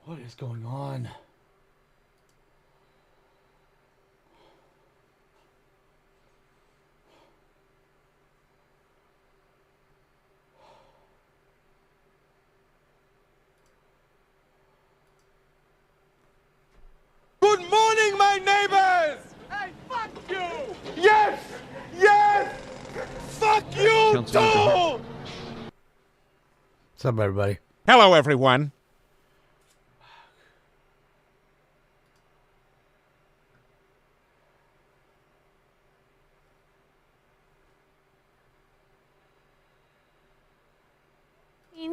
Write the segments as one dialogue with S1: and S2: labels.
S1: What is going on?
S2: Good morning, my neighbors! Hey, fuck you! Yes! Yes! Fuck you too!
S1: What's up, everybody?
S3: Hello, everyone.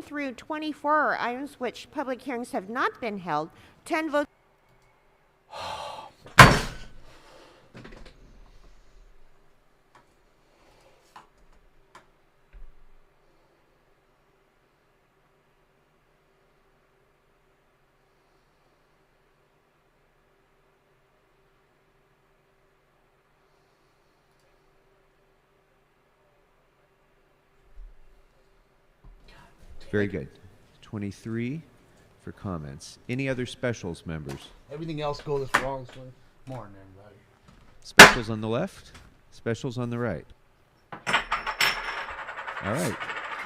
S4: Through 24 are items which public hearings have not been held. 10 votes.
S5: Very good. 23 for comments. Any other specials, members?
S1: Everything else goes wrong. So morning, everybody.
S5: Specials on the left, specials on the right. All right.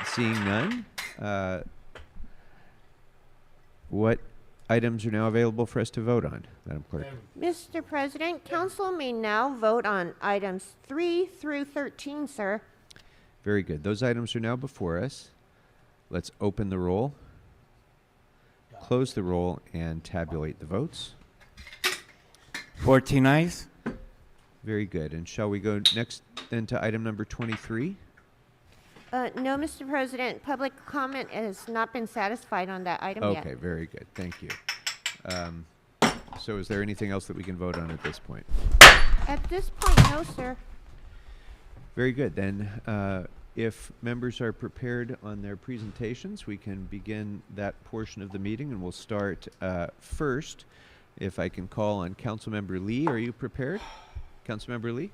S5: Seeing none, what items are now available for us to vote on, Madam Clerk?
S4: Mr. President, council may now vote on items 3 through 13, sir.
S5: Very good. Those items are now before us. Let's open the roll, close the roll, and tabulate the votes.
S6: 14 ayes.
S5: Very good. And shall we go next then to item number 23?
S4: No, Mr. President, public comment has not been satisfied on that item yet.
S5: Okay, very good. Thank you. So is there anything else that we can vote on at this point?
S4: At this point, no, sir.
S5: Very good. Then if members are prepared on their presentations, we can begin that portion of the meeting, and we'll start first. If I can call on Councilmember Lee. Are you prepared? Councilmember Lee?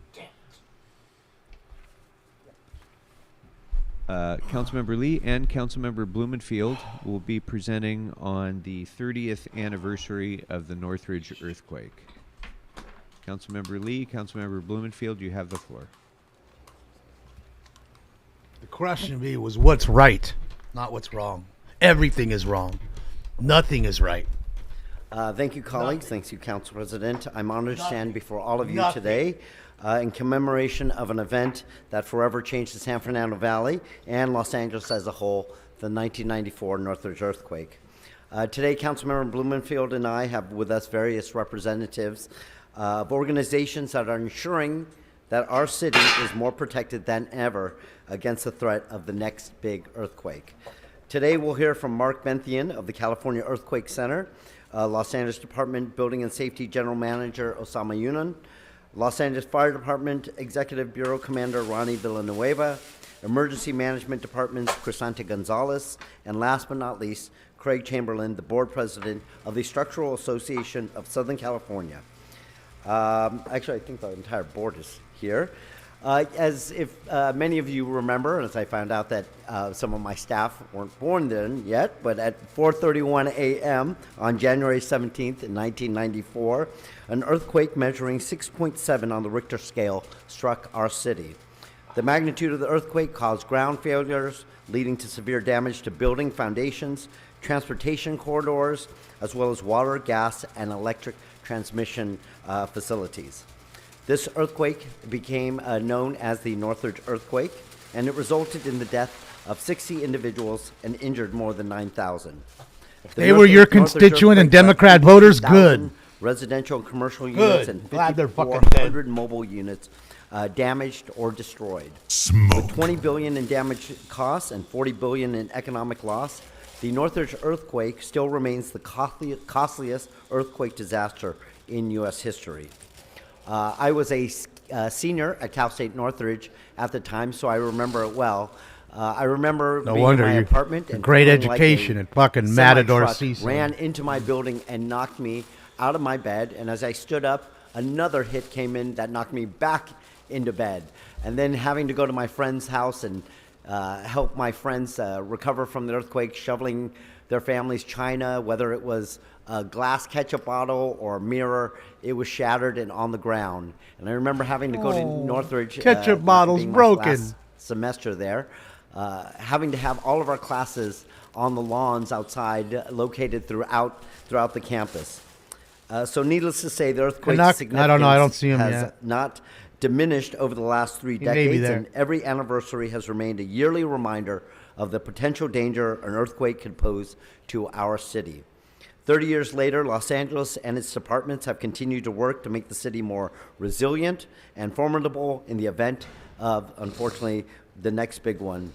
S5: Councilmember Lee and Councilmember Blumenfield will be presenting on the 30th anniversary of the Northridge earthquake. Councilmember Lee, Councilmember Blumenfield, you have the floor.
S1: The question to me was what's right, not what's wrong. Everything is wrong. Nothing is right.
S7: Thank you, colleagues. Thanks you, Council President. I'm honored to stand before all of you
S1: Nothing.
S7: today in commemoration of an event that forever changed the San Fernando Valley and Los Angeles as a whole, the 1994 Northridge earthquake. Today, Councilmember Blumenfield and I have with us various representatives of organizations that are ensuring that our city is more protected than ever against the threat of the next big earthquake. Today, we'll hear from Mark Benthian of the California Earthquake Center, Los Angeles Department Building and Safety General Manager Osama Yunan, Los Angeles Fire Department Executive Bureau Commander Ronnie Villanueva, Emergency Management Department's Crisante Gonzalez, and last but not least, Craig Chamberlain, the Board President of the Structural Association of Southern California. Actually, I think the entire board is here. As if many of you remember, as I found out that some of my staff weren't born then yet, but at 4:31 a.m. on January 17th, 1994, an earthquake measuring 6.7 on the Richter scale struck our city. The magnitude of the earthquake caused ground failures, leading to severe damage to building foundations, transportation corridors, as well as water, gas, and electric transmission facilities. This earthquake became known as the Northridge earthquake, and it resulted in the death of 60 individuals and injured more than 9,000.
S1: They were your constituent and Democrat voters? Good.
S7: Residential and commercial units and
S1: Glad they're fucking
S7: 5,400 mobile units damaged or destroyed. With $20 billion in damage costs and $40 billion in economic loss, the Northridge earthquake still remains the costliest earthquake disaster in U.S. history. I was a senior at Cal State Northridge at the time, so I remember it well. I remember being in my apartment and
S1: great
S7: feeling
S1: education
S7: like
S1: at fucking Matador
S7: semi-truck
S1: Seaside.
S7: ran into my building and knocked me out of my bed, and as I stood up, another hit came in that knocked me back into bed. And then having to go to my friend's house and help my friends recover from the earthquake, shoveling their family's china, whether it was a glass ketchup bottle or a mirror, it was shattered and on the ground. And I remember having to go to Northridge.
S1: Ketchup bottles
S7: being my
S1: broken.
S7: last semester there, having to have all of our classes on the lawns outside, located throughout the campus. So needless to say, the earthquake's
S1: Canuck?
S7: significance
S1: I don't know. I don't see him
S7: has
S1: yet.
S7: not diminished over the last 3
S1: may be
S7: decades,
S1: there.
S7: and every anniversary has remained a yearly reminder of the potential danger an earthquake could pose to our city. 30 years later, Los Angeles and its departments have continued to work to make the city more resilient and formidable in the event of, unfortunately, the next big one.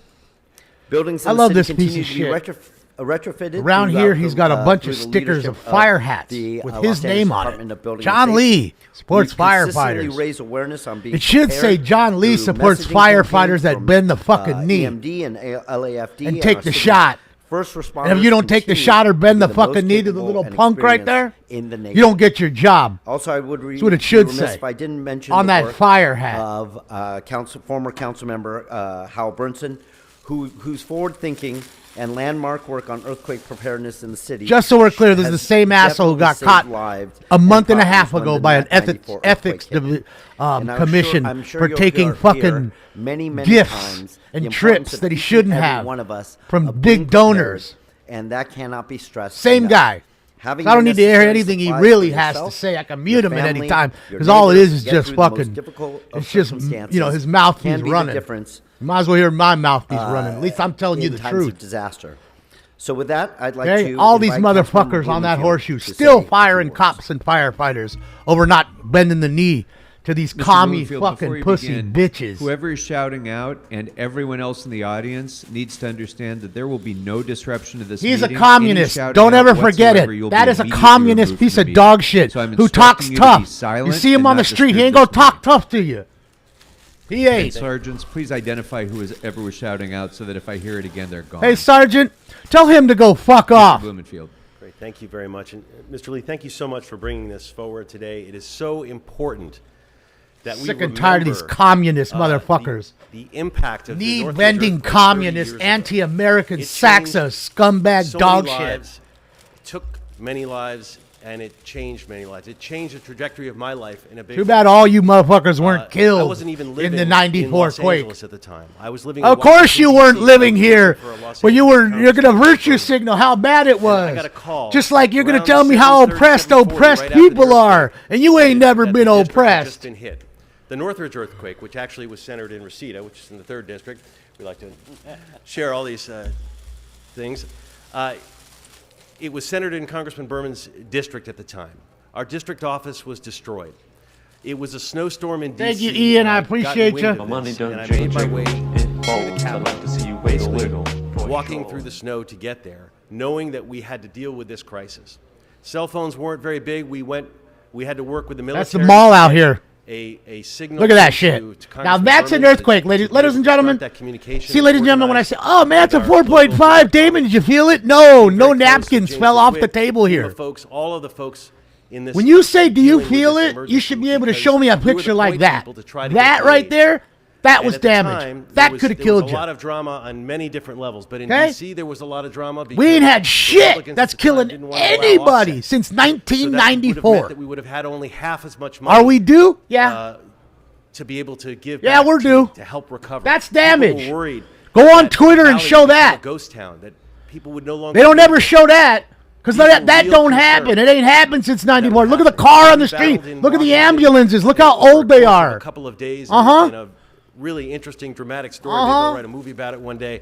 S7: Buildings in
S1: I
S7: the
S1: love
S7: city
S1: this
S7: continue
S1: piece of
S7: to be
S1: shit.
S7: retrofitted.
S1: Around
S7: throughout
S1: here, he's got a bunch
S7: through
S1: of
S7: the
S1: stickers
S7: leadership
S1: of fire hats
S7: the,
S1: with
S7: Los
S1: his
S7: Angeles
S1: name on
S7: Department
S1: it.
S7: of Building and
S1: John
S7: Safety.
S1: Lee supports
S7: We consistently
S1: firefighters.
S7: raise awareness on being
S1: It should
S7: prepared
S1: say John Lee
S7: through
S1: supports
S7: messaging
S1: firefighters
S7: campaigns
S1: that
S7: from,
S1: bend the fucking knee
S7: EMD and LAFD
S1: and take
S7: our
S1: the
S7: city's
S1: shot.
S7: First responders
S1: And if you don't take the
S7: continue
S1: shot or
S7: to
S1: bend
S7: be
S1: the fucking
S7: most
S1: knee to the
S7: capable
S1: little
S7: and
S1: punk right there,
S7: experienced in the nation.
S1: you don't get your job.
S7: Also, I would
S1: That's what it should
S7: be remiss
S1: say
S7: if I didn't mention
S1: on
S7: the
S1: that
S7: work
S1: fire hat.
S7: of former council member Hal Burnson, whose forward-thinking and landmark work on earthquake preparedness in the city.
S1: Just so we're clear, this is the
S7: has
S1: same asshole who got
S7: definitely
S1: caught
S7: saved lives
S1: a month and a
S7: properties
S1: half
S7: when
S1: ago
S7: the
S1: by an
S7: 1994
S1: ethics
S7: earthquake hit. And
S1: commission
S7: I'm sure
S1: for
S7: you'll
S1: taking
S7: hear
S1: fucking
S7: many
S1: gifts
S7: times
S1: and
S7: the importance
S1: trips
S7: of
S1: that he
S7: each and
S1: shouldn't
S7: every
S1: have
S7: one of us
S1: from
S7: of
S1: big
S7: being
S1: donors.
S7: prepared, and that cannot be stressed
S1: Same
S7: enough.
S1: guy.
S7: Having
S1: I don't
S7: the
S1: need to hear
S7: necessary
S1: anything he
S7: supplies
S1: really
S7: for
S1: has to
S7: yourself,
S1: say. I can
S7: your
S1: mute him at any
S7: family,
S1: time
S7: your
S1: because all it
S7: neighbors
S1: is
S7: to get
S1: just
S7: through the most
S1: fucking.
S7: difficult of
S1: It's just
S7: circumstances
S1: his mouthpiece
S7: can be the
S1: running.
S7: difference
S1: You might as well hear my mouthpiece running. At least I'm telling you
S7: in
S1: the
S7: times
S1: truth.
S7: of disaster. So with that, I'd like
S1: Okay,
S7: to
S1: all these
S7: invite Councilmember
S1: motherfuckers on that
S7: Blumenfield
S1: horseshoe
S7: to
S1: still
S7: say a few
S1: firing
S7: words.
S1: cops and firefighters over not bending the knee to these
S5: Mr.
S1: commie
S5: Blumenfield, before
S1: fucking
S5: you
S1: pussy
S5: begin,
S1: bitches.
S5: Whoever is shouting out and everyone else in the audience needs to understand that there will be no disruption to this
S1: He's a
S5: meeting. Any
S1: communist.
S5: shouting
S1: Don't
S5: out
S1: ever forget
S5: whatsoever,
S1: it.
S5: you'll
S1: That
S5: be
S1: is a
S5: immediately
S1: communist
S5: removed
S1: piece
S5: from
S1: of
S5: the
S1: dog
S5: meeting.
S1: shit
S5: So I'm
S1: who talks
S5: instructing you to be
S1: tough. You
S5: silent
S1: see him
S5: and
S1: on the
S5: not
S1: street, he
S5: disturb
S1: ain't
S5: this
S1: gonna talk
S5: meeting.
S1: tough to you. He ain't.
S5: Sergeants, please identify whoever was shouting out so that if I hear it again, they're gone.
S1: Hey, Sergeant, tell him to go fuck off.
S5: Blumenfield.
S3: Great, thank you very much. And Mr. Lee, thank you so much for bringing this forward today. It is so important that we
S1: Sick and tired of these
S3: remember,
S1: communist
S3: uh,
S1: motherfuckers.
S3: The impact of the
S1: Knee
S3: Northridge
S1: bending
S3: earthquake 30
S1: communist,
S3: years ago.
S1: anti-American
S3: It
S1: sacks
S3: changed
S1: of scumbag
S3: so
S1: dog
S3: many
S1: shit.
S3: lives, took many lives, and it changed many lives. It changed the trajectory of my life in a big
S1: Too
S3: way.
S1: bad all you motherfuckers
S3: I
S1: weren't killed
S3: wasn't even
S1: in
S3: living
S1: the '94
S3: Los
S1: quake.
S3: Angeles at the time. I was living. in
S1: Of course
S3: Washington,
S1: you weren't
S3: D.C.
S1: living
S3: I was
S1: here,
S3: working for a Los
S1: but you're
S3: Angeles
S1: gonna
S3: County
S1: virtue
S3: Council.
S1: signal how bad it was.
S3: I got a call
S1: Just like you're gonna
S3: around
S1: tell me how
S3: 7:30,
S1: oppressed
S3: 7:40,
S1: oppressed
S3: right after the
S1: people are,
S3: earthquake.
S1: and you ain't never
S3: That
S1: been
S3: the district had just
S1: oppressed.
S3: been hit. The Northridge earthquake, which actually was centered in Reseda, which is in the 3rd district. We like to share all these things. It was centered in Congressman Berman's district at the time. Our district office was destroyed. It was a snowstorm in D.C.
S1: Thank you, Ian. I
S3: I'd gotten
S1: appreciate
S3: wind
S1: you.
S3: of
S1: My
S3: this,
S6: money don't
S3: and I
S6: change
S3: made my way
S6: it
S3: to the
S6: folds. I'd like to see you wait a
S3: basically
S6: little for
S3: walking
S6: sure.
S3: through the snow to get there, knowing that we had to deal with this crisis. Cell phones weren't very big. We had to work with the military.
S1: That's the mall out here.
S3: A signal.
S1: Look at that
S3: to
S1: shit.
S3: Congressman
S1: Now that's an
S3: Berman
S1: earthquake,
S3: to
S1: ladies
S3: be able
S1: and
S3: to
S1: gentlemen.
S3: start that communication
S1: See, ladies and gentlemen, when I
S3: organized
S1: say, "Oh man, it's a
S3: with our local
S1: 4.5," Damon, did you feel it? No,
S3: very
S1: no
S3: close to
S1: napkins
S3: James
S1: fell off the
S3: DeWitt,
S1: table
S3: FEMA
S1: here.
S3: Folks, all of the folks in this.
S1: When you say, "Do you
S3: dealing with
S1: feel
S3: this
S1: it?" You should be able to
S3: emergency,
S1: show me a
S3: because we were the
S1: picture like
S3: point
S1: that.
S3: people to try to
S1: That
S3: get
S1: right
S3: aid.
S1: there, that
S3: And
S1: was
S3: at the
S1: damage.
S3: time,
S1: That could have
S3: there
S1: killed
S3: was
S1: you.
S3: a lot of drama on many different levels, but in
S1: Okay?
S3: D.C. there was a lot of drama.
S1: We ain't had shit
S3: Republicans
S1: that's
S3: at the time
S1: killing
S3: didn't want to allow
S1: anybody
S3: offsets.
S1: since
S3: So that would have meant
S1: 1994.
S3: that we would have had only half as much money.
S1: Are we due? Yeah.
S3: To be able to give.
S1: Yeah,
S3: back
S1: we're
S3: to,
S1: due.
S3: to help recover.
S1: That's
S3: People
S1: damage.
S3: were worried.
S1: Go on
S3: that
S1: Twitter and
S3: Valley
S1: show
S3: would become
S1: that.
S3: a ghost town, that people would no longer.
S1: They don't
S3: live
S1: ever
S3: there.
S1: show that. Because that
S3: Real
S1: don't
S3: concern.
S1: happen. It ain't happened since '94. Look at the
S3: happened.
S1: car on
S3: We
S1: the street.
S3: battled in
S1: Look at the
S3: Washington
S1: ambulances. Look how
S3: for
S1: old they
S3: the course of
S1: are.
S3: A couple of days.
S1: Uh-huh.
S3: In a really interesting, dramatic story. Maybe I'll write a movie about it one day.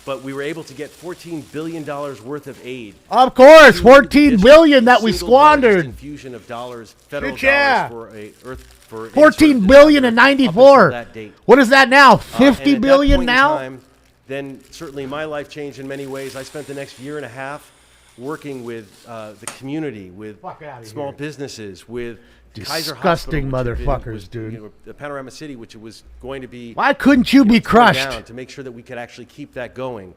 S3: But we were able to get $14 billion worth of aid.
S1: Of course,
S3: to
S1: 14
S3: the
S1: billion that
S3: district.
S1: we
S3: Single largest
S1: squandered.
S3: Infusion of dollars, federal
S1: Shit, yeah.
S3: dollars for any
S1: 14
S3: sort of
S1: billion in
S3: disaster up until
S1: '94.
S3: that date.
S1: What is that now?
S3: And
S1: 50
S3: at that
S1: billion
S3: point in
S1: now?
S3: time, then certainly my life changed in many ways. I spent the next year and a half working with the community, with
S1: Fuck outta
S3: small
S1: here.
S3: businesses, with Kaiser
S1: Disgusting
S3: Hospital, which had been-
S1: motherfuckers,
S3: was,
S1: dude.
S3: You know, the Panorama City, which was going to be.
S1: Why couldn't you be
S3: torn
S1: crushed?
S3: down to make sure that we could actually keep that going.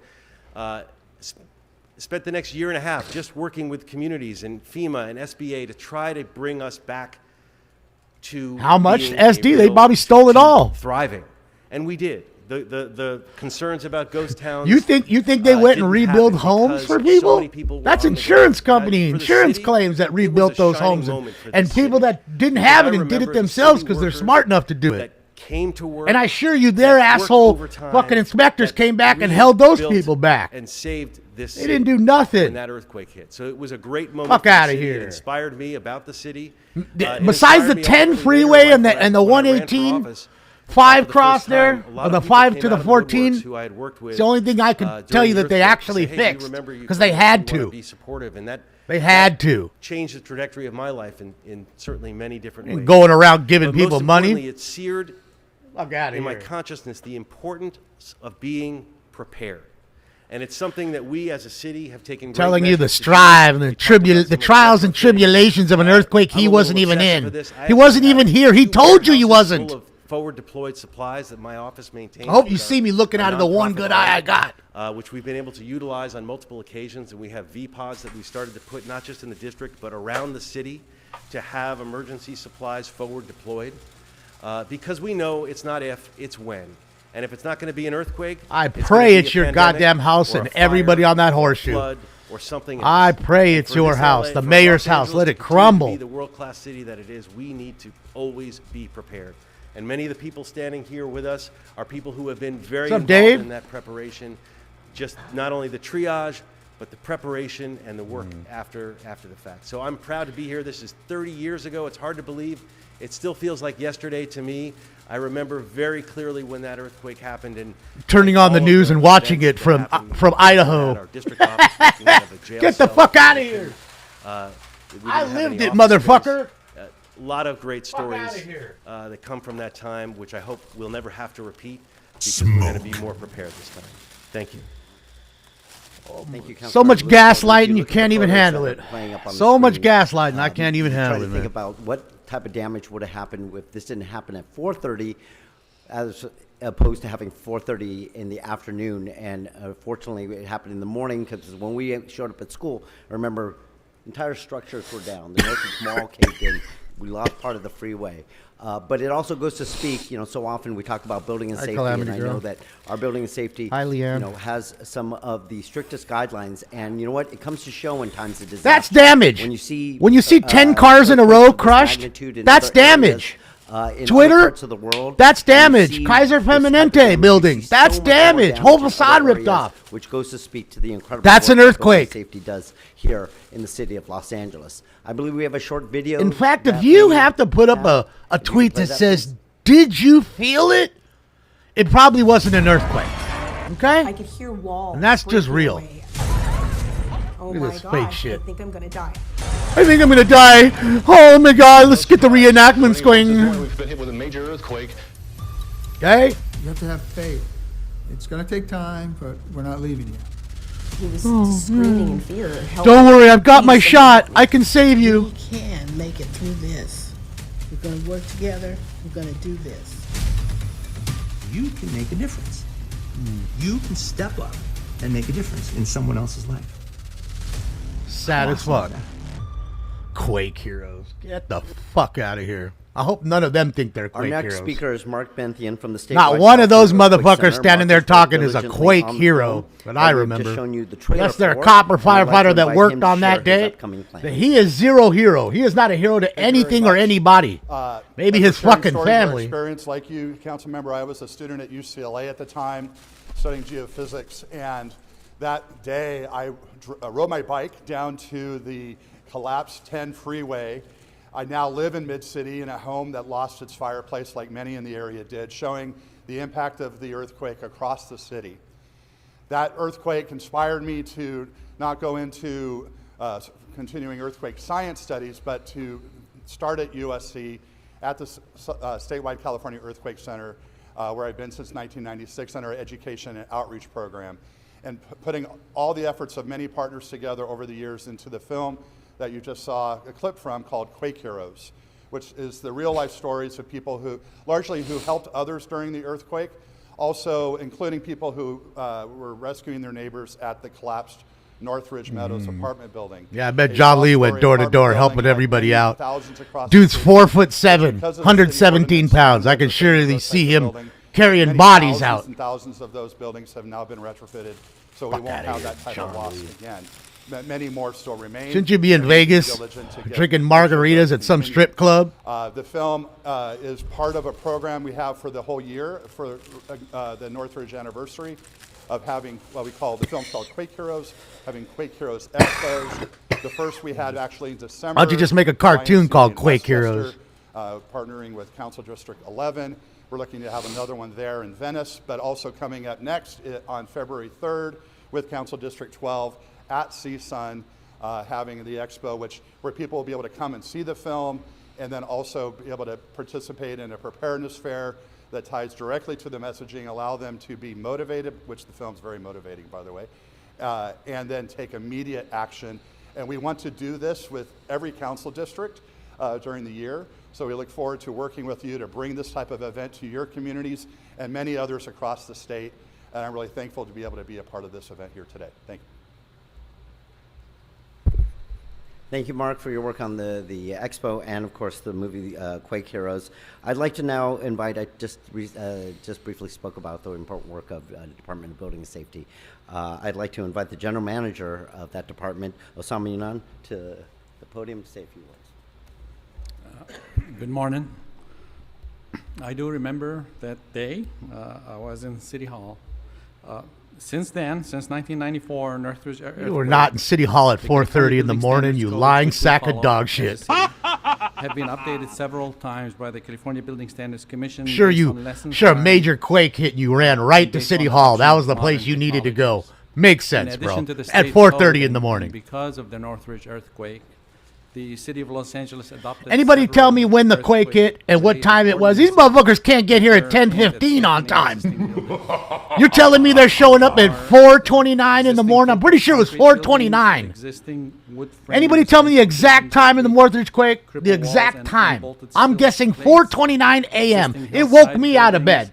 S3: Spent the next year and a half just working with communities and FEMA and SBA to try to bring us back to
S1: How much?
S3: being
S1: SD?
S3: a
S1: They
S3: real-
S1: probably stole it
S3: to
S1: all.
S3: thriving, and we did. the concerns about ghost towns.
S1: You think they went and
S3: didn't
S1: rebuilt
S3: happen
S1: homes
S3: because
S1: for
S3: so
S1: people?
S3: many people were
S1: That's
S3: on the
S1: insurance
S3: ground.
S1: company
S3: For the
S1: insurance
S3: city,
S1: claims that
S3: it was
S1: rebuilt
S3: a
S1: those
S3: shining
S1: homes,
S3: moment for the
S1: and people
S3: city.
S1: that didn't
S3: Because
S1: have
S3: I
S1: it and did it
S3: remember
S1: themselves
S3: city
S1: because they're
S3: workers
S1: smart enough to do
S3: that
S1: it.
S3: came to work.
S1: And I assure you, their
S3: that worked
S1: asshole
S3: overtime,
S1: fucking inspectors
S3: that
S1: came back and held those
S3: rebuilt
S1: people back.
S3: and saved this
S1: They
S3: city
S1: didn't do
S3: when
S1: nothing.
S3: that earthquake hit. So it was a great moment.
S1: Fuck
S3: for the
S1: outta
S3: city.
S1: here.
S3: It inspired me about the city.
S1: Besides the 10 freeway and the 118, 5 cross there, or the 5 to the 14, it's the only thing I can tell you that they actually fixed, because they had to.
S3: Be supportive, and that
S1: They had to.
S3: changed the trajectory of my life in certainly many different ways.
S1: And going around giving
S3: But
S1: people
S3: most
S1: money.
S3: importantly, it seared
S1: Fuck out of
S3: in my
S1: here.
S3: consciousness the importance of being prepared. And it's something that we as a city have taken great
S1: Telling you the
S3: measures to do.
S1: strive and
S3: We talked about
S1: the
S3: some
S1: trials and
S3: retrofitting.
S1: tribulations of an earthquake
S3: I'm
S1: he
S3: a
S1: wasn't
S3: little
S1: even
S3: obsessive
S1: in.
S3: with this. I
S1: He wasn't
S3: actually
S1: even
S3: have
S1: here. He
S3: 2
S1: told you he
S3: warehouses
S1: wasn't.
S3: full of forward deployed supplies that my office maintains.
S1: I hope you
S3: with
S1: see
S3: our-
S1: me looking
S3: our
S1: out of the one
S3: nonprofit
S1: good eye I
S3: arm,
S1: got.
S3: which we've been able to utilize on multiple occasions, and we have V-pods that we started to put not just in the district but around the city to have emergency supplies forward deployed, because we know it's not if, it's when. And if it's not going to be an earthquake,
S1: I
S3: it's gonna
S1: pray
S3: be
S1: it's
S3: a
S1: your
S3: pandemic
S1: goddamn house
S3: or a
S1: and everybody
S3: fire
S1: on that
S3: or a
S1: horseshoe.
S3: flood or something else.
S1: I pray
S3: And
S1: it's
S3: for
S1: your
S3: this
S1: house,
S3: LA,
S1: the
S3: for
S1: mayor's
S3: Los
S1: house.
S3: Angeles
S1: Let
S3: to
S1: it
S3: continue to
S1: crumble.
S3: be the world-class city that it is, we need to always be prepared. And many of the people standing here with us are people who have been very
S1: What's up,
S3: involved
S1: Dave?
S3: in that preparation, just not only the triage, but the preparation and the work after the fact. So I'm proud to be here. This is 30 years ago. It's hard to believe. It still feels like yesterday to me. I remember very clearly when that earthquake happened and
S1: Turning on the
S3: all of
S1: news and watching
S3: events
S1: it
S3: that
S1: from
S3: happened
S1: Idaho.
S3: at our district office, working out of a jail
S1: Get the
S3: cell
S1: fuck outta
S3: situation.
S1: here.
S3: We didn't
S1: I
S3: have
S1: lived
S3: any
S1: it,
S3: office
S1: motherfucker.
S3: space. A lot of great stories
S1: outta here.
S3: that come from that time, which I hope we'll never have to repeat because we're going to be more prepared this time. Thank you.
S7: Thank you,
S1: So
S7: Councilmember
S1: much
S7: Lewis. If
S1: gaslighting, you
S7: look at the
S1: can't even
S7: photos
S1: handle
S7: that
S1: it.
S7: are playing up on the
S1: So much
S7: screen,
S1: gaslighting, I can't even
S7: you
S1: handle
S7: try
S1: it,
S7: to think
S1: man.
S7: about what type of damage would have happened if this didn't happen at 4:30, as opposed to having 4:30 in the afternoon. And fortunately, it happened in the morning because when we showed up at school, I remember entire structures were down. The Northridge Mall caved in. We lost part of the freeway. But it also goes to speak, so often we talk about building and
S1: Hi,
S7: safety,
S1: Calamity
S7: and I
S1: Girl.
S7: know that our building and safety,
S1: Hi, Leanne.
S7: has some of the strictest guidelines. And you know what? It comes to show in times of disaster.
S1: That's damage.
S7: When you see
S1: 10 cars in a row
S7: earthquakes of this
S1: crushed,
S7: magnitude in
S1: that's
S7: other areas,
S1: damage.
S7: in
S1: Twitter,
S7: other parts of the world,
S1: that's
S7: and you
S1: damage.
S7: see
S1: Kaiser
S7: this type of
S1: Permanente
S7: damage,
S1: building,
S7: you see
S1: that's
S7: so much more
S1: damage. Whole
S7: in
S1: facade
S7: other
S1: ripped
S7: areas,
S1: off.
S7: which goes to speak to the incredible
S1: That's
S7: work
S1: an
S7: that building
S1: earthquake.
S7: safety does here in the city of Los Angeles. I believe we have a short video.
S1: In fact, if
S7: that
S1: you
S7: we
S1: have to put up
S7: have.
S1: a
S7: If you
S1: tweet
S7: could play
S1: that says,
S7: please.
S1: "Did you feel it?" It probably wasn't an earthquake.
S6: I
S1: Okay?
S6: could hear walls.
S1: And that's just
S6: breaking
S1: real.
S6: away. Oh
S1: Look at
S6: my
S1: this
S6: God!
S1: fake shit.
S6: I think I'm gonna die.
S1: I think I'm gonna die. Oh my god, let's get the reenactments going.
S8: We've been hit with a major earthquake.
S1: Okay?
S9: You have to have faith. It's going to take time, but we're not leaving yet.
S6: He was screaming in fear. Help
S1: Don't
S6: me.
S1: worry, I've got my
S6: Please,
S1: shot. I can save
S10: We
S1: you.
S10: can make it through this. We're going to work together. We're going to do this.
S11: You can make a difference. You can step up and make a difference in someone else's life.
S1: Sad as
S11: Awesome.
S1: fuck. Quake heroes. Get the fuck out of here. I hope none of them think they're
S7: Our
S1: Quake
S7: next
S1: heroes.
S7: speaker is Mark Benthian from the state.
S1: Not one of those motherfuckers standing there talking is a Quake hero that I remember. Unless they're a cop or firefighter that worked on that day. He is zero hero. He is not a hero to anything or anybody. Maybe his fucking family.
S9: Experience like you, council member. I was a student at UCLA at the time, studying geophysics, and that day I rode my bike down to the collapsed 10 freeway. I now live in Mid-City in a home that lost its fireplace like many in the area did, showing the impact of the earthquake across the city. That earthquake inspired me to not go into continuing earthquake science studies, but to start at USC at the statewide California Earthquake Center, where I've been since 1996 on our education and outreach program, and putting all the efforts of many partners together over the years into the film that you just saw a clip from called Quake Heroes, which is the real life stories of people who helped others during the earthquake, also including people who were rescuing their neighbors at the collapsed Northridge Meadows apartment building.
S1: Yeah, I bet
S9: A
S1: John Lee went
S9: one-story
S1: door to door
S9: apartment
S1: helping
S9: building,
S1: everybody
S9: like
S1: out.
S9: thousands across the
S1: Dude's
S9: city.
S1: 4'7",
S9: Because of the city
S1: 117
S9: ordinance,
S1: pounds. I can
S9: those
S1: surely
S9: types
S1: see
S9: of
S1: him
S9: building,
S1: carrying
S9: Many
S1: bodies
S9: thousands
S1: out.
S9: and thousands of those buildings have now been retrofitted, so we won't have that type of loss again. Many more still remain.
S1: Shouldn't you be in
S9: And we need to be
S1: Vegas
S9: diligent to get
S1: drinking
S9: each of
S1: margaritas
S9: those
S1: at some
S9: continued.
S1: strip club?
S9: The film is part of a program we have for the whole year for the Northridge anniversary of having what we call, the film's called Quake Heroes, having Quake Heroes expos. The first we had actually in December.
S1: Why don't you just make a cartoon
S9: YMCA
S1: called
S9: in
S1: Quake
S9: Westchester,
S1: Heroes?
S9: Partnering with Council District 11. We're looking to have another one there in Venice, but also coming up next on February 3rd with Council District 12 at CSUN, having the expo, where people will be able to come and see the film, and then also be able to participate in a preparedness fair that ties directly to the messaging, allow them to be motivated, which the film's very motivating, by the way, and then take immediate action. And we want to do this with every council district during the year. So we look forward to working with you to bring this type of event to your communities and many others across the state. And I'm really thankful to be able to be a part of this event here today. Thank you.
S7: Thank you, Mark, for your work on the expo and, of course, the movie Quake Heroes. I'd like to now invite, I just briefly spoke about the important work of Department of Building and Safety. I'd like to invite the general manager of that department, Osama Yunan, to the podium to say a few words.
S12: Good morning. I do remember that day. I was in City Hall. Since then, since 1994, Northridge
S1: You were not in City Hall at 4:30 in the morning, you lying sack of dog shit.
S12: Have been updated several times by the California Building Standards Commission.
S1: Sure, a major quake hit and you ran right to City Hall. That was the place you needed to go. Makes sense, bro. At 4:30 in the morning.
S12: Because of the Northridge earthquake, the city of Los Angeles adopted.
S1: Anybody tell me when the quake hit and what time it was? These motherfuckers can't get here at 10:15 on time. You're telling me they're showing up at 4:29 in the morning? I'm pretty sure it was 4:29. Anybody tell me the exact time in the Northridge quake? The exact time. I'm guessing 4:29 a.m. It woke me out of bed.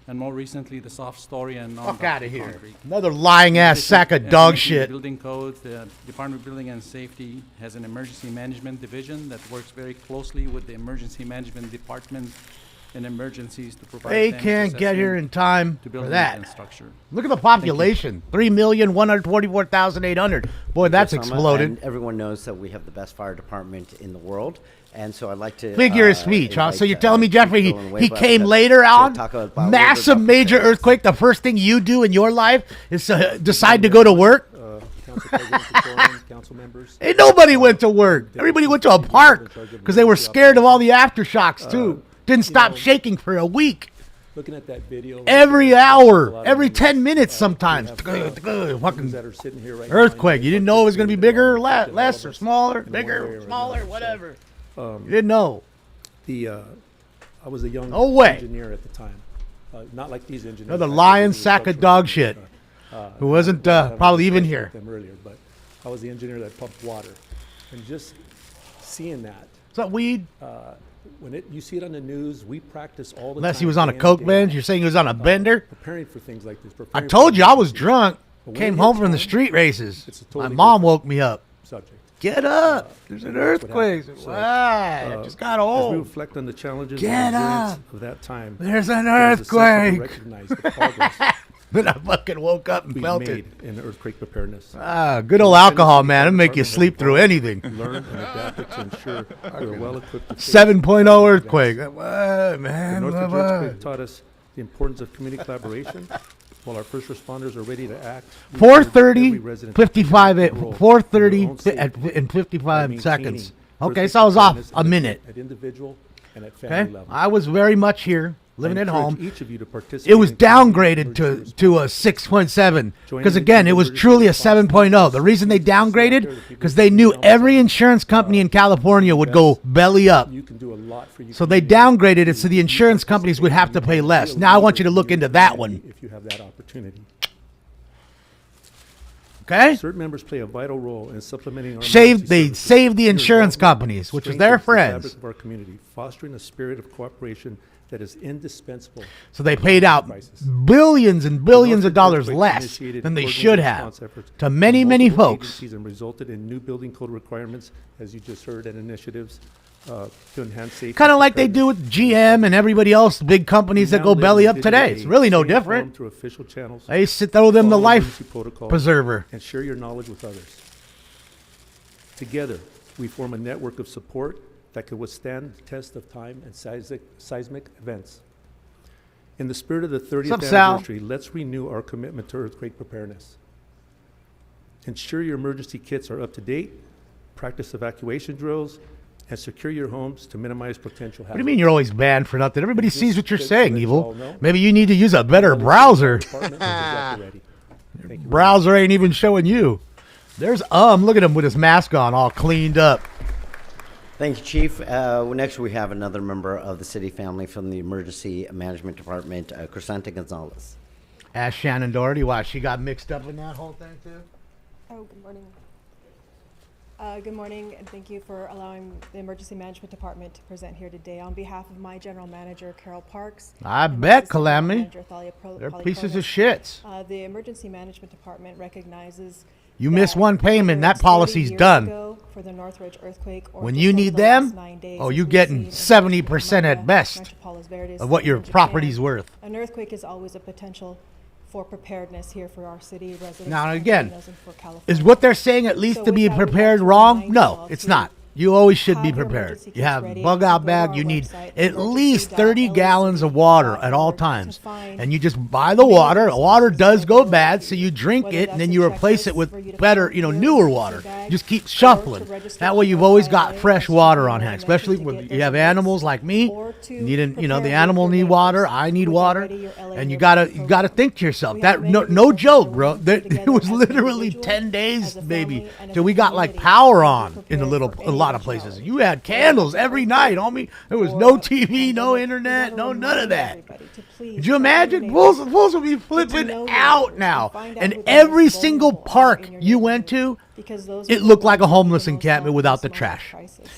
S12: And more recently, the soft story and
S1: fuck out of here. Another lying ass sack of dog shit.
S12: Building code. The Department of Building and Safety has an emergency management division that works very closely with the emergency management department in emergencies to provide.
S1: They can't get here in time
S12: to
S1: for that.
S12: Structure.
S1: Look at the population: 3,124,800. Boy, that's exploded.
S7: And everyone knows that we have the best fire department in the world. And so I'd like to
S1: figure his speech, huh? So you're telling me, Jeffrey, he came later on? Massive major earthquake. The first thing you do in your life is decide to go to work?
S13: Council President, council members.
S1: Ain't nobody went to work. Everybody went to a park because they were scared of all the aftershocks, too. Didn't stop shaking for a week.
S13: Looking at that video.
S1: Every hour, every 10 minutes sometimes. Fucking earthquake. You didn't know it was going to be bigger or less or smaller, bigger, smaller, whatever. You didn't know.
S13: I was a young engineer at the time. Not like these engineers.
S1: Another lying sack of dog shit. Who wasn't probably even here.
S13: Them earlier, but I was the engineer that pumped water, and just seeing that.
S1: Is that weed?
S13: When you see it on the news, we practice all the time.
S1: Unless he was on a coke bench. You're saying he was on a bender?
S13: Preparing for things like this.
S1: I told you I was drunk. Came home from the street races. My mom woke me up.
S13: Subject.
S1: Get up! There's an earthquake. Why? Just got old.
S13: As we reflect on the challenges
S1: of
S13: that time,
S1: there's an earthquake.
S13: Recognize the progress
S1: then I fucking woke up and felt it.
S13: In earthquake preparedness.
S1: Good old alcohol, man. It'll make you sleep through anything.
S13: Learn and adapt it to ensure we're well equipped.
S1: 7.0 earthquake. What, man?
S13: The Northridge earthquake taught us the importance of community collaboration. While our first responders are ready to act,
S1: 4:30, 55 at 4:30 and 55 seconds. Okay, so I was off a minute.
S13: At individual and at family level.
S1: I was very much here, living at home.
S13: Each of you to participate.
S1: It was downgraded to a 6.7 because again, it was truly a 7.0. The reason they downgraded because they knew every insurance company in California would go belly up.
S13: You can do a lot for you.
S1: So they downgraded it so the insurance companies would have to pay less. Now I want you to look into that one.
S13: If you have that opportunity.
S1: Okay?
S13: Certain members play a vital role in supplementing our
S1: they saved the insurance companies, which was their friends.
S13: Of our community, fostering a spirit of cooperation that is indispensable.
S1: So they paid out billions and billions of dollars less than they should have to many, many folks.
S13: And resulted in new building code requirements, as you just heard, and initiatives to enhance safety.
S1: Kind of like they do with GM and everybody else, big companies that go belly up today. It's really no different.
S13: Through official channels,
S1: They used to throw them the
S13: follow
S1: life
S13: emergency protocols,
S1: preserver.
S13: and share your knowledge with others. Together, we form a network of support that can withstand the test of time and seismic events. In the spirit of the 30th
S1: What's up, Sal?
S13: anniversary, let's renew our commitment to earthquake preparedness. Ensure your emergency kits are up to date, practice evacuation drills, and secure your homes to minimize potential hazards.
S1: What do you mean you're always banned for nothing? Everybody sees what you're saying,
S13: let you
S1: Evil.
S13: all know.
S1: Maybe you need to use a better browser.
S13: Department is exactly ready. Thank you.
S1: Browser ain't even showing you. There's look at him with his mask on, all cleaned up.
S7: Thank you, Chief. Next, we have another member of the city family from the Emergency Management Department, Crisanta Gonzalez.
S1: Ask Shannon Doherty why she got mixed up in that whole thing, too.
S14: Oh, good morning. Good morning, and thank you for allowing the Emergency Management Department to present here today. On behalf of my General Manager, Carol Parks.
S1: I
S14: and
S1: bet,
S14: Assistant General
S1: Calamity.
S14: Manager, Thalia
S1: They're
S14: Poly
S1: pieces of
S14: Protas,
S1: shits.
S14: The Emergency Management Department recognizes
S1: You miss
S14: that
S1: one payment,
S14: whether
S1: that
S14: it's 30
S1: policy's
S14: years
S1: done.
S14: ago for the Northridge earthquake or
S1: When
S14: just
S1: you
S14: over
S1: need
S14: the last
S1: them,
S14: 9 days
S1: oh,
S14: as
S1: you
S14: we've
S1: getting
S14: seen in
S1: 70% at
S14: Colombia,
S1: best
S14: Rancho Palos Verdes,
S1: of what
S14: and
S1: your
S14: in Japan.
S1: property's worth.
S14: An earthquake is always a potential for preparedness here for our city residents.
S1: Now,
S14: and
S1: again,
S14: Filipinos and for California.
S1: is what they're saying at least
S14: So
S1: to
S14: with
S1: be
S14: that, we'd like
S1: prepared
S14: to
S1: wrong?
S14: remind you
S1: No,
S14: all
S1: it's
S14: to
S1: not. You always should be
S14: have your
S1: prepared.
S14: emergency
S1: You
S14: kits
S1: have
S14: ready,
S1: bug
S14: to
S1: out
S14: go to
S1: bag.
S14: our
S1: You need
S14: website,
S1: at least 30
S14: emergency.lac.org
S1: gallons of water at all times.
S14: to find
S1: And you just buy the water. The water does go bad, so you drink
S14: whether
S1: it, and then
S14: that's
S1: you
S14: a
S1: replace it
S14: checklist
S1: with
S14: for you to
S1: better,
S14: fill your
S1: newer
S14: emergency
S1: water.
S14: bag,
S1: Just keep
S14: or
S1: shuffling.
S14: to register
S1: That way
S14: to
S1: you've
S14: your
S1: always got
S14: ILA
S1: fresh
S14: as
S1: water
S14: you
S1: on
S14: know,
S1: hand,
S14: and
S1: especially
S14: to
S1: when
S14: get
S1: you have
S14: those alerts,
S1: animals like me.
S14: or to
S1: You need, the
S14: prepare with
S1: animal
S14: your
S1: need
S14: neighbors
S1: water. I need
S14: with
S1: water.
S14: already your LA
S1: And you
S14: Neighborhood
S1: gotta
S14: program.
S1: think to yourself
S14: We
S1: that
S14: have many
S1: no
S14: resources
S1: joke,
S14: that
S1: bro.
S14: we put
S1: That it
S14: together
S1: was
S14: as an
S1: literally
S14: individual,
S1: 10 days,
S14: as a
S1: baby,
S14: family, and as
S1: till
S14: a
S1: we got like
S14: community
S1: power
S14: to
S1: on in
S14: prepare
S1: a
S14: for
S1: lot
S14: any
S1: of places.
S14: eventuality.
S1: You had candles every night, homie. There was no TV, no internet, no none of that. Could you imagine? Fools will be flipping out now. And every single park you went to, it looked like a homeless encampment without the trash.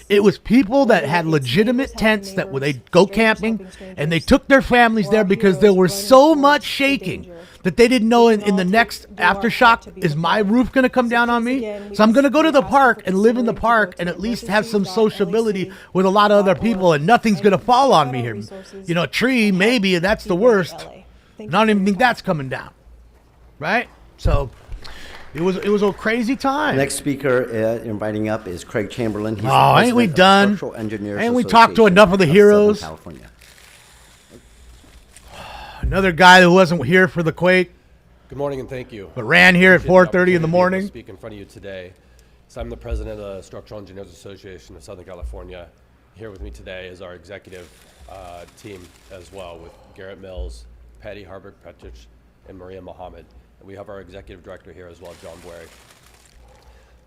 S1: It was people that had legitimate tents that where they'd go camping, and they took their families there because there was so much shaking that they didn't know in the next aftershock, is my roof going to come down on me? So I'm going to go to the park and live in the park and at least have some sociability with a lot of other people, and nothing's going to fall on me here. You know, a tree, maybe, and that's the worst. And I don't even think that's coming down. Right? So it was a crazy time.
S7: Next speaker inviting up is Craig Chamberlain. He's the
S1: Ain't we
S7: president of
S1: done?
S7: Structural Engineers
S1: Ain't we talked to
S7: Association
S1: enough of the
S7: Southern
S1: heroes?
S7: California.
S1: Another guy who wasn't here for the quake,
S15: Good morning and thank you.
S1: but ran here at
S15: Appreciate the
S1: 4:30 in the
S15: opportunity to be able to
S1: morning.
S15: Speak in front of you today. So I'm the president of the Structural Engineers Association of Southern California. Here with me today is our executive team as well, with Garrett Mills, Patty Harburg-Petrich, and Maria Mohammed. And we have our executive director here as well, John Buary.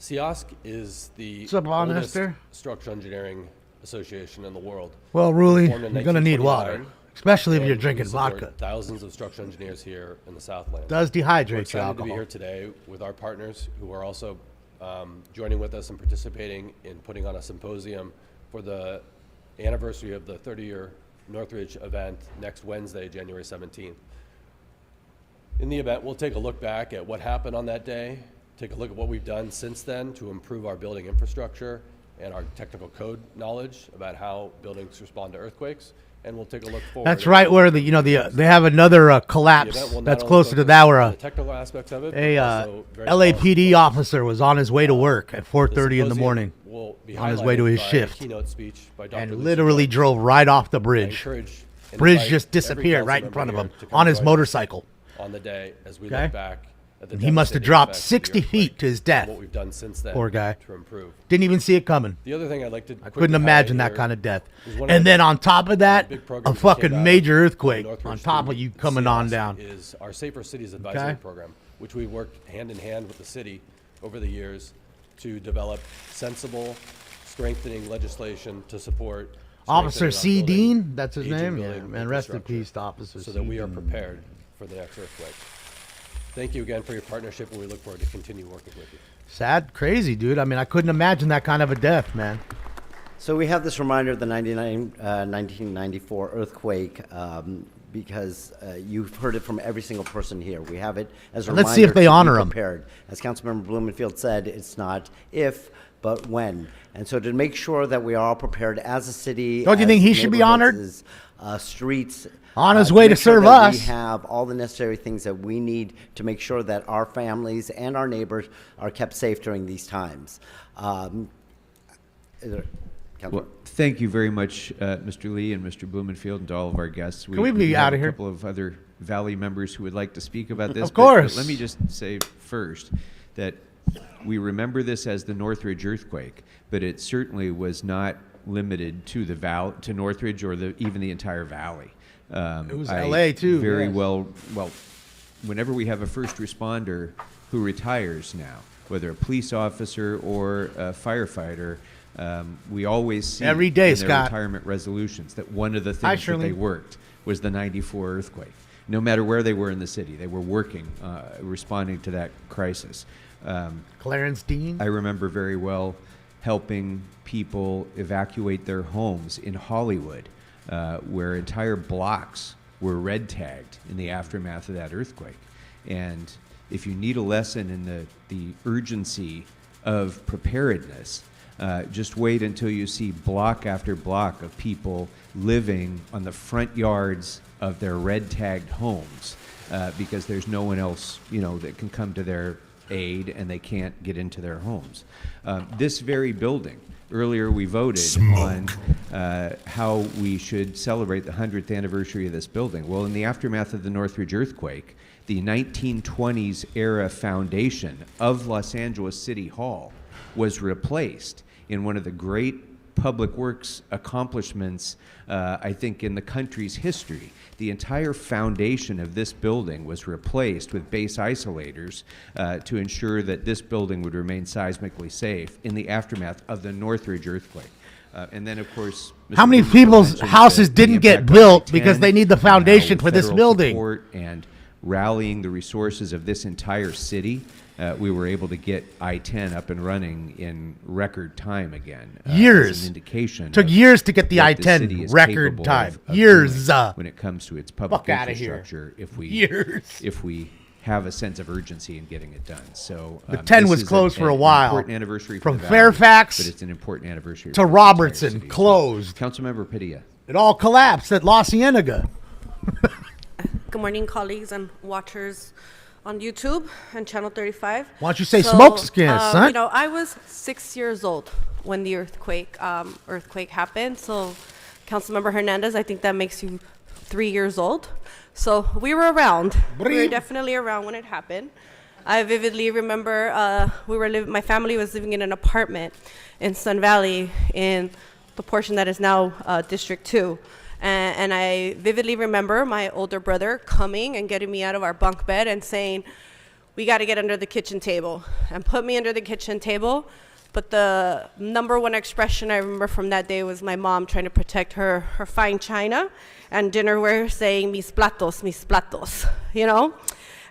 S15: SIOSC is the
S1: What's up, Lon
S15: oldest
S1: Hester?
S15: structural engineering association in the world.
S1: Well, Ruli,
S15: Formed in
S1: you're gonna need
S15: 1929,
S1: water, especially if
S15: and
S1: you're
S15: we
S1: drinking
S15: support
S1: vodka.
S15: Thousands of structural engineers here in the Southland.
S1: Does dehydrate
S15: We're
S1: your
S15: excited to be
S1: alcohol.
S15: here today with our partners who are also joining with us and participating in putting on a symposium for the anniversary of the 30-year Northridge event next Wednesday, January 17th. In the event, we'll take a look back at what happened on that day, take a look at what we've done since then to improve our building infrastructure and our technical code knowledge about how buildings respond to earthquakes, and we'll take a look forward.
S1: That's right where they have another collapse
S15: The event will not
S1: that's
S15: only
S1: closer to
S15: focus
S1: that
S15: on
S1: where
S15: the technical aspects of it,
S1: a
S15: but also very
S1: LAPD officer was on his way to work at 4:30 in the
S15: symposium
S1: morning,
S15: will be
S1: on his way to
S15: highlighted
S1: his
S15: by a
S1: shift,
S15: keynote speech by Dr.
S1: and
S15: Lucy
S1: literally
S15: Jones.
S1: drove right off the
S15: I
S1: bridge.
S15: encourage and
S1: Bridge
S15: invite
S1: just
S15: every
S1: disappeared
S15: council
S1: right in
S15: member
S1: front of
S15: here
S1: him
S15: to come
S1: on his
S15: join us
S1: motorcycle.
S15: on the day as we
S1: Okay?
S15: look back at the
S1: And he must have
S15: devastating
S1: dropped
S15: effects of the
S1: 60
S15: earthquake
S1: feet to his
S15: and
S1: death.
S15: what we've done since then
S1: Poor guy.
S15: to improve.
S1: Didn't even see it coming.
S15: The other thing I'd like to
S1: I
S15: quickly
S1: couldn't imagine
S15: highlight
S1: that
S15: here
S1: kind of death.
S15: is one of
S1: And
S15: the
S1: then on top of that,
S15: big
S1: a
S15: programs that came
S1: fucking
S15: out
S1: major
S15: of
S1: earthquake
S15: Northridge
S1: on top
S15: through
S1: of you coming on
S15: SIOSC
S1: down.
S15: is our Safer Cities Advisory
S1: Okay.
S15: Program, which we worked hand in hand with the city over the years to develop sensible, strengthening legislation to support
S1: Officer C.
S15: strengthening
S1: Dean,
S15: our building,
S1: that's his
S15: aging
S1: name?
S15: building
S1: Yeah, man, rest in
S15: infrastructure,
S1: peace to Officer
S15: so that
S1: C.
S15: we are
S1: Dean.
S15: prepared for the next earthquake. Thank you again for your partnership, and we look forward to continue working with you.
S1: Sad, crazy, dude. I mean, I couldn't imagine that kind of a death, man.
S7: So we have this reminder of the 1994 earthquake because you've heard it from every single person here. We have it as a
S1: Let's
S7: reminder
S1: see if they
S7: to
S1: honor
S7: be
S1: 'em.
S7: prepared. As Councilmember Blumenfield said, it's not if, but when. And so to make sure that we are all prepared as a city.
S1: Don't you
S7: as
S1: think he should be honored?
S7: neighborhoods, streets.
S1: On his way to
S7: make sure
S1: serve
S7: that
S1: us.
S7: We have all the necessary things that we need to make sure that our families and our neighbors are kept safe during these times. Is there,
S5: Well, thank you very much, Mr. Lee and Mr. Blumenfield, and to all of our guests.
S1: Can we be
S5: have
S1: outta here?
S5: A couple of other Valley members who would like to speak about this.
S1: Of course.
S5: But let me just say first that we remember this as the Northridge earthquake, but it certainly was not limited to the to Northridge or even the entire valley.
S1: It was LA too.
S5: Very
S1: yes.
S5: well. Whenever we have a first responder who retires now, whether a police officer or a firefighter, we always see
S1: every day,
S5: in their
S1: Scott,
S5: retirement resolutions that one of the things that they worked was the '94 earthquake. No matter where they were in the city, they were working, responding to that crisis.
S1: Clarence Dean?
S5: I remember very well helping people evacuate their homes in Hollywood, where entire blocks were red tagged in the aftermath of that earthquake. And if you need a lesson in the urgency of preparedness, just wait until you see block after block of people living on the front yards of their red tagged homes, because there's no one else, that can come to their aid, and they can't get into their homes. This very building, earlier we voted on how we should celebrate the 100th anniversary of this building. Well, in the aftermath of the Northridge earthquake, the 1920s era foundation of Los Angeles City Hall was replaced in one of the great public works accomplishments, I think, in the country's history. The entire foundation of this building was replaced with base isolators to ensure that this building would remain seismically safe in the aftermath of the Northridge earthquake. And then, of course,
S1: how many people's houses didn't get built because they need the foundation for this building?
S5: Support and rallying the resources of this entire city, we were able to get I-10 up and running in record time again.
S1: Years.
S5: As an indication.
S1: Took years to get the I-10 record time. Years.
S5: When it comes to its public infrastructure, if we have a sense of urgency in getting it done. So
S1: the 10 was closed for a while.
S5: Important anniversary
S1: from
S5: for the
S1: Fairfax,
S5: Valley, but it's an important anniversary
S1: to
S5: for
S1: Robertson, closed.
S5: Councilmember Padilla.
S1: It all collapsed at La Cienega.
S16: Good morning, colleagues and watchers on YouTube and Channel 35.
S1: Why don't you say smoke skins, son?
S16: I was 6 years old when the earthquake happened. So, Councilmember Hernandez, I think that makes you 3 years old. So we were around. We were definitely around when it happened. I vividly remember my family was living in an apartment in Sun Valley in the portion that is now District 2. And I vividly remember my older brother coming and getting me out of our bunk bed and saying, we got to get under the kitchen table, and put me under the kitchen table. But the number one expression I remember from that day was my mom trying to protect her fine china and dinnerware, saying, mis platos,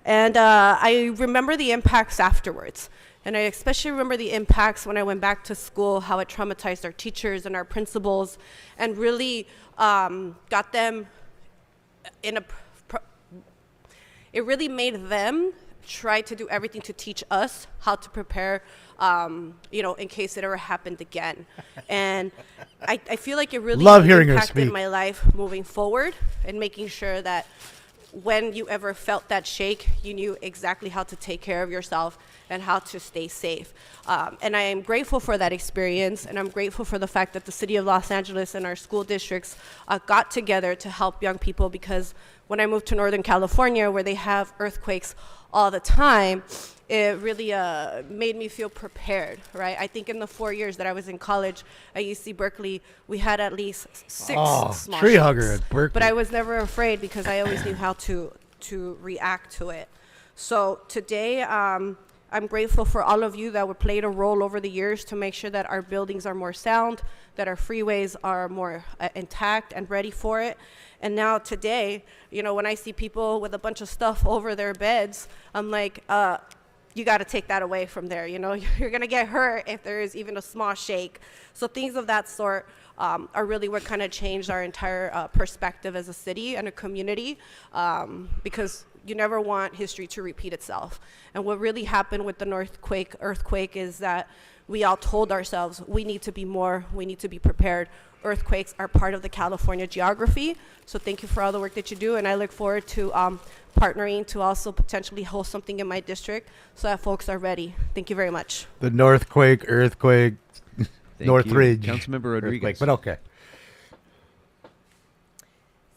S16: And I remember the impacts afterwards. And I especially remember the impacts when I went back to school, how it traumatized our teachers and our principals, and really got them it really made them try to do everything to teach us how to prepare, in case it ever happened again. And I feel like it really impacted my life moving forward, and making sure that when you ever felt that shake, you knew exactly how to take care of yourself and how to stay safe. And I am grateful for that experience, and I'm grateful for the fact that the city of Los Angeles and our school districts got together to help young people, because when I moved to Northern California, where they have earthquakes all the time, it really made me feel prepared, right? I think in the 4 years that I was in college at UC Berkeley, we had at least 6 small
S1: tree
S16: shakes.
S1: hugger at Berkeley.
S16: But I was never afraid, because I always knew how to react to it. So today, I'm grateful for all of you that were played a role over the years to make sure that our buildings are more sound, that our freeways are more intact and ready for it. And now today, when I see people with a bunch of stuff over their beds, I'm like, you got to take that away from there. You're going to get hurt if there is even a small shake. So things of that sort are really what kind of changed our entire perspective as a city and a community, because you never want history to repeat itself. And what really happened with the earthquake is that we all told ourselves we need to be more, we need to be prepared. Earthquakes are part of the California geography. So thank you for all the work that you do, and I look forward to partnering to also potentially host something in my district so that folks are ready. Thank you very much.
S1: The earthquake, Northridge.
S5: Councilmember Rodriguez.
S1: Earthquake, but okay.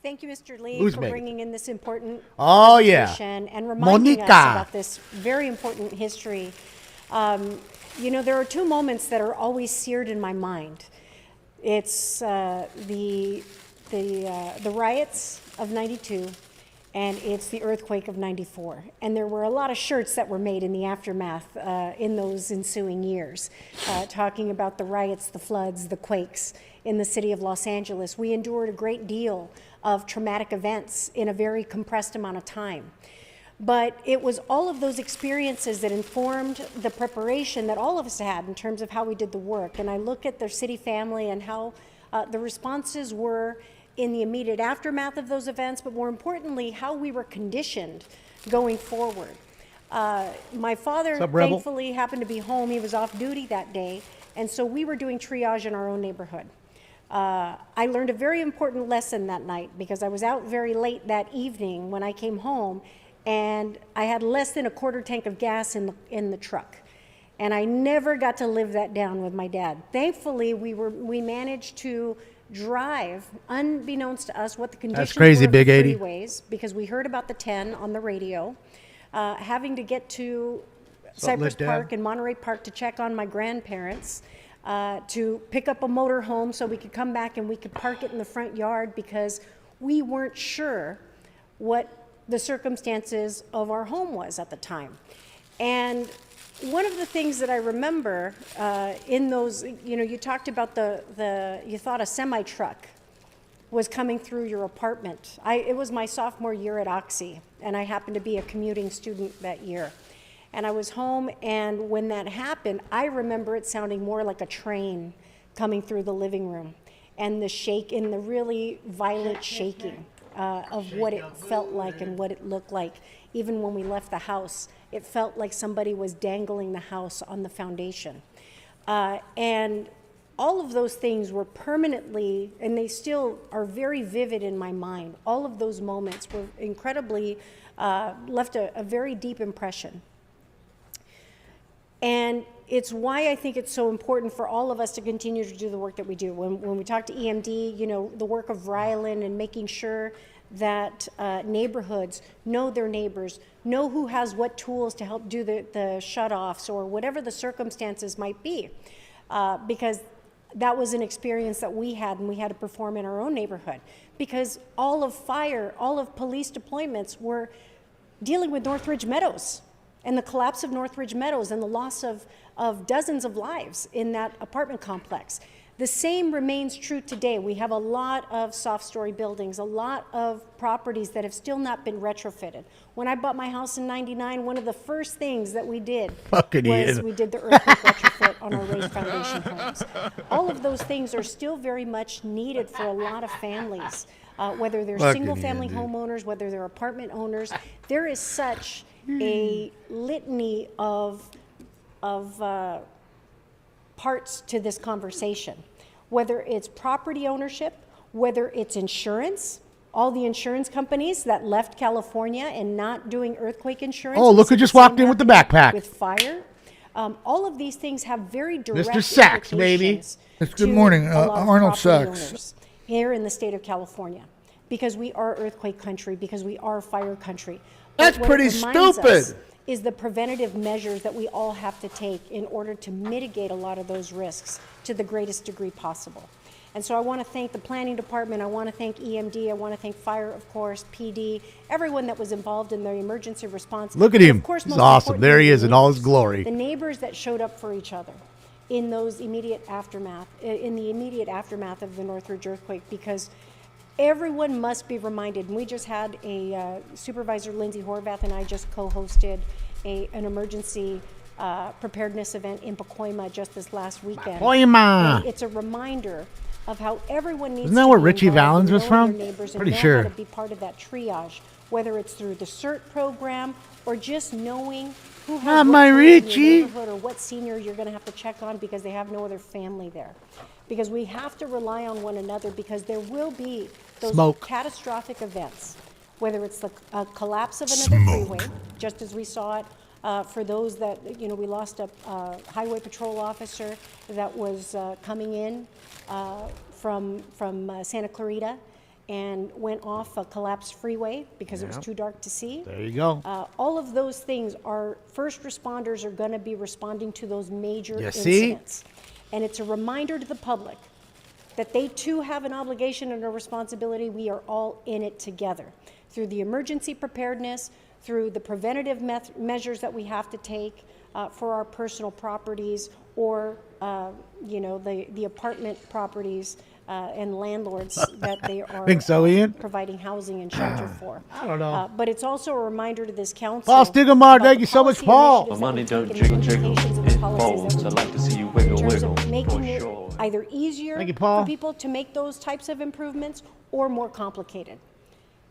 S17: Thank you, Mr. Lee,
S1: Who's
S17: for
S1: Megan?
S17: bringing in this important
S1: Oh, yeah.
S17: presentation and reminding us
S1: Monica.
S17: about this very important history. You know, there are two moments that are always seared in my mind. It's the riots of '92, and it's the earthquake of '94. And there were a lot of shirts that were made in the aftermath in those ensuing years, talking about the riots, the floods, the quakes in the city of Los Angeles. We endured a great deal of traumatic events in a very compressed amount of time. But it was all of those experiences that informed the preparation that all of us had in terms of how we did the work. And I look at their city family and how the responses were in the immediate aftermath of those events, but more importantly, how we were conditioned going forward. My father, thankfully, happened to be home. He was off duty that day, and so we were doing triage in our own neighborhood. I learned a very important lesson that night because I was out very late that evening when I came home, and I had less than a quarter tank of gas in the truck. And I never got to live that down with my dad. Thankfully, we managed to drive, unbeknownst to us, what the conditions were
S1: crazy,
S17: of
S1: Big
S17: the
S1: 80.
S17: freeways, because we heard about the 10 on the radio, having to get to
S1: Something
S17: Cypress
S1: lit down.
S17: Park and Monterey Park to check on my grandparents, to pick up a motor home so we could come back and we could park it in the front yard because we weren't sure what the circumstances of our home was at the time. And one of the things that I remember in those, you know, you talked about you thought a semi-truck was coming through your apartment. It was my sophomore year at Oxy, and I happened to be a commuting student that year. And I was home, and when that happened, I remember it sounding more like a train coming through the living room, and the really violent shaking of what it felt like and what it looked like. Even when we left the house, it felt like somebody was dangling the house on the foundation. And all of those things were permanently, and they still are very vivid in my mind. All of those moments were incredibly, left a very deep impression. And it's why I think it's so important for all of us to continue to do the work that we do. When we talk to EMD, you know, the work of Rylan and making sure that neighborhoods know their neighbors, know who has what tools to help do the shut-offs or whatever the circumstances might be. Because that was an experience that we had, and we had to perform in our own neighborhood. Because all of fire, all of police deployments were dealing with Northridge Meadows and the collapse of Northridge Meadows and the loss of dozens of lives in that apartment complex. The same remains true today. We have a lot of soft-story buildings, a lot of properties that have still not been retrofitted. When I bought my house in '99, one of the first things that we did was we did the earthquake retrofit on our raised foundation homes. All of those things are still very much needed for a lot of families, whether they're single-family homeowners, whether they're apartment owners. There is such a litany of parts to this conversation, whether it's property ownership, whether it's insurance, all the insurance companies that left California and not doing earthquake insurance.
S1: Oh, look who just walked in with the backpack.
S17: With fire. All of these things have very direct
S1: Mr. Sachs, baby.
S17: implications
S18: Good
S17: to
S18: morning,
S17: a lot of
S18: Arnold
S17: property
S18: Sachs.
S17: owners here in the state of California, because we are earthquake country, because we are fire country.
S18: That's
S17: But what it
S18: pretty
S17: reminds us
S18: stupid.
S17: is the preventative measures that we all have to take in order to mitigate a lot of those risks to the greatest degree possible. And so I want to thank the planning department, I want to thank EMD, I want to thank fire, of course, PD, everyone that was involved in the emergency response.
S1: Look at
S17: And
S1: him.
S17: of course,
S1: He's
S17: most
S1: awesome. There he
S17: importantly,
S1: is in all his glory.
S17: the neighbors that showed up for each other in those immediate aftermath, in the immediate aftermath of the Northridge earthquake, because everyone must be reminded. And we just had a Supervisor Lindsay Horvath and I just co-hosted an emergency preparedness event in Pacoima just this last weekend.
S1: Pacoima!
S17: And it's a reminder of how everyone needs
S1: Isn't that
S17: to
S1: where
S17: be
S1: Richie
S17: involved
S1: Valens
S17: in
S1: was
S17: knowing
S1: from?
S17: their neighbors and
S1: Pretty
S17: know
S1: sure.
S17: how to be part of that triage, whether it's through the CERT program or just knowing who has
S1: Not
S17: what
S1: my
S17: house in
S1: Richie.
S17: your neighborhood or what senior you're going to have to check on because they have no other family there. Because we have to rely on one another because there will be those
S1: Smoke.
S17: catastrophic events, whether it's the collapse of another freeway, just as we saw it for those that, we lost a highway patrol officer that was coming in from Santa Clarita and went off a collapsed freeway because it was too dark to see.
S1: There you go.
S17: All of those things, our first responders are going to be responding to those major
S1: You see?
S17: incidents. And it's a reminder to the public that they too have an obligation and a responsibility. We are all in it together through the emergency preparedness, through the preventative measures that we have to take for our personal properties or, the apartment properties and landlords that they are
S1: Think so, Ian?
S17: providing housing and shelter for.
S1: I don't know.
S17: But it's also a reminder to this council.
S1: Paul Stigamar,
S17: about
S1: thank
S17: the
S1: you so much,
S17: policy
S1: Paul.
S17: initiatives
S18: My
S17: that
S18: money
S17: we've
S18: don't
S17: taken,
S18: jiggle,
S17: the
S18: jiggle.
S17: implementations of the
S18: It
S17: policies that
S18: folds.
S17: we've
S18: I'd like to see you
S17: in
S18: wiggle,
S17: terms
S18: wiggle,
S17: of making
S18: for
S17: it
S18: sure.
S17: either easier
S1: Thank you, Paul.
S17: for people to make those types of improvements or more complicated.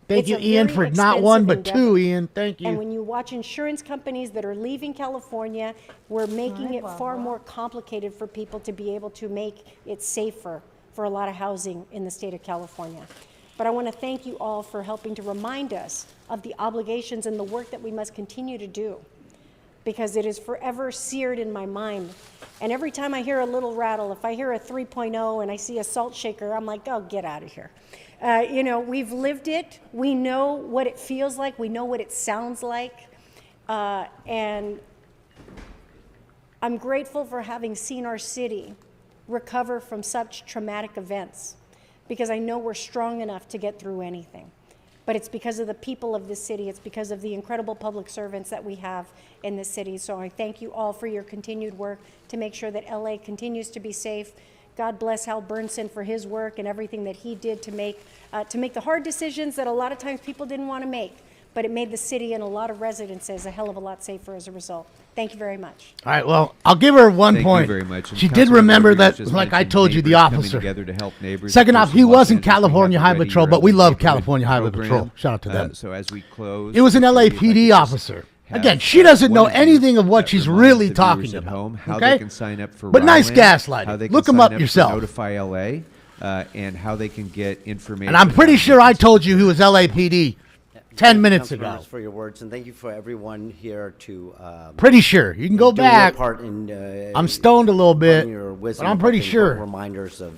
S1: Thank
S17: It's
S1: you,
S17: a
S1: Ian,
S17: very
S1: for not one
S17: expensive
S1: but two,
S17: endeavor.
S1: Ian. Thank
S17: And
S1: you.
S17: when you watch insurance companies that are leaving California, we're making it far more complicated for people to be able to make it safer for a lot of housing in the state of California. But I want to thank you all for helping to remind us of the obligations and the work that we must continue to do, because it is forever seared in my mind. And every time I hear a little rattle, if I hear a 3.0 and I see a salt shaker, I'm like, oh, get out of here. We've lived it. We know what it feels like. We know what it sounds like. And I'm grateful for having seen our city recover from such traumatic events, because I know we're strong enough to get through anything. But it's because of the people of this city. It's because of the incredible public servants that we have in this city. So I thank you all for your continued work to make sure that LA continues to be safe. God bless Hal Burnson for his work and everything that he did to make the hard decisions that a lot of times people didn't want to make. But it made the city and a lot of residences a hell of a lot safer as a result. Thank you very much.
S1: All right, well, I'll give her one
S5: Thank
S1: point.
S5: you very much. And
S1: She did
S5: Councilmember
S1: remember
S5: Rodriguez
S1: that,
S5: just
S1: like I
S5: mentioned
S1: told you, the
S5: neighbors coming
S1: officer.
S5: together to help neighbors.
S1: Second
S5: Of
S1: off,
S5: course,
S1: he
S5: in Los
S1: was in
S5: Angeles, we have
S1: California
S5: the
S1: Highway
S5: Ready
S1: Patrol,
S5: Your
S1: but we
S5: LA
S1: love
S5: neighborhood
S1: California Highway
S5: program.
S1: Patrol. Shout out to them.
S5: So as we close,
S1: It was an
S5: quickly, if I could
S1: LAPD
S5: just
S1: officer.
S5: have,
S1: Again, she doesn't know
S5: one of you
S1: anything of what she's
S5: remind
S1: really
S5: the
S1: talking
S5: viewers at
S1: about.
S5: home how
S1: Okay?
S5: they can sign up for
S1: But nice
S5: Ryland,
S1: gaslighting.
S5: how they can
S1: Look 'em
S5: sign
S1: up
S5: for
S1: yourself.
S5: Notify LA, and how they can get information.
S1: And I'm pretty
S5: on
S1: sure I told you he was LAPD 10 minutes
S7: Council
S1: ago.
S7: members, for your words, and thank you for everyone here to.
S1: Pretty sure. You can go
S7: doing your
S1: back.
S7: part in,
S1: I'm stoned a little bit,
S7: putting your wisdom
S1: but I'm pretty
S7: and
S1: sure.
S7: reminders of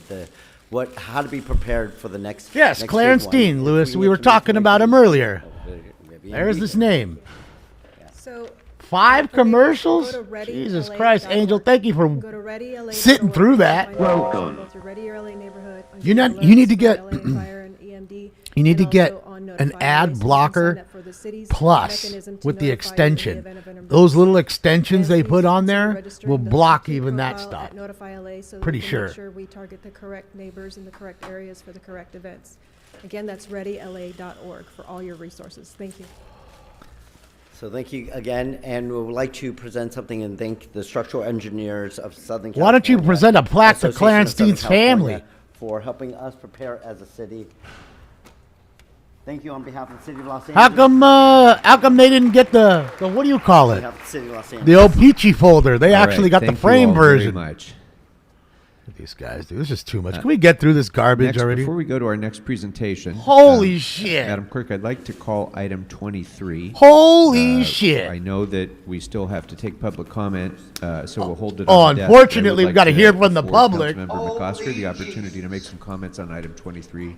S7: how to be prepared for the next.
S1: Yes,
S7: next
S1: Clarence
S7: big one.
S1: Dean,
S7: If
S1: Lewis. We
S7: need
S1: were
S7: to make
S1: talking about him earlier.
S7: maybe
S1: There's
S7: read
S1: his
S7: it.
S1: name.
S14: So
S1: 5 commercials?
S14: go to
S1: Jesus
S14: readyla.org.
S1: Christ, Angel, thank you for
S14: Go to readyla.org.
S1: sitting through that.
S14: Find information both through Ready Your LA neighborhood, on
S1: You
S14: Google
S1: need to
S14: Alerts,
S1: get
S14: LA Fire and EMD,
S1: you need to
S14: and
S1: get
S14: also on
S1: an
S14: Notify
S1: ad
S14: LA, so you can
S1: blocker
S14: sign up for the city's
S1: plus
S14: mechanism to
S1: with the
S14: notify you in the
S1: extension.
S14: event of an emergency.
S1: Those little extensions they
S14: And
S1: put
S14: please
S1: on
S14: consider
S1: there
S14: registering
S1: will
S14: the
S1: block
S14: key
S1: even that
S14: profile
S1: stuff.
S14: at Notify LA so that
S1: Pretty
S14: we can
S1: sure.
S14: make sure we target the correct neighbors in the correct areas for the correct events. Again, that's readyla.org for all your resources. Thank you.
S7: So thank you again, and we would like to present something and thank the structural engineers of Southern California.
S1: Why don't you present a plaque to
S7: Association of
S1: Clarence
S7: Southern
S1: Dean's
S7: California
S1: family?
S7: for helping us prepare as a city. Thank you on behalf of the city of Los Angeles.
S1: How come they didn't get the what do you call
S7: On
S1: it?
S7: behalf of the city of Los Angeles.
S1: The old peachy folder. They
S5: All
S1: actually
S5: right,
S1: got the
S5: thank you
S1: frame
S5: all very
S1: version.
S5: much.
S1: Look at these guys, dude. This is too much. Can we get through this garbage
S5: Next,
S1: already?
S5: before we go to our next presentation,
S1: Holy shit.
S5: Madam Clerk, I'd like to call item 23.
S1: Holy shit.
S5: I know that we still have to take public comment, so we'll hold it
S1: Oh,
S5: on the desk,
S1: unfortunately,
S5: but I would
S1: we've got to
S5: like
S1: hear from the
S5: afford
S1: public.
S5: Councilmember McCosker the opportunity to make some comments on item 23.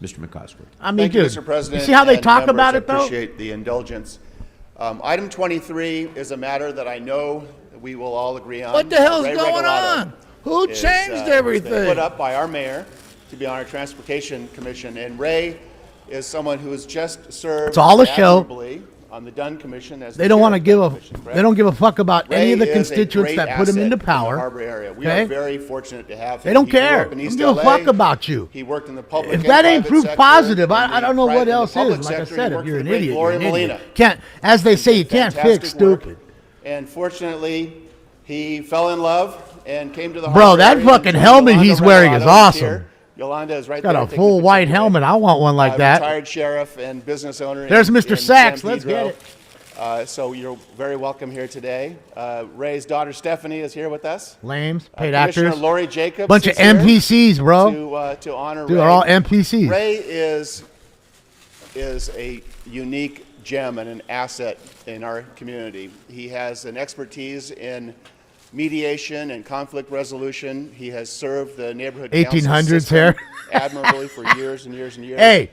S5: Mr. McCosker.
S1: I mean,
S19: Thank you,
S1: dude,
S19: Mr. President.
S1: you see how they
S19: and
S1: talk
S19: members.
S1: about
S19: I
S1: it, though?
S19: appreciate the indulgence. Item 23 is a matter that I know that we will all agree on.
S2: What the hell's
S19: Ray
S2: going
S19: Regalado
S2: on? Who
S19: is,
S2: changed
S19: has been
S2: everything?
S19: Put up by our mayor to be on our Transportation Commission, and Ray is someone who has just served
S1: It's all a show.
S19: admirably on the Dunn Commission as
S1: They
S19: the
S1: don't
S19: chair
S1: want to
S19: of the
S1: give
S19: Dunn
S1: a
S19: Commission, correct?
S1: they don't give a fuck about any of the
S19: Ray is a
S1: constituents
S19: great
S1: that put him
S19: asset
S1: into
S19: in the
S1: power.
S19: Harbor area. We
S1: okay?
S19: are very fortunate to have him.
S1: They don't
S19: He grew
S1: care.
S19: up in
S1: They
S19: East
S1: don't give a
S19: LA.
S1: fuck about you.
S19: He worked in the public
S1: If
S19: and
S1: that ain't
S19: private
S1: proof
S19: sector.
S1: positive,
S19: In
S1: I
S19: the
S1: don't know
S19: pri-
S1: what
S19: in the
S1: else
S19: public
S1: is. Like I
S19: sector, he
S1: said, if
S19: worked
S1: you're
S19: for
S1: an
S19: the great
S1: idiot,
S19: Gloria
S1: you're an idiot.
S19: Molina.
S1: Can't, as they say, you can't fix
S19: Fantastic work.
S1: stupid.
S19: And fortunately, he fell in love and came to the
S1: Bro,
S19: Harbor
S1: that
S19: area,
S1: fucking
S19: and
S1: helmet
S19: Yolanda
S1: he's wearing is
S19: Regalado
S1: awesome.
S19: here. Yolanda is right
S1: Got
S19: there
S1: a
S19: taking
S1: full
S19: pictures
S1: white
S19: today.
S1: helmet. I want one like that.
S19: Retired sheriff and business owner.
S1: There's
S19: in
S1: Mr.
S19: San
S1: Sachs. Let's
S19: Pedro.
S1: get it.
S19: So you're very welcome here today. Ray's daughter Stephanie is here with us.
S1: Lames, paid
S19: Commissioner
S1: actors.
S19: Lori Jacobs.
S1: Bunch of
S19: is here
S1: NPCs, bro.
S19: To honor
S1: Dude,
S19: Ray.
S1: they're all NPCs.
S19: Ray is a unique gem and an asset in our community. He has an expertise in mediation and conflict resolution. He has served the neighborhood
S1: 1800s here.
S19: admirably for years and years and years.
S1: Hey,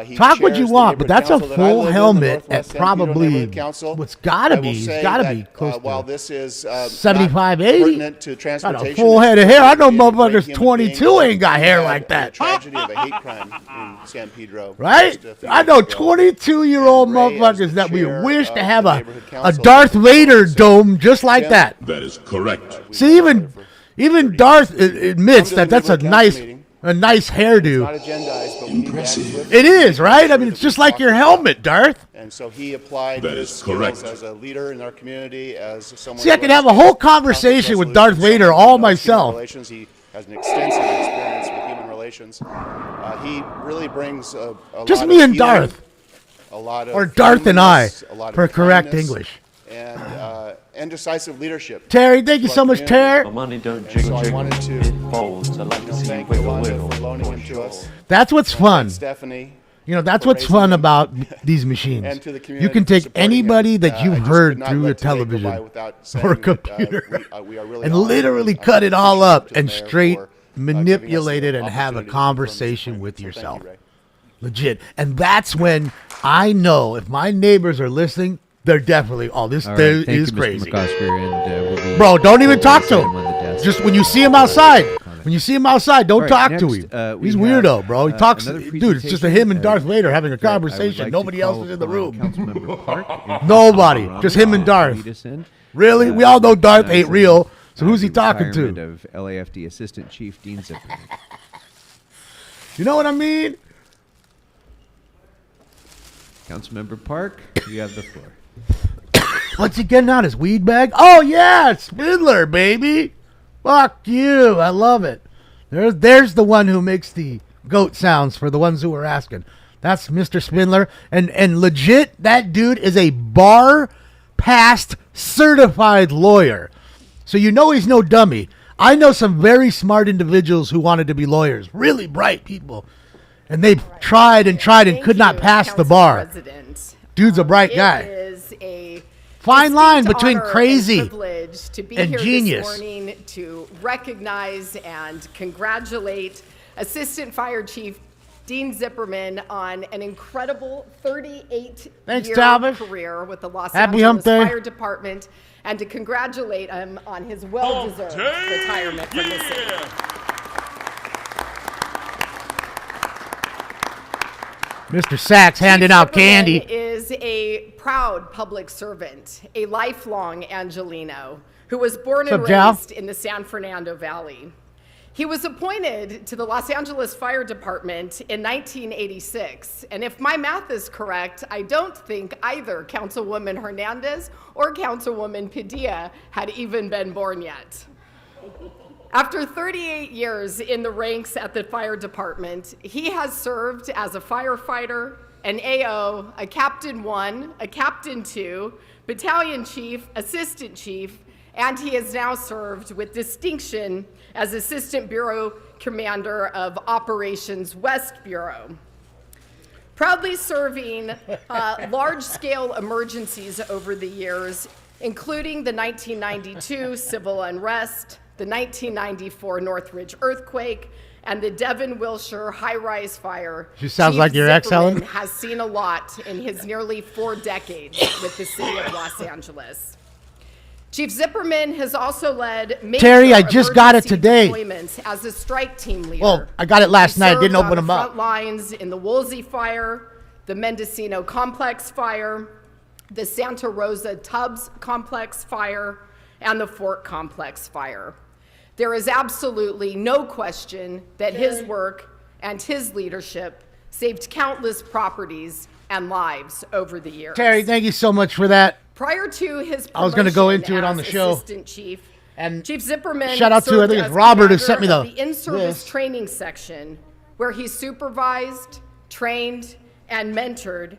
S19: he
S1: talk what
S19: chairs
S1: you
S19: the
S1: want, but
S19: neighborhood
S1: that's a
S19: council that I
S1: full
S19: live in, the
S1: helmet
S19: Northwest
S1: at
S19: San Pedro
S1: probably
S19: Neighborhood Council.
S1: what's gotta
S19: I will
S1: be. It's
S19: say
S1: gotta
S19: that,
S1: be close
S19: while
S1: to
S19: this is
S1: 75, 80.
S19: pertinent to
S1: Got
S19: transportation,
S1: a full head of hair. I know
S19: it's a great
S1: motherfuckers
S19: human
S1: 22
S19: being.
S1: ain't got
S19: We
S1: hair
S19: had
S1: like that.
S19: The tragedy of a hate crime in San Pedro.
S1: Right?
S19: just a few
S1: I know
S19: years ago.
S1: 22-year-old
S19: And Ray, as
S1: motherfuckers
S19: the
S1: that we
S19: chair
S1: wish
S19: of
S1: to
S19: the
S1: have a
S19: neighborhood council,
S1: Darth Vader
S19: so
S1: dome just like
S19: Tim,
S1: that.
S8: That is correct.
S1: See, even Darth admits
S19: Come to
S1: that
S19: the
S1: that's a
S19: neighborhood council
S1: nice
S19: meeting.
S1: Nice
S19: Not
S1: hairdo.
S19: agendized, but we need to act swiftly.
S1: It is, right? I mean,
S19: Sure
S1: it's
S19: that
S1: just
S19: we
S1: like
S19: talk
S1: your
S19: about
S1: helmet, Darth.
S19: And so he applied
S8: That
S19: his
S8: is
S19: skills
S8: correct.
S19: as a leader in our community, as someone.
S1: See, I
S19: who
S1: could have a whole
S19: understands
S1: conversation with
S19: conflict
S1: Darth
S19: resolution,
S1: Vader
S19: someone
S1: all
S19: who knows human
S1: myself.
S19: relations. He has an extensive experience with human relations. He really brings a
S1: Just
S19: lot
S1: me
S19: of
S1: and
S19: healing,
S1: Darth.
S19: a lot of
S1: Or Darth and I,
S19: humanness, a lot of
S1: for correct
S19: kindness,
S1: English.
S19: and decisive leadership.
S1: Terry, thank you
S19: to
S1: so
S19: our
S1: much,
S19: community.
S1: Terry.
S18: My money don't
S19: And
S18: jiggle
S19: so I
S18: jiggle,
S19: wanted to,
S18: it folds. I like to see you
S19: thank
S18: wiggle
S19: Yolanda
S18: wiggle.
S19: for loaning
S18: for
S19: him to
S18: sure.
S19: us.
S1: That's what's
S19: And
S1: fun.
S19: Stephanie.
S1: You know, that's
S19: for
S1: what's
S19: raising
S1: fun
S19: him.
S1: about these machines.
S19: And to the
S1: You
S19: community
S1: can
S19: for
S1: take
S19: supporting him.
S1: anybody that
S19: I
S1: you've
S19: just
S1: heard
S19: could not
S1: through a
S19: let today go by
S1: television
S19: without
S1: or a
S19: saying that,
S1: computer
S19: we are really
S1: and
S19: honored
S1: literally
S19: and
S1: cut it all
S19: appreciative
S1: up
S19: to the
S1: and
S19: mayor
S1: straight
S19: for,
S1: manipulate
S19: giving
S1: it
S19: us the
S1: and have a
S19: opportunity to
S1: conversation
S19: confirm
S1: with
S19: this. So
S1: yourself.
S19: thank you, Ray.
S1: Legit. And that's when I know if my neighbors are listening, they're definitely, oh, this
S5: All
S1: dude
S5: right, thank
S1: is
S5: you, Mr.
S1: crazy.
S5: McOsker, and we'll be
S1: Bro, don't even
S5: we'll
S1: talk to
S5: set
S1: him.
S5: on the desk.
S1: Just when you see him outside. When you see him outside, don't
S5: All right,
S1: talk to
S5: next,
S1: him.
S5: we
S1: He's
S5: have,
S1: weirdo, bro. He talks.
S5: another
S1: Dude, it's just him and Darth Vader having a
S5: that I would
S1: conversation.
S5: like to
S1: Nobody else
S5: call
S1: is in the
S5: upon
S1: room.
S5: Councilmember Park.
S1: Nobody. Just him and Darth.
S5: Lead us in.
S1: Really? We all know Darth ain't
S5: announcing,
S1: real. So who's he
S5: the
S1: talking
S5: retirement
S1: to?
S5: Of LAFD Assistant Chief Dean Zipperman.
S1: You know what I mean?
S5: Councilmember Park, you have the floor.
S1: What's he getting out? His weed bag? Oh, yeah. Spindler, baby. Fuck you. I love it. There's the one who makes the goat sounds for the ones who were asking. That's Mr. Spindler. And legit, that dude is a bar passed certified lawyer. So you know he's no dummy. I know some very smart individuals who wanted to be lawyers. Really bright people. And they tried and tried and could not pass the bar. Dude's a bright guy.
S20: It is a
S1: fine line
S20: distinct
S1: between
S20: honor
S1: crazy
S20: and privilege to be
S1: and
S20: here
S1: genius.
S20: this morning to recognize and congratulate Assistant Fire Chief Dean Zipperman on an incredible 38-year
S1: Talbot.
S20: career with the Los
S1: Happy Hump
S20: Angeles
S1: Day.
S20: Fire Department, and to congratulate him on his well-deserved retirement from the city.
S1: Mr. Sachs handing
S20: Chief
S1: out
S20: Zipperman
S1: candy.
S20: is a proud public servant, a lifelong Angelino, who was born and
S1: What's up, Jal?
S20: raised in the San Fernando Valley. He was appointed to the Los Angeles Fire Department in 1986, and if my math is correct, I don't think either Councilwoman Hernandez or Councilwoman Padilla had even been born yet. After 38 years in the ranks at the fire department, he has served as a firefighter, an AO, a Captain 1, a Captain 2, battalion chief, assistant chief, and he has now served with distinction as Assistant Bureau Commander of Operations West Bureau. Proudly serving large-scale emergencies over the years, including the 1992 civil unrest, the 1994 Northridge earthquake, and the Devon-Wilshire high-rise fire.
S1: She sounds
S20: Chief
S1: like your ex, Helen.
S20: Zipperman has seen a lot in his nearly 4 decades with the city of Los Angeles. Chief Zipperman has also led major
S1: Terry, I just got it
S20: emergency
S1: today.
S20: deployments as a strike team leader.
S1: Well, I got it last
S20: He
S1: night.
S20: served
S1: Didn't open
S20: on
S1: them
S20: the
S1: up.
S20: front lines in the Woolsey fire, the Mendocino Complex fire, the Santa Rosa Tubbs Complex fire, and the Fort Complex fire. There is absolutely no question that his work and his leadership saved countless properties and lives over the years.
S1: Terry, thank you so much for that.
S20: Prior to his
S1: I was gonna go
S20: promotion
S1: into it on
S20: as
S1: the show.
S20: Assistant Chief,
S1: And
S20: Chief Zipperman
S1: shout out to, I
S20: served
S1: think it's
S20: as
S1: Robert who sent me
S20: commander of
S1: the
S20: in-service
S1: list.
S20: training section, where he supervised, trained, and mentored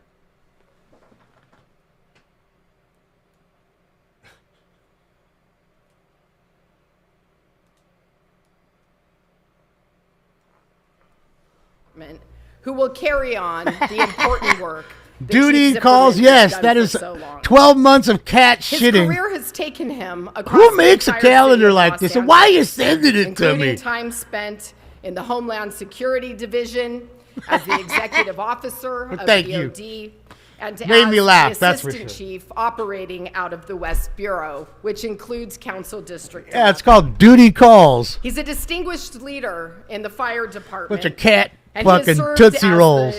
S20: Department, who will carry on the important work. that
S1: Duty
S20: Chief
S1: calls,
S20: Zimmerman has
S1: yes.
S20: done
S1: That
S20: for
S1: is
S20: so long.
S1: 12 months of cat
S20: His
S1: shitting.
S20: career has taken him across
S1: Who
S20: the
S1: makes a
S20: entire city
S1: calendar
S20: of
S1: like
S20: Los
S1: this? And why are you
S20: Angeles,
S1: sending it to
S20: including
S1: me?
S20: time spent in the Homeland Security Division as the executive officer of
S1: Thank
S20: DOD,
S1: you.
S20: and
S1: Made me laugh,
S20: the
S1: that's for
S20: assistant
S1: sure.
S20: chief operating out of the West Bureau, which includes Council District.
S1: Yeah, it's called Duty Calls.
S20: He's a distinguished leader in the fire department.
S1: Bunch of cat
S20: and he has
S1: fucking
S20: served
S1: Tootsie
S20: as
S1: Rolls.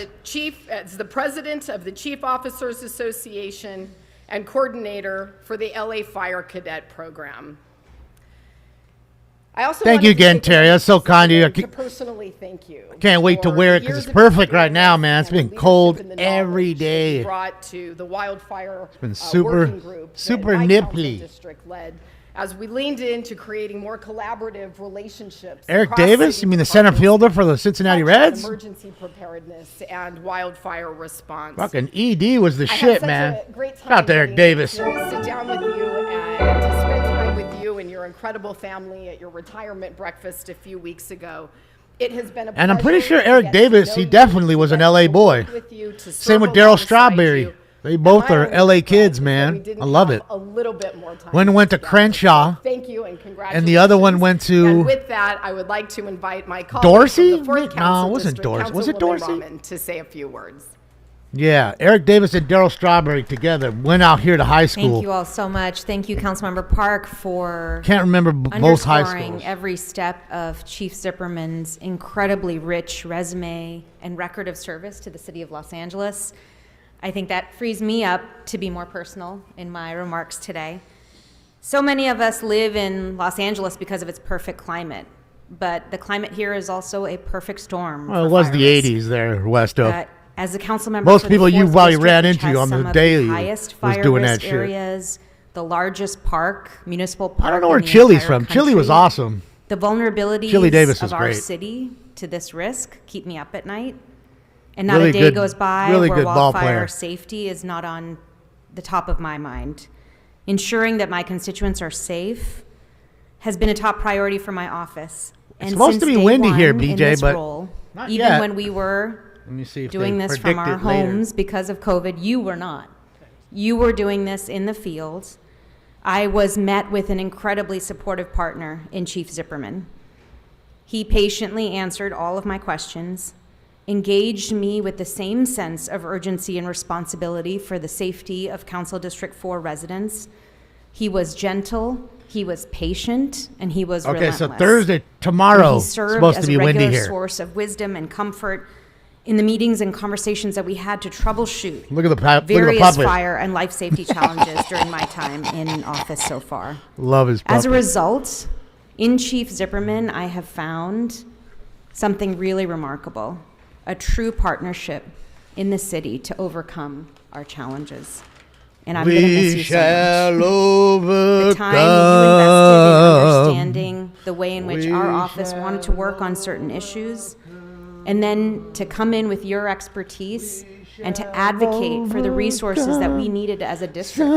S20: as the president of the Chief Officers Association and coordinator for the LA Fire Cadet Program. I also
S1: Thank you
S20: wanted to
S1: again,
S20: take a
S1: Terry. That's so kind of you.
S20: to personally thank you.
S1: Can't wait to
S20: for
S1: wear
S20: the
S1: it because
S20: years
S1: it's
S20: of
S1: perfect right now, man. It's been
S20: leadership
S1: cold
S20: and the
S1: every
S20: knowledge that you
S1: day.
S20: brought to the wildfire
S1: It's been super,
S20: working group that
S1: super
S20: my council
S1: nipply.
S20: district led as we leaned into creating more collaborative relationships.
S1: Eric
S20: across
S1: Davis,
S20: city
S1: you mean the center
S20: departments
S1: fielder for the Cincinnati
S20: touch on
S1: Reds?
S20: Emergency preparedness and wildfire response.
S1: Fucking ED was the
S20: I had
S1: shit,
S20: such
S1: man.
S20: a great
S1: Shout out to
S20: time
S1: Eric
S20: getting
S1: Davis.
S20: to sit down with you and to spend time with you and your incredible family at your retirement breakfast a few weeks ago. It has been a
S1: And I'm pretty
S20: pleasure
S1: sure
S20: to
S1: Eric
S20: get to
S1: Davis,
S20: know
S1: he
S20: you,
S1: definitely was an LA boy.
S20: with you, to
S1: Same
S20: serve
S1: with Daryl
S20: alongside
S1: Strawberry.
S20: you.
S1: They both
S20: My
S1: are
S20: only
S1: LA
S20: regret
S1: kids,
S20: is that
S1: man.
S20: we didn't
S1: I love
S20: have
S1: it.
S20: a little bit more time
S1: One went to Crenshaw.
S20: Thank you and congratulations.
S1: And the other one went to
S20: And with that, I would like to invite my colleague
S1: Dorsey?
S20: from the 4th
S1: No,
S20: Council
S1: it wasn't
S20: District,
S1: Dorsey. Was it
S20: Councilwoman
S1: Dorsey?
S20: Rahman, to say a few words.
S1: Yeah, Eric Davis and Daryl Strawberry together went out here to high school.
S18: Thank you all so much. Thank you, Councilmember Park, for
S1: Can't remember both high
S18: underscoring
S1: schools.
S18: every step of Chief Zipperman's incredibly rich resume and record of service to the city of Los Angeles. I think that frees me up to be more personal in my remarks today. So many of us live in Los Angeles because of its perfect climate, but the climate here is also a perfect storm.
S1: Well, it
S18: for
S1: was
S18: fire
S1: the
S18: risk.
S1: 80s there, Westo.
S18: As a council member,
S1: Most
S18: for the
S1: people you
S18: 4th
S1: probably
S18: district,
S1: ran
S18: which
S1: into
S18: has
S1: on the
S18: some of
S1: day
S18: the
S1: you
S18: highest
S1: was
S18: fire
S1: doing that
S18: risk
S1: shit.
S18: areas, the largest park, municipal park.
S1: I don't know where
S18: in the
S1: Chili's
S18: entire
S1: from. Chili was
S18: country.
S1: awesome.
S18: The vulnerabilities
S1: Chili Davis
S18: of
S1: is
S18: our
S1: great.
S18: city to this risk keep me up at night. And not
S1: Really
S18: a day
S1: good-
S18: goes by
S1: really
S18: where
S1: good ball
S18: wildfire
S1: player.
S18: safety is not on the top of my mind. Ensuring that my constituents are safe has been a top priority for my office.
S1: It's supposed
S18: since
S1: to be
S18: day
S1: windy here,
S18: one in
S1: BJ,
S18: this
S1: but
S18: role,
S1: not
S18: even
S1: yet.
S18: when we were
S1: Let me see if
S18: doing
S1: they
S18: this from
S1: predict
S18: our
S1: it later.
S18: homes because of COVID, you were not. You were doing this in the field. I was met with an incredibly supportive partner in Chief Zipperman. He patiently answered all of my questions, engaged me with the same sense of urgency and responsibility for the safety of Council District 4 residents. He was gentle, he was patient, and he was
S1: Okay,
S18: relentless.
S1: so Thursday, tomorrow,
S18: And he
S1: it's
S18: served
S1: supposed
S18: as
S1: to be
S18: a
S1: windy
S18: regular
S1: here.
S18: source of wisdom and comfort in the meetings and conversations that we had to troubleshoot
S1: Look at the
S18: various
S1: puppet.
S18: fire and life safety challenges during my time in office so far.
S1: Love his
S18: As a
S1: puppet.
S18: result, in Chief Zipperman, I have found something really remarkable, a true partnership in the city to overcome our challenges. And I'm going to miss
S1: We
S18: you so
S1: shall
S18: much.
S1: overcome.
S18: The time you invested in understanding the way in which our office wanted to work on certain issues, and then to come in with your expertise and to advocate for the resources that we needed as a district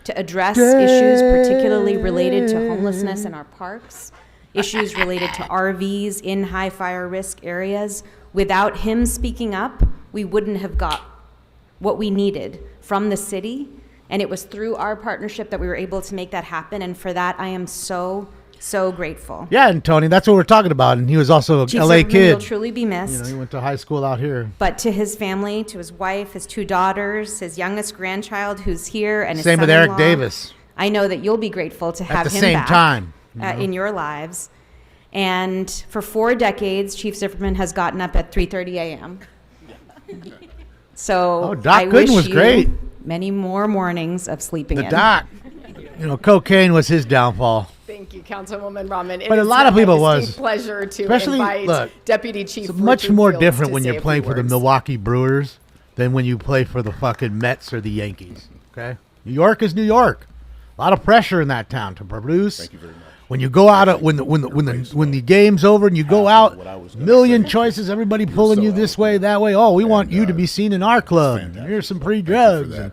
S18: to address issues particularly related to homelessness in our parks, issues related to RVs in high fire risk areas. Without him speaking up, we wouldn't have got what we needed from the city. And it was through our partnership that we were able to make that happen. And for that, I am so grateful.
S1: Yeah, and Tony, that's what we're talking about. And he was also a
S18: Chief
S1: LA
S18: Zipperman
S1: kid.
S18: will truly be missed.
S1: You know, he went to high school out here.
S18: But to his family, to his wife, his 2 daughters, his youngest grandchild who's here, and his
S1: Same with Eric
S18: son-in-law,
S1: Davis.
S18: I know that you'll be grateful to
S1: At
S18: have
S1: the
S18: him
S1: same
S18: back
S1: time, you know.
S18: in your lives. And for 4 decades, Chief Zipperman has gotten up at 3:30 a.m. So
S1: Oh, Doc
S18: I
S1: Gooden
S18: wish
S1: was
S18: you
S1: great.
S18: many more mornings of sleeping
S1: The
S18: in.
S1: doc. You know, cocaine was his downfall.
S20: Thank you, Councilwoman Rahman.
S1: But
S20: It
S1: a
S20: is
S1: lot of
S20: my
S1: people
S20: distinct
S1: was.
S20: pleasure to
S1: Especially,
S20: invite
S1: look,
S20: Deputy Chief
S1: it's much
S20: Richard
S1: more
S20: Fields
S1: different
S20: to
S1: when
S20: say
S1: you're
S20: a
S1: playing
S20: few
S1: for the
S20: words.
S1: Milwaukee Brewers than when you play for the fucking Mets or the Yankees. Okay? New York is New York. A lot of pressure in that town to produce. Thank you very much. When you go out when the game's over and you go out, million choices, everybody pulling you this way, that way. Oh, we want you to be seen in our club. Here's some free drugs. And,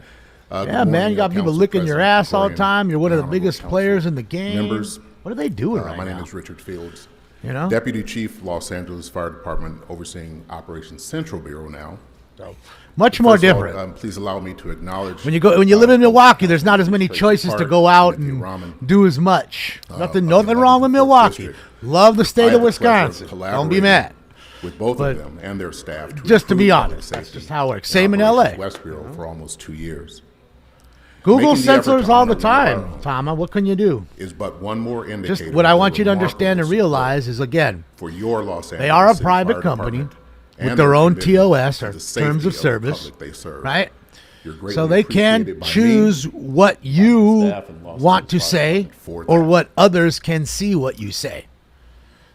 S1: yeah, man, you got people licking your ass all the time. You're one of the biggest players in the game.
S21: Members,
S1: what are they doing right
S21: my
S1: now?
S21: name is Richard Fields.
S1: You know?
S21: Deputy Chief, Los Angeles Fire Department, overseeing Operations Central Bureau now. So,
S1: much more
S21: first of all,
S1: different.
S21: please allow me to acknowledge.
S1: When you live in Milwaukee, there's not as many choices to go out and do as much. Nothing wrong with Milwaukee. Love the state of Wisconsin. Don't be mad.
S21: With both of them and their staff.
S1: Just to be honest, that's just how it works. Same in LA.
S21: West Bureau for almost 2 years.
S1: Google censors all the time, Tama. What can you do?
S21: Is but one more indicator.
S1: Just what I want you to understand and realize is, again,
S21: for your Los Angeles
S1: they are a
S21: City
S1: private
S21: Fire
S1: company
S21: Department
S1: with
S21: and
S1: their own
S21: commitment
S1: TOS,
S21: to
S1: or
S21: the safety
S1: terms of
S21: the
S1: service,
S21: public they serve.
S1: right?
S21: You're greatly
S1: So they can
S21: appreciated by me
S1: choose what you
S21: staff and Los
S1: want to
S21: Angeles
S1: say
S21: Fire for
S1: or
S21: that.
S1: what others can see what you say.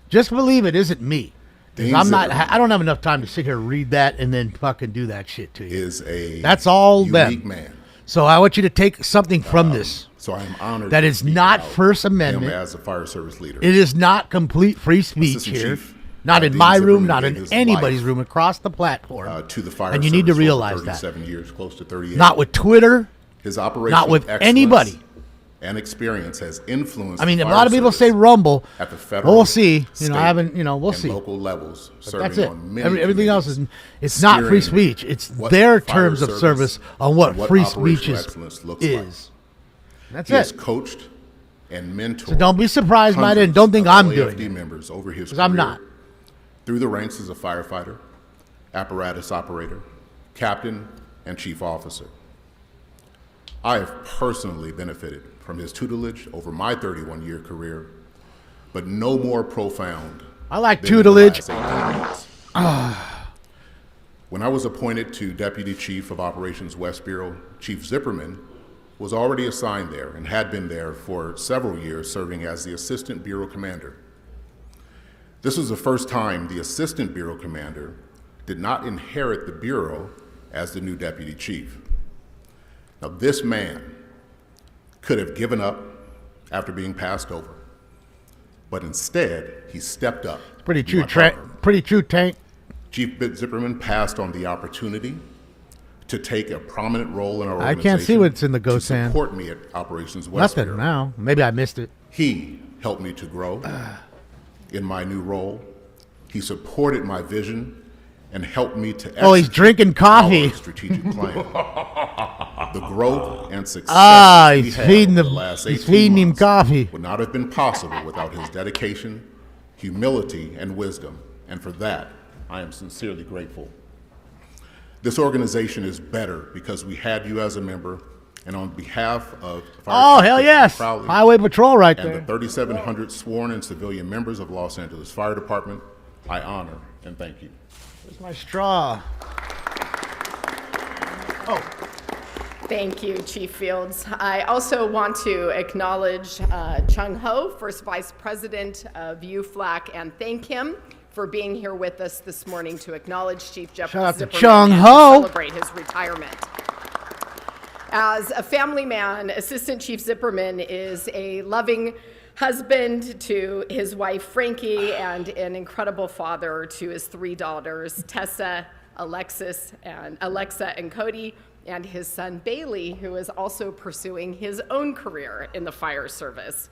S1: Just believe it isn't me. 'Cause
S21: Dean
S1: I'm not.
S21: Zimmerman
S1: I don't have enough time to sit here and read that and then fucking do that shit to you. That's
S21: all
S1: them.
S21: man.
S1: So I want you to take something from this.
S21: So I am honored
S1: that
S21: to
S1: is
S21: speak
S1: not
S21: about
S1: First
S21: him
S1: Amendment.
S21: as a fire service leader.
S1: It is not complete free speech
S21: Assistant
S1: here.
S21: Chief,
S1: Not in
S21: Dean
S1: my room,
S21: Zimmerman
S1: not
S21: gave
S1: in
S21: his
S1: anybody's
S21: life,
S1: room across the platform.
S21: To the fire
S1: and you need to
S21: service
S1: realize
S21: over
S1: that.
S21: 37 years, close to 38.
S1: Not with Twitter.
S21: His operational
S1: Not with
S21: excellence
S1: anybody.
S21: And experience has influenced.
S1: I mean,
S21: the
S1: a
S21: fire
S1: lot of people say
S21: service
S1: Rumble.
S21: at the federal,
S1: We'll see.
S21: state,
S1: I haven't. We'll
S21: and
S1: see.
S21: local levels.
S1: But that's
S21: serving
S1: it.
S21: on many
S1: Everything else is.
S21: committees,
S1: It's not free
S21: steering
S1: speech. It's
S21: what
S1: their
S21: fire
S1: terms of service on what
S21: and
S1: free speech
S21: operational
S1: is.
S21: excellence looks like.
S1: That's
S21: he
S1: it.
S21: has coached and mentored.
S1: So don't be surprised by it, and
S21: hundreds
S1: don't think
S21: of
S1: I'm
S21: LAFD
S1: doing it.
S21: members over his
S1: 'Cause I'm
S21: career
S1: not.
S21: Through the ranks as a firefighter, apparatus operator, captain, and chief officer. I have personally benefited from his tutelage over my 31-year career, but no more profound.
S1: I like
S21: than in the
S1: tutelage.
S21: last 18 months. When I was appointed to Deputy Chief of Operations West Bureau, Chief Zipperman was already assigned there and had been there for several years, serving as the Assistant Bureau Commander. This was the first time the Assistant Bureau Commander did not inherit the Bureau as the new Deputy Chief. Now, this man could have given up after being passed over, but instead, he stepped up.
S1: Pretty
S21: to be
S1: true,
S21: my partner.
S1: pretty true, Tank.
S21: Chief Zipperman passed on the opportunity to take a prominent role in our
S1: I
S21: organization.
S1: can't see what's in the ghost
S21: to
S1: hand.
S21: support me at Operations West
S1: Nothing
S21: Bureau.
S1: now. Maybe I missed it.
S21: He helped me to grow in my new role. He supported my vision and helped me to
S1: Oh, he's drinking coffee.
S21: our strategic plan. The growth and success
S1: He's feeding
S21: the last
S1: he's
S21: 18
S1: feeding him
S21: months
S1: coffee.
S21: would not have been possible without his dedication, humility, and wisdom. And for that, I am sincerely grateful. This organization is better because we had you as a member, and on behalf of
S1: Oh, hell yes.
S21: Crowley
S1: Highway Patrol right
S21: and
S1: there.
S21: the 3,700 sworn and civilian members of Los Angeles Fire Department, I honor and thank you.
S1: Where's my straw?
S20: Thank you, Chief Fields. I also want to acknowledge Chung Ho, First Vice President of UFLAC, and thank him for being here with us this morning to acknowledge Chief Jeff
S1: Shout out to
S20: Zipperman
S1: Chung
S20: and
S1: Ho.
S20: to celebrate his retirement. As a family man, Assistant Chief Zipperman is a loving husband to his wife, Frankie, and an incredible father to his three daughters, Tessa, Alexa, and Cody, and his son, Bailey, who is also pursuing his own career in the fire service.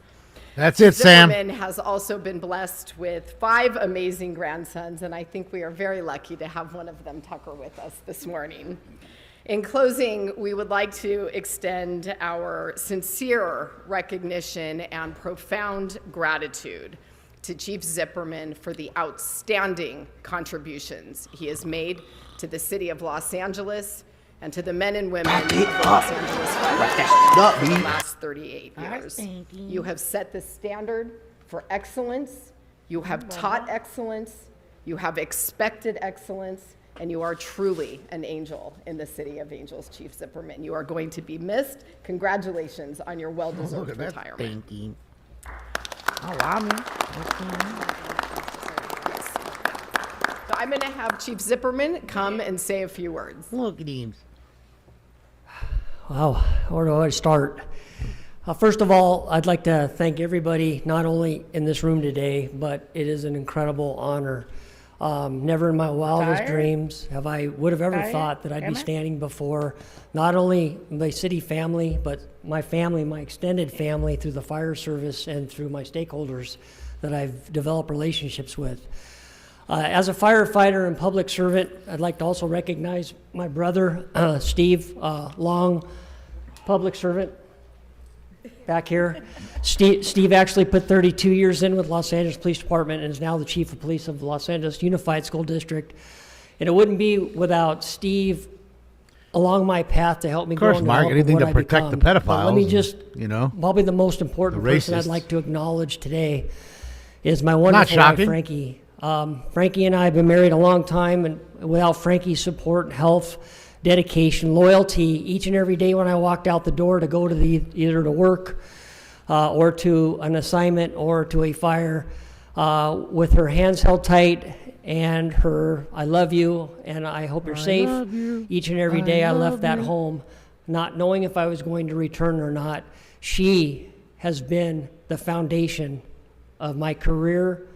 S1: That's it, Sam.
S20: Zipperman has also been blessed with 5 amazing grandsons, and I think we are very lucky to have one of them, Tucker, with us this morning. In closing, we would like to extend our sincere recognition and profound gratitude to Chief Zipperman for the outstanding contributions he has made to the city of Los Angeles and to the men and women of the Los Angeles Fire Department for the last 38 years. You have set the standard for excellence, you have taught excellence, you have expected excellence, and you are truly an angel in the city of Angels, Chief Zipperman. You are going to be missed. Congratulations on your well-deserved retirement.
S1: Thinking. Oh, wow, man.
S20: So I'm going to have Chief Zipperman come and say a few words.
S1: Look at him.
S22: Wow, where do I start? First of all, I'd like to thank everybody, not only in this room today, but it is an incredible honor. Never in my wildest dreams would have ever thought that I'd be standing before not only my city family, but my family, my extended family through the fire service and through my stakeholders that I've developed relationships with. As a firefighter and public servant, I'd like to also recognize my brother, Steve Long, public servant back here. Steve actually put 32 years in with Los Angeles Police Department and is now the chief of police of the Los Angeles Unified School District. And it wouldn't be without Steve along my path to help me grow.
S1: Of course, Mark, anything to protect the pedophiles.
S22: But let me just,
S1: you
S22: probably the most important person I'd
S1: racists.
S22: like to acknowledge today is my wonderful wife, Frankie. Frankie and I have been married a long time, and without Frankie's support and help, dedication, loyalty, each and every day when I walked out the door to go to either to work or to an assignment or to a fire, with her hands held tight and her "I love you" and "I hope you're safe." Each and every day I left that home, not knowing if I was going to return or not. She has been the foundation of my career,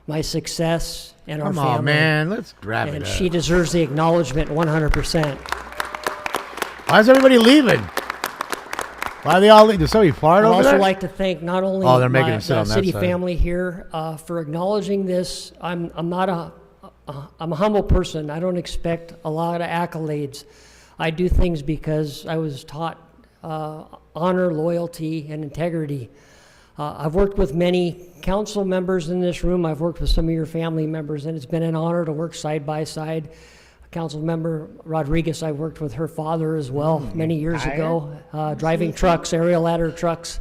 S22: my success, and our family.
S1: Come on, man. Let's grab it
S22: And
S1: up.
S22: she deserves the acknowledgement 100%.
S1: Why is everybody leaving? Why are they all leaving? Does somebody fart
S22: I'd
S1: over
S22: also
S1: there?
S22: like to thank not only
S1: they're making him sit
S22: the
S1: on that
S22: city
S1: side.
S22: family here for acknowledging this. I'm a humble person. I don't expect a lot of accolades. I do things because I was taught honor, loyalty, and integrity. I've worked with many council members in this room. I've worked with some of your family members, and it's been an honor to work side by side. Council member Rodriguez, I worked with her father as well many years ago, driving trucks, aerial ladder trucks.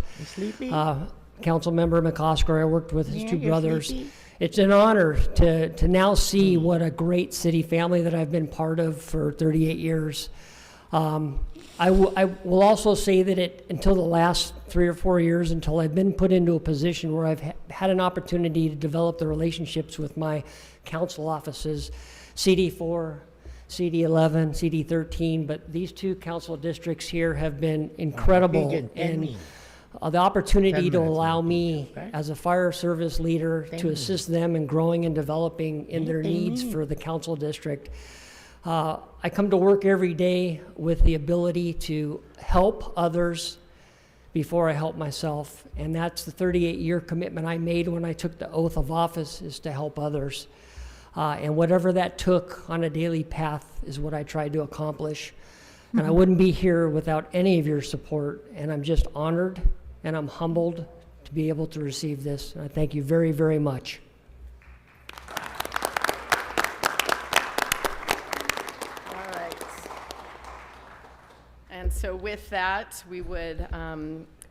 S22: Council member McCosker, I worked with his two brothers. It's an honor to now see what a great city family that I've been part of for 38 years. I will also say that until the last 3 or 4 years, until I've been put into a position where I've had an opportunity to develop the relationships with my council offices, CD4, CD11, CD13, but these two council districts here have been incredible in the opportunity to allow me as a fire service leader to assist them in growing and developing in their needs for the council district. I come to work every day with the ability to help others before I help myself, and that's the 38-year commitment I made when I took the oath of office, is to help others. And whatever that took on a daily path is what I tried to accomplish. And I wouldn't be here without any of your support, and I'm just honored and I'm humbled to be able to receive this. And I thank you very, very much.
S20: All right. And so with that, we would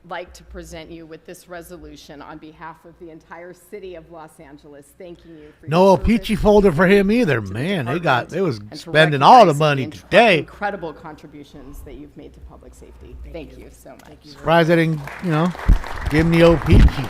S20: like to present you with this resolution on behalf of the entire city of Los Angeles, thanking you for
S1: No
S20: your
S1: peachy
S20: service
S1: folder for him either.
S20: to the
S1: Man, they
S20: department
S1: was
S20: and to
S1: spending all the
S20: recognizing
S1: money
S20: the
S1: today.
S20: incredible contributions that you've made to public safety. Thank you so much.
S1: Surprised I didn't, give him the old peachy.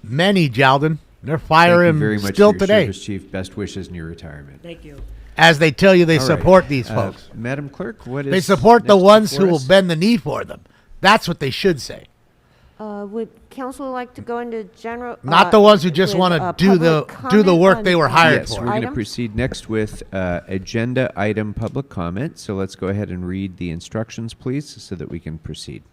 S1: Many, Jalden. They're
S5: Thank
S1: firing
S5: you very much
S1: still
S5: for your
S1: today.
S5: service, Chief. Best wishes in your retirement.
S22: Thank you.
S1: As they tell you they
S5: All right.
S1: support these folks.
S5: Madam Clerk, what is
S1: They support the
S5: next
S1: ones who
S5: before
S1: will
S5: us?
S1: bend the knee for them. That's what they should say.
S3: Would council like to go into general?
S1: Not the ones who just
S3: with,
S1: want to do the
S3: comment
S1: work
S3: on
S1: they were hired
S5: Yes,
S1: for.
S5: we're going to proceed next with agenda item public comment. So let's go ahead and read the instructions, please, so that we can proceed.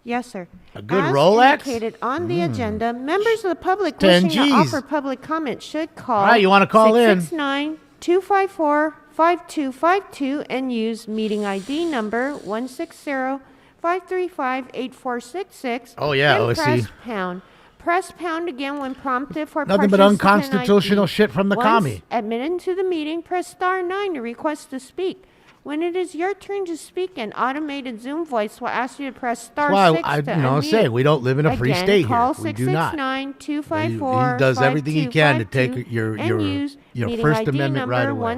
S3: Yes, sir.
S1: A good
S3: As
S1: Rolex?
S3: indicated on the agenda, members of the public
S1: 10
S3: wishing to
S1: Gs.
S3: offer public comment should call.
S1: All right, you wanna call in.
S3: 669-254-5252 and use meeting ID number 160-535-8466.
S1: Oh, yeah,
S3: then
S1: OSC.
S3: press pound. Press pound again when prompted for
S1: Nothing but
S3: participant
S1: unconstitutional
S3: ID.
S1: shit from the
S3: Once
S1: commie.
S3: admitted into the meeting, press star 9 to request to speak. When it is your turn to speak, an automated Zoom voice will ask you to press star
S1: Well,
S3: 6
S1: I
S3: to
S1: say
S3: unmute.
S1: we don't live in a free
S3: Again,
S1: state
S3: call
S1: here. We do not.
S3: 669-254-5252
S1: He does everything he can to take your
S3: and use meeting
S1: First
S3: ID
S1: Amendment
S3: number
S1: right away. Or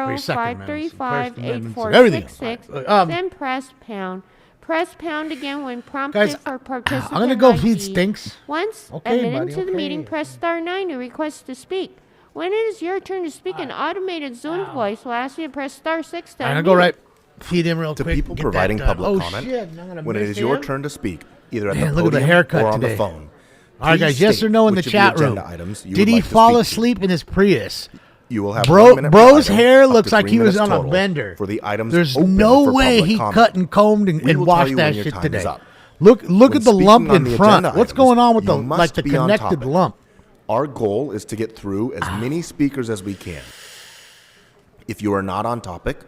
S1: your Second Amendment, First Amendment, everything.
S3: 160-535-8466. Then press pound. Press pound again when prompted
S1: Guys,
S3: for participant
S1: I'm gonna go
S3: ID.
S1: feed Stinks.
S3: Once
S1: Okay,
S3: admitted
S1: buddy,
S3: into the
S1: okay.
S3: meeting, press star 9 to request to speak. When it is your turn to speak, an automated Zoom voice will ask you to press star 6 to
S1: I'm gonna
S3: unmute.
S1: go right. Feed him real
S4: To
S1: quick.
S4: people
S1: get
S4: providing
S1: that done.
S4: public
S1: Oh,
S4: comment,
S1: shit, I'm gonna
S4: when it
S1: miss
S4: is your
S1: him.
S4: turn to speak, either at
S1: Man,
S4: the
S1: look at the
S4: podium
S1: haircut
S4: or on
S1: today.
S4: the phone,
S1: All right,
S4: please
S1: guys. Yes
S4: state
S1: or no in the
S4: which of the
S1: chat room?
S4: agenda items you
S1: Did
S4: would
S1: he
S4: like to
S1: fall
S4: speak to.
S1: asleep in his Prius?
S4: You will have
S1: Bro,
S4: 1 minute per
S1: bro's
S4: item,
S1: hair
S4: up to
S1: looks like
S4: 3
S1: he was
S4: minutes
S1: on a
S4: total
S1: bender.
S4: for the items
S1: There's
S4: open
S1: no
S4: for
S1: way
S4: public
S1: he
S4: comment.
S1: cut and combed and,
S4: We
S1: and
S4: will tell
S1: washed
S4: you
S1: that
S4: when your
S1: shit
S4: time
S1: today.
S4: is up.
S1: Look
S4: When
S1: at the
S4: speaking
S1: lump
S4: on
S1: in
S4: the
S1: front.
S4: agenda
S1: What's
S4: items,
S1: going on with
S4: you
S1: the
S4: must
S1: the
S4: be on
S1: connected
S4: topic.
S1: lump?
S4: Our goal is to get through as many speakers as we can. If you are not on topic,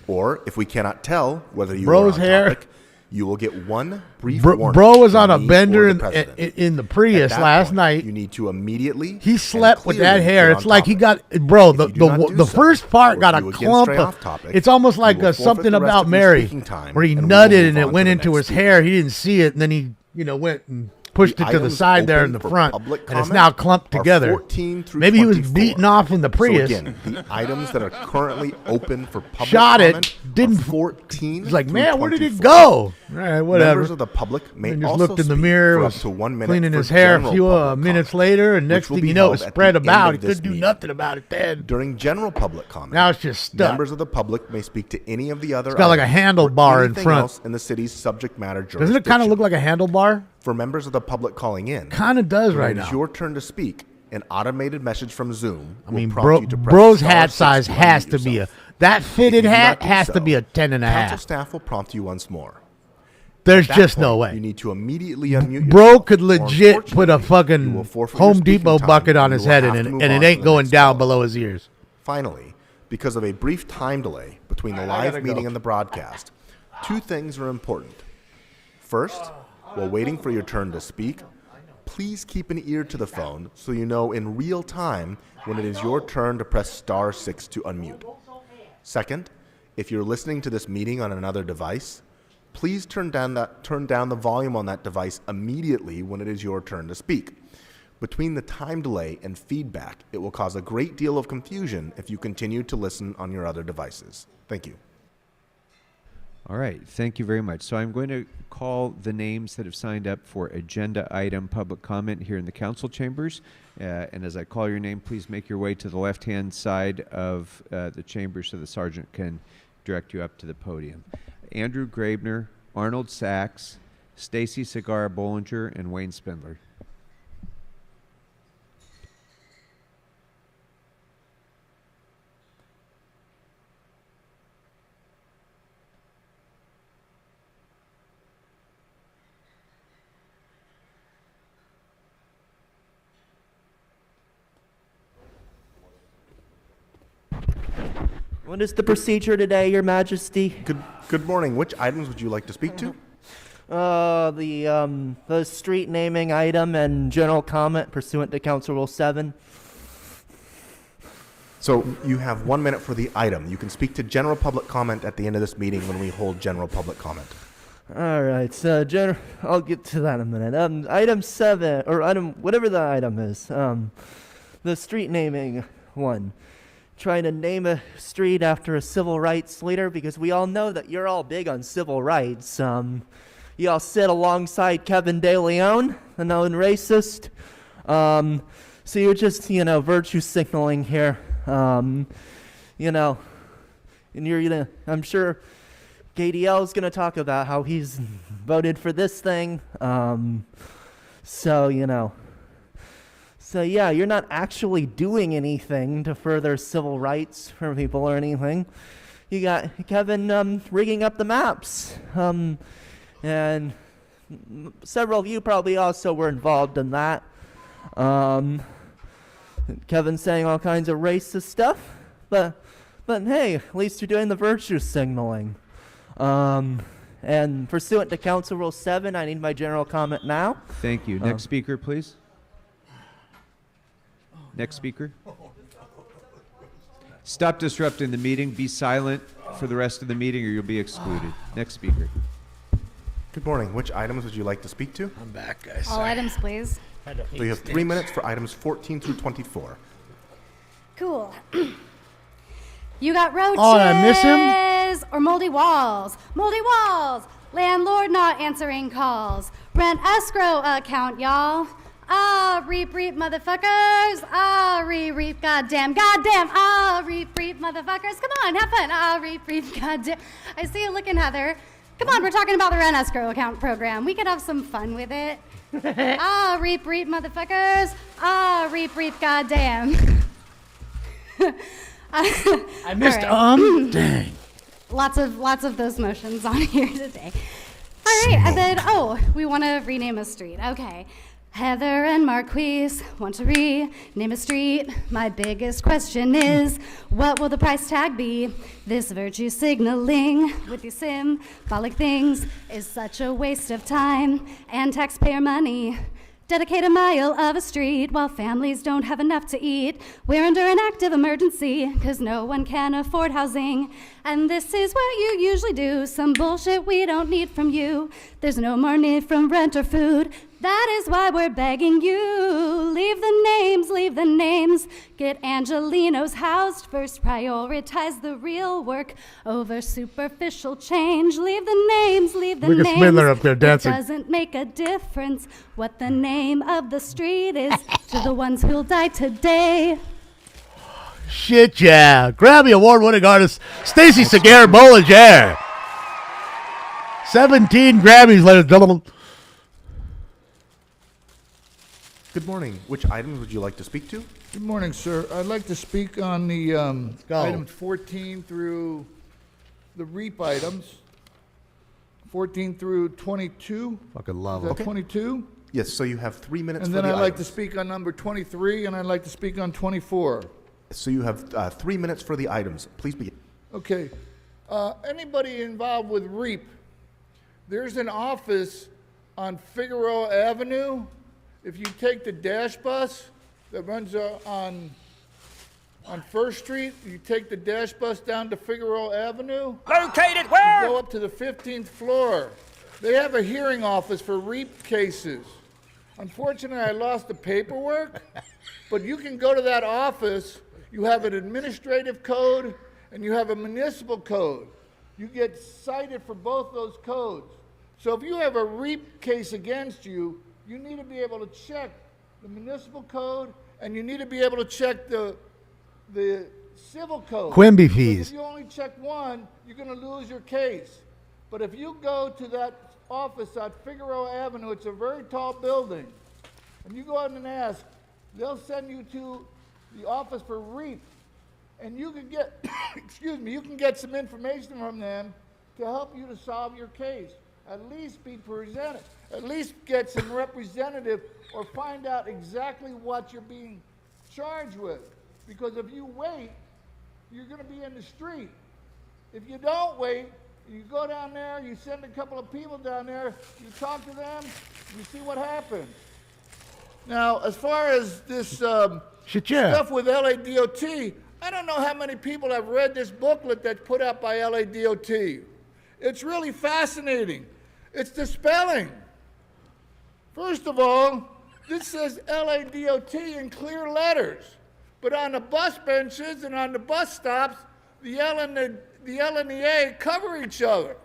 S4: or if we cannot tell whether you
S1: Bro's
S4: are on
S1: hair.
S4: topic, you will get one brief
S1: Bro
S4: warning.
S1: was
S4: from
S1: on a
S4: me or
S1: bender
S4: the president.
S1: in the Prius
S4: At that
S1: last
S4: point,
S1: night.
S4: You need to immediately.
S1: He slept with that
S4: clearly
S1: hair.
S4: get
S1: It's
S4: on
S1: like he
S4: topic.
S1: got, bro.
S4: If you do not do
S1: The
S4: so,
S1: first
S4: or
S1: part
S4: if
S1: got a
S4: you again
S1: clump.
S4: stray
S1: Of,
S4: off topic,
S1: it's almost
S4: you
S1: like
S4: will forfeit
S1: something
S4: the rest
S1: about
S4: of your
S1: Mary,
S4: speaking time,
S1: where he
S4: and we will
S1: nutted
S4: move
S1: and it
S4: on
S1: went
S4: to the
S1: into
S4: next
S1: his
S4: speaker.
S1: hair. He didn't see it, and then he, went and pushed it to the
S4: items
S1: side there in
S4: open
S1: the
S4: for
S1: front,
S4: public
S1: and it's
S4: comment
S1: now clumped
S4: are
S1: together.
S4: 14 through
S1: Maybe he was
S4: 24.
S1: beaten off in the Prius.
S4: So again, the items that are currently open for public
S1: Shot it,
S4: comment
S1: didn't.
S4: are 14.
S1: He's like,
S4: through
S1: man, where did it
S4: 24.
S1: go? All right, whatever.
S4: Members of the public may
S1: And just
S4: also
S1: looked in the
S4: speak
S1: mirror,
S4: for up
S1: was
S4: to 1 minute
S1: cleaning
S4: for
S1: his hair a
S4: general
S1: few
S4: public
S1: minutes
S4: comment,
S1: later, and
S4: which
S1: next
S4: will
S1: thing
S4: be
S1: you know, it
S4: held
S1: was
S4: at the
S1: spread
S4: end
S1: about.
S4: of
S1: He
S4: this
S1: couldn't do
S4: meeting.
S1: nothing about it then.
S4: During general public comment,
S1: Now it's just stuck.
S4: members of the public may speak to any of the other
S1: It's got like a
S4: items or
S1: handlebar in
S4: anything
S1: front.
S4: else in the city's subject matter jurisdiction.
S1: Doesn't it kind of look like a handlebar?
S4: For members of the public calling in,
S1: Kind of does
S4: when
S1: right
S4: it is
S1: now.
S4: your turn to speak, an automated message from Zoom
S1: I mean,
S4: will prompt you to press
S1: bro's
S4: star
S1: hat
S4: 6
S1: size
S4: to
S1: has
S4: unmute
S1: to be
S4: yourself.
S1: that
S4: If
S1: fitted
S4: you do
S1: hat
S4: not do
S1: has
S4: so,
S1: to be a 10 and a
S4: Council
S1: half.
S4: staff will prompt you once more.
S1: There's
S4: At that
S1: just no
S4: point,
S1: way.
S4: You need to immediately unmute
S1: Bro
S4: yourself,
S1: could
S4: or
S1: legit put a
S4: unfortunately, you
S1: fucking
S4: will forfeit your
S1: Home
S4: speaking
S1: Depot
S4: time
S1: bucket on
S4: and you
S1: his
S4: will
S1: head,
S4: have
S1: and
S4: to move
S1: it
S4: on to
S1: ain't
S4: the
S1: going
S4: next
S1: down
S4: caller.
S1: below his ears.
S4: Finally, because of a brief time delay between the
S1: I
S4: live
S1: gotta
S4: meeting
S1: go.
S4: and the broadcast, two things are important. First, while waiting for your turn to speak, please keep an ear to the phone so you know in real time when it is your turn to press star 6 to unmute. Second, if you're listening to this meeting on another device, please turn down the volume on that device immediately when it is your turn to speak. Between the time delay and feedback, it will cause a great deal of confusion if you continue to listen on your other devices. Thank you.
S5: All right, thank you very much. So I'm going to call the names that have signed up for agenda item public comment here in the council chambers. And as I call your name, please make your way to the left-hand side of the chamber so the sergeant can direct you up to the podium. Andrew Grabner, Arnold Sachs, Stacy Segarra-Bollinger, and Wayne Spindler.
S6: What is the procedure today, Your Majesty?
S4: Good morning. Which items would you like to speak to?
S6: The street naming item and general comment pursuant to Council Rule 7.
S4: So you have 1 minute for the item. You can speak to general public comment at the end of this meeting when we hold general public comment.
S6: All right, so I'll get to that in a minute. Item 7, or item whatever the item is, the street naming one. Trying to name a street after a civil rights leader because we all know that you're all big on civil rights. You all sit alongside Kevin De Leon, the known racist. So you're just, virtue signaling here. And I'm sure KDL is going to talk about how he's voted for this thing. So yeah, you're not actually doing anything to further civil rights for people or anything. You got Kevin rigging up the maps. And several of you probably also were involved in that. Kevin saying all kinds of racist stuff, but hey, at least you're doing the virtue signaling. And pursuant to Council Rule 7, I need my general comment now.
S5: Thank you. Next speaker, please. Next speaker. Stop disrupting the meeting. Be silent for the rest of the meeting or you'll be excluded. Next speaker.
S4: Good morning. Which items would you like to speak to?
S1: I'm back, guys.
S23: All items, please.
S4: So you have 3 minutes for items 14 through 24.
S23: Cool. You got roaches
S1: Oh, I miss him?
S23: or moldy walls. Moldy walls. Landlord not answering calls. Rent escrow account, y'all. Reap, motherfuckers. Reap, goddamn. Reap, motherfuckers. Come on, have fun. Reap, goddamn. I see you looking, Heather. Come on, we're talking about the rent escrow account program. We could have some fun with it. Reap, motherfuckers. Reap, goddamn.
S1: I missed Dang.
S23: Lots of those motions on here today. All right, and then we want to rename a street. Okay. Heather and Marquise want to rename a street. My biggest question is, what will the price tag be? This virtue signaling with these symbolic things is such a waste of time and taxpayer money. Dedicate a mile of a street while families don't have enough to eat. We're under an active emergency because no one can afford housing. And this is what you usually do, some bullshit we don't need from you. There's no more need from rent or food. That is why we're begging you. Leave the names. Get Angelinos housed first. Prioritize the real work over superficial change. Leave the names.
S1: Look at Smithler up there dancing.
S23: It doesn't make a difference what the name of the street is to the ones who'll die today.
S1: Shit, yeah. Grammy Award-winning artist Stacey Segar Bollinger. 17 Grammys, ladies and gentlemen.
S4: Good morning. Which items would you like to speak to?
S9: Good morning, sir. I'd like to speak on the items 14 through the REAP items. 14 through 22.
S1: Fucking love
S9: Is
S1: it.
S9: that 22?
S4: Yes, so you have 3 minutes
S9: And
S4: for
S9: then
S4: the
S9: I'd like to
S4: items.
S9: speak on number 23, and I'd like to speak on 24.
S4: So you have 3 minutes for the items. Please begin.
S9: Okay. Anybody involved with REAP, there's an office on Figueroa Avenue. If you take the dash bus that runs on First Street, you take the dash bus down to Figueroa Avenue.
S2: Located where?
S9: You go up to the 15th floor. They have a hearing office for REAP cases. Unfortunately, I lost the paperwork, but you can go to that office. You have an administrative code and you have a municipal code. You get cited for both those codes. So if you have a REAP case against you, you need to be able to check the municipal code and you need to be able to check the civil code.
S1: Quimby
S9: Because
S1: fees.
S9: if you only check one, you're going to lose your case. But if you go to that office on Figueroa Avenue, it's a very tall building, and you go out and ask, they'll send you to the office for REAP, and you can get, excuse me, you can get some information from them to help you to solve your case. At least be presented, at least get some representative or find out exactly what you're being charged with. Because if you wait, you're going to be in the street. If you don't wait, you go down there, you send a couple of people down there, you talk to them, you see what happens. Now, as far as this stuff with LADOT, I don't know how many people have read this booklet that's put out by LADOT. It's really fascinating. It's the spelling. First of all, this says LADOT in clear letters. But on the bus benches and on the bus stops, the L and the A cover each other.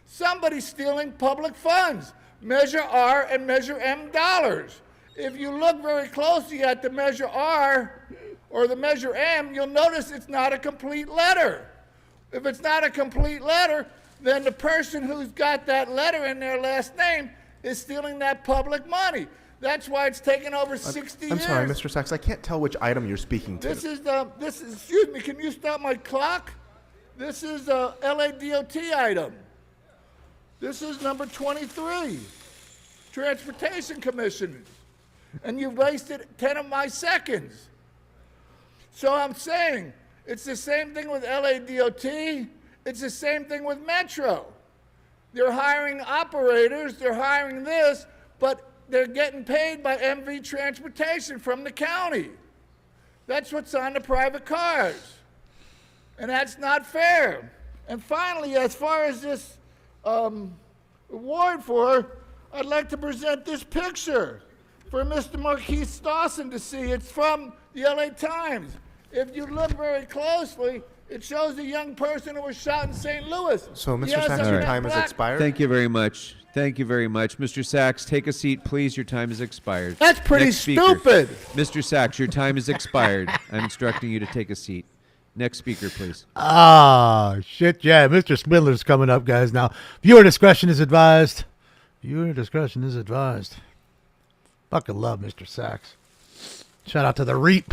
S9: Somebody's stealing public funds. Measure R and Measure M dollars. If you look very closely at the Measure R or the Measure M, you'll notice it's not a complete letter. If it's not a complete letter, then the person who's got that letter in their last name is stealing that public money. That's why it's taken over 60 years.
S4: I'm sorry, Mr. Sachs, I can't tell which item you're speaking to.
S9: This is, excuse me, can you stop my clock? This is a LADOT item. This is number 23, Transportation Commission. And you wasted 10 of my seconds. So I'm saying, it's the same thing with LADOT. It's the same thing with Metro. They're hiring operators, they're hiring this, but they're getting paid by MV Transportation from the county. That's what's on the private cars. And that's not fair. And finally, as far as this award for, I'd like to present this picture for Mr. Marquise Dawson to see. It's from the LA Times. If you look very closely, it shows a young person who was shot in St. Louis.
S4: So, Mr. Sachs, your time has expired.
S5: Thank you very much. Thank you very much. Mr. Sachs, take a seat, please. Your time has expired.
S9: That's pretty
S5: Next speaker.
S9: stupid.
S5: Mr. Sachs, your time has expired. I'm instructing you to take a seat. Next speaker, please.
S1: Ah, shit, yeah. Mr. Smidler's coming up, guys. Now, viewer discretion is advised. Viewer discretion is advised. Fucking love Mr. Sachs. Shout out to the REAP.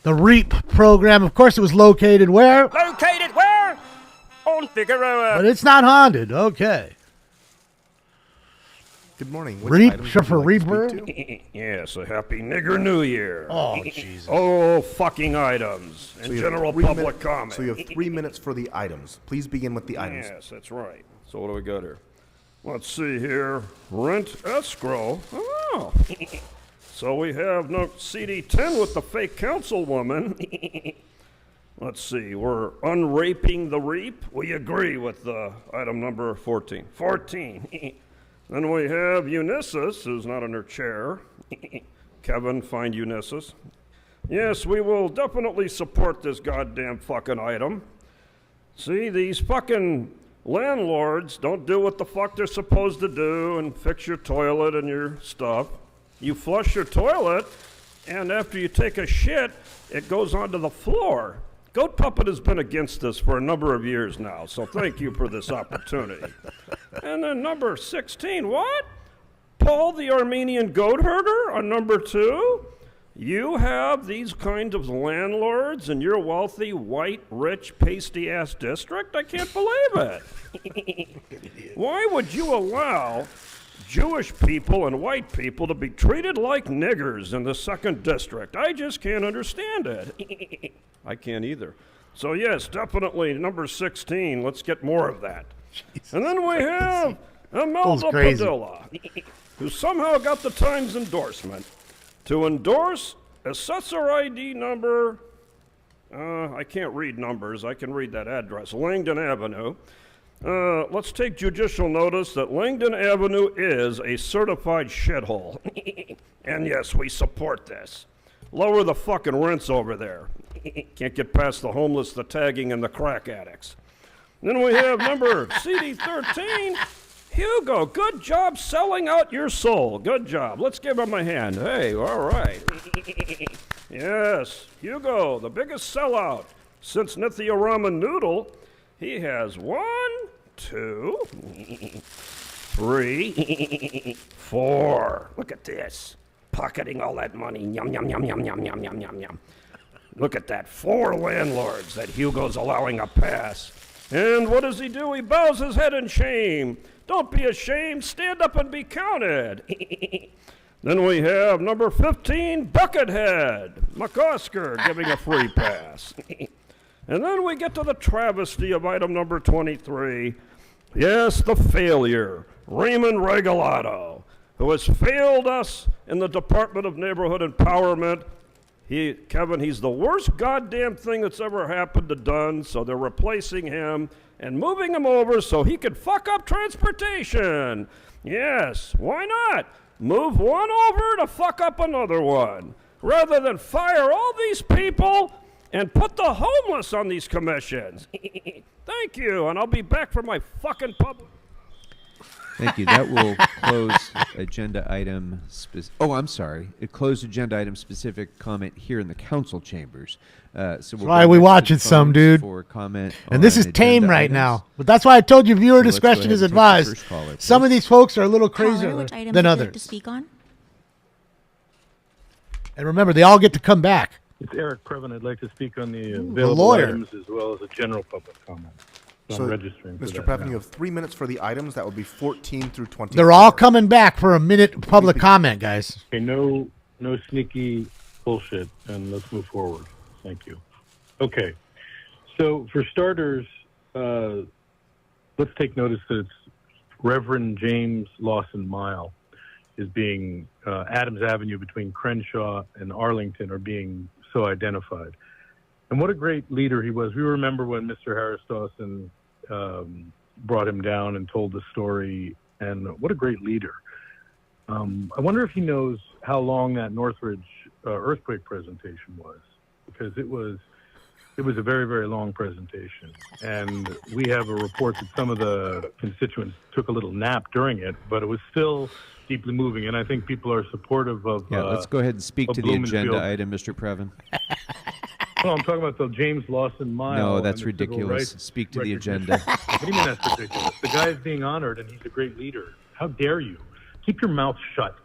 S1: The REAP program, of course, it was located where?
S10: Located where? On Figueroa.
S1: But it's not haunted. Okay.
S4: Good morning.
S1: REAP, short for Reaper?
S10: Yes, a happy nigger new year.
S1: Oh, Jesus.
S10: Oh, fucking items and general public comment.
S4: So you have 3 minutes for the items. Please begin with the items.
S10: Yes, that's right. So what do we got here? Let's see here. Rent escrow. Oh. So we have no CD10 with the fake councilwoman. Let's see. We're unraping the reap. We agree with item number 14. 14. Then we have Unisys, who's not in her chair. Kevin, find Unisys. Yes, we will definitely support this goddamn fucking item. See, these fucking landlords don't do what the fuck they're supposed to do and fix your toilet and your stuff. You flush your toilet, and after you take a shit, it goes onto the floor. Goat Puppet has been against this for a number of years now, so thank you for this opportunity. And then number 16, what? Paul the Armenian goat herder on number 2? You have these kinds of landlords in your wealthy, white, rich, pasty-ass district? I can't believe it. Why would you allow Jewish people and white people to be treated like niggers in the 2nd district? I just can't understand it. I can't either. So yes, definitely number 16. Let's get more of that. Jesus, and then we have Imelda Padilla, who somehow got the Times endorsement to endorse assessor ID number, I can't read numbers, I can read that address, Langdon Avenue. Let's take judicial notice that Langdon Avenue is a certified shithole. And yes, we support this. Lower the fucking rents over there. Can't get past the homeless, the tagging, and the crack addicts. Then we have number CD13, Hugo. Good job selling out your soul. Good job. Let's give him a hand. Hey, all right. Yes, Hugo, the biggest sellout since Nithya Ramen Noodle. He has 1, 2, 3, 4. Look at this. Pocketing all that money. Yum, yum, yum, yum, yum, yum, yum, yum, yum. Look at that. 4 landlords that Hugo's allowing a pass. And what does he do? He bows his head in shame. Don't be ashamed. Stand up and be counted. Then we have number 15, Buckethead. McOsker giving a free pass. And then we get to the travesty of item number 23. Yes, the failure. Raymond Regalado, who has failed us in the Department of Neighborhood Empowerment. Kevin, he's the worst goddamn thing that's ever happened to Dunn, so they're replacing him and moving him over so he could fuck up transportation. Yes, why not? Move one over to fuck up another one, rather than fire all these people and put the homeless on these commissions. Thank you, and I'll be back for my fucking public.
S5: Thank you. That will close agenda item. I'm sorry. It closed agenda item specific comment here in the council chambers. So
S1: that's why we watching some, dude.
S5: For comment
S1: and this is tame right now. But that's why I told you viewer discretion is advised. Some of these folks are a little crazier than others.
S11: To speak on?
S1: And remember, they all get to come back.
S12: It's Eric Previn. I'd like to speak on the available items as well as a general public comment.
S4: So,
S12: registering
S4: Mr. Previn, you have 3 minutes for the items. That would be 14 through 20.
S1: They're all coming back for a minute public comment, guys.
S12: Okay, no sneaky bullshit, and let's move forward. Thank you. Okay, so for starters, let's take notice that it's Reverend James Lawson Mile is being Adams Avenue between Crenshaw and Arlington are being so identified. And what a great leader he was. We remember when Mr. Harris Dawson brought him down and told the story, and what a great leader. I wonder if he knows how long that Northridge earthquake presentation was, because it was a very, very long presentation. And we have a report that some of the constituents took a little nap during it, but it was still deeply moving, and I think people are supportive of
S5: let's go ahead and speak to the agenda item, Mr. Previn.
S12: No, I'm talking about the James Lawson Mile.
S5: No, that's ridiculous. Speak to the agenda.
S12: What do you mean that's ridiculous? The guy is being honored, and he's a great leader. How dare you? Keep your mouth shut.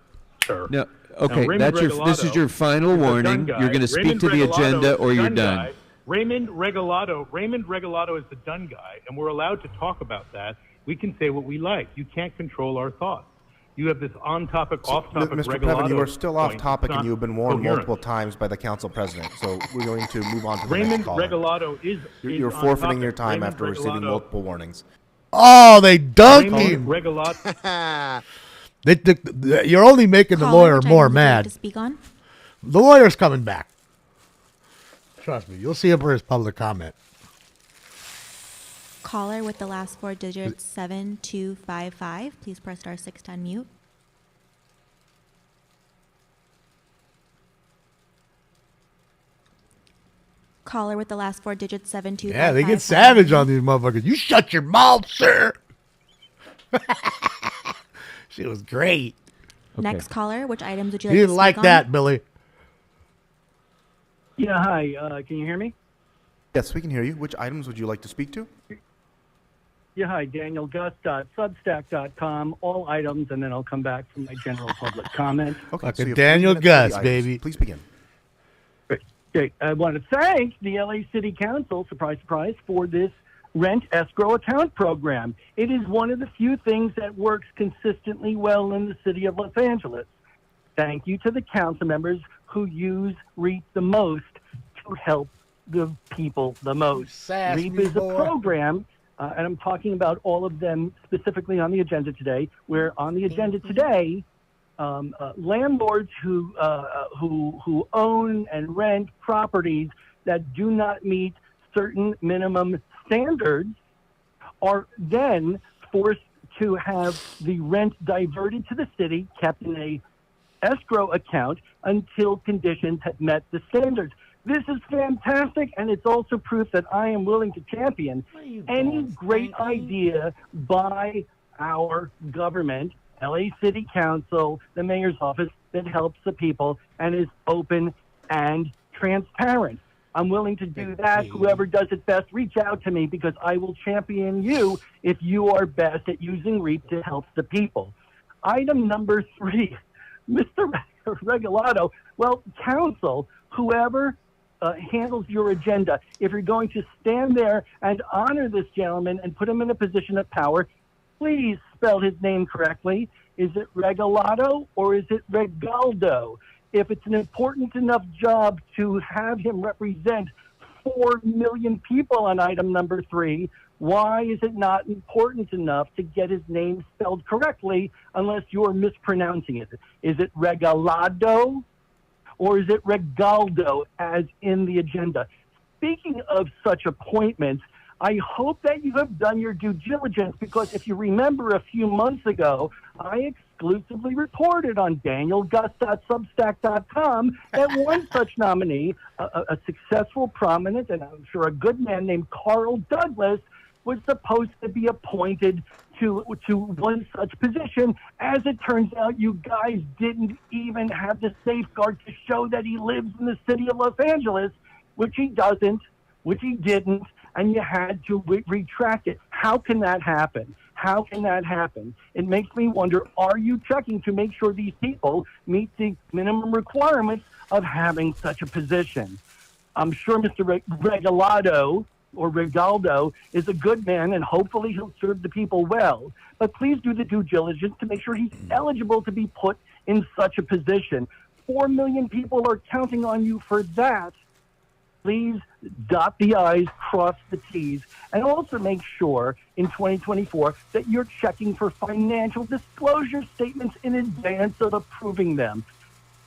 S12: sir.
S5: No,
S12: Now,
S5: okay,
S12: Raymond
S5: this is your final
S12: is a
S5: warning.
S12: done guy.
S5: You're going to speak
S12: Raymond
S5: to the
S12: Regalado
S5: agenda
S12: is
S5: or
S12: the
S5: you're
S12: done
S5: done.
S12: guy. Raymond Regalado is the done guy, and we're allowed to talk about that. We can say what we like. You can't control our thoughts. You have this on-topic, off-topic
S4: Mr.
S12: Regalado
S4: Previn, you are still off
S12: point.
S4: topic,
S12: It's
S4: and
S12: not
S4: you've been warned
S12: coherent.
S4: multiple times by the council president. So we're going to move on to the
S12: Raymond
S4: next caller.
S12: Regalado is
S4: You're
S12: on
S4: forfeiting
S12: topic.
S4: your time
S12: Raymond
S4: after receiving
S12: Regalado-
S4: multiple warnings.
S1: Oh, they dunked
S12: Raymond
S1: him.
S12: Regalado.
S1: You're only making the
S11: Caller,
S1: lawyer
S11: which
S1: more
S11: items would you like
S1: mad.
S11: to speak on?
S1: The lawyer's coming back. Trust me, you'll see him for his public comment.
S11: Caller with the last four digits 7255. Please press *6 to unmute. Caller with the last four digits 7255.
S1: Yeah, they get savage on these motherfuckers. You shut your mouth, sir. She was great.
S11: Next caller, which items would you
S1: He
S11: like to
S1: didn't
S11: speak
S1: like
S11: on?
S1: that, Billy.
S13: Yeah, hi. Can you hear me?
S4: Yes, we can hear you. Which items would you like to speak to?
S13: Yeah, hi. DanielGust.substack.com. All items, and then I'll come back for my general public comment.
S4: Okay,
S1: Like a Daniel Gus, baby.
S4: Please begin.
S13: Okay, I want to thank the LA City Council, surprise, surprise, for this rent escrow account program. It is one of the few things that works consistently well in the city of Los Angeles. Thank you to the council members who use REAP the most to help the people the most. REAP is a program, and I'm talking about all of them specifically on the agenda today, where on the agenda today, landlords who own and rent properties that do not meet certain minimum standards are then forced to have the rent diverted to the city, kept in a escrow account until conditions have met the standards. This is fantastic, and it's also proof that I am willing to champion any great idea by our government, LA City Council, the mayor's office, that helps the people and is open and transparent. I'm willing to do that. Whoever does it best, reach out to me because I will champion you if you are best at using REAP to help the people. Item number 3, Mr. Regalado, well, council, whoever handles your agenda, if you're going to stand there and honor this gentleman and put him in a position of power, please spell his name correctly. Is it Regalado or is it Regaldo? If it's an important enough job to have him represent 4 million people on item number 3, why is it not important enough to get his name spelled correctly unless you're mispronouncing it? Is it Regalado or is it Regaldo as in the agenda? Speaking of such appointments, I hope that you have done your due diligence because if you remember a few months ago, I exclusively reported on DanielGust.substack.com that one such nominee, a successful, prominent, and I'm sure a good man named Carl Douglas, was supposed to be appointed to one such position. As it turns out, you guys didn't even have the safeguard to show that he lives in the city of Los Angeles, which he doesn't, which he didn't, and you had to retract it. How can that happen? How can that happen? It makes me wonder, are you checking to make sure these people meet the minimum requirements of having such a position? I'm sure Mr. Regalado or Regaldo is a good man, and hopefully he'll serve the people well. But please do the due diligence to make sure he's eligible to be put in such a position. 4 million people are counting on you for that. Please dot the I's, cross the T's, and also make sure in 2024 that you're checking for financial disclosure statements in advance of approving them.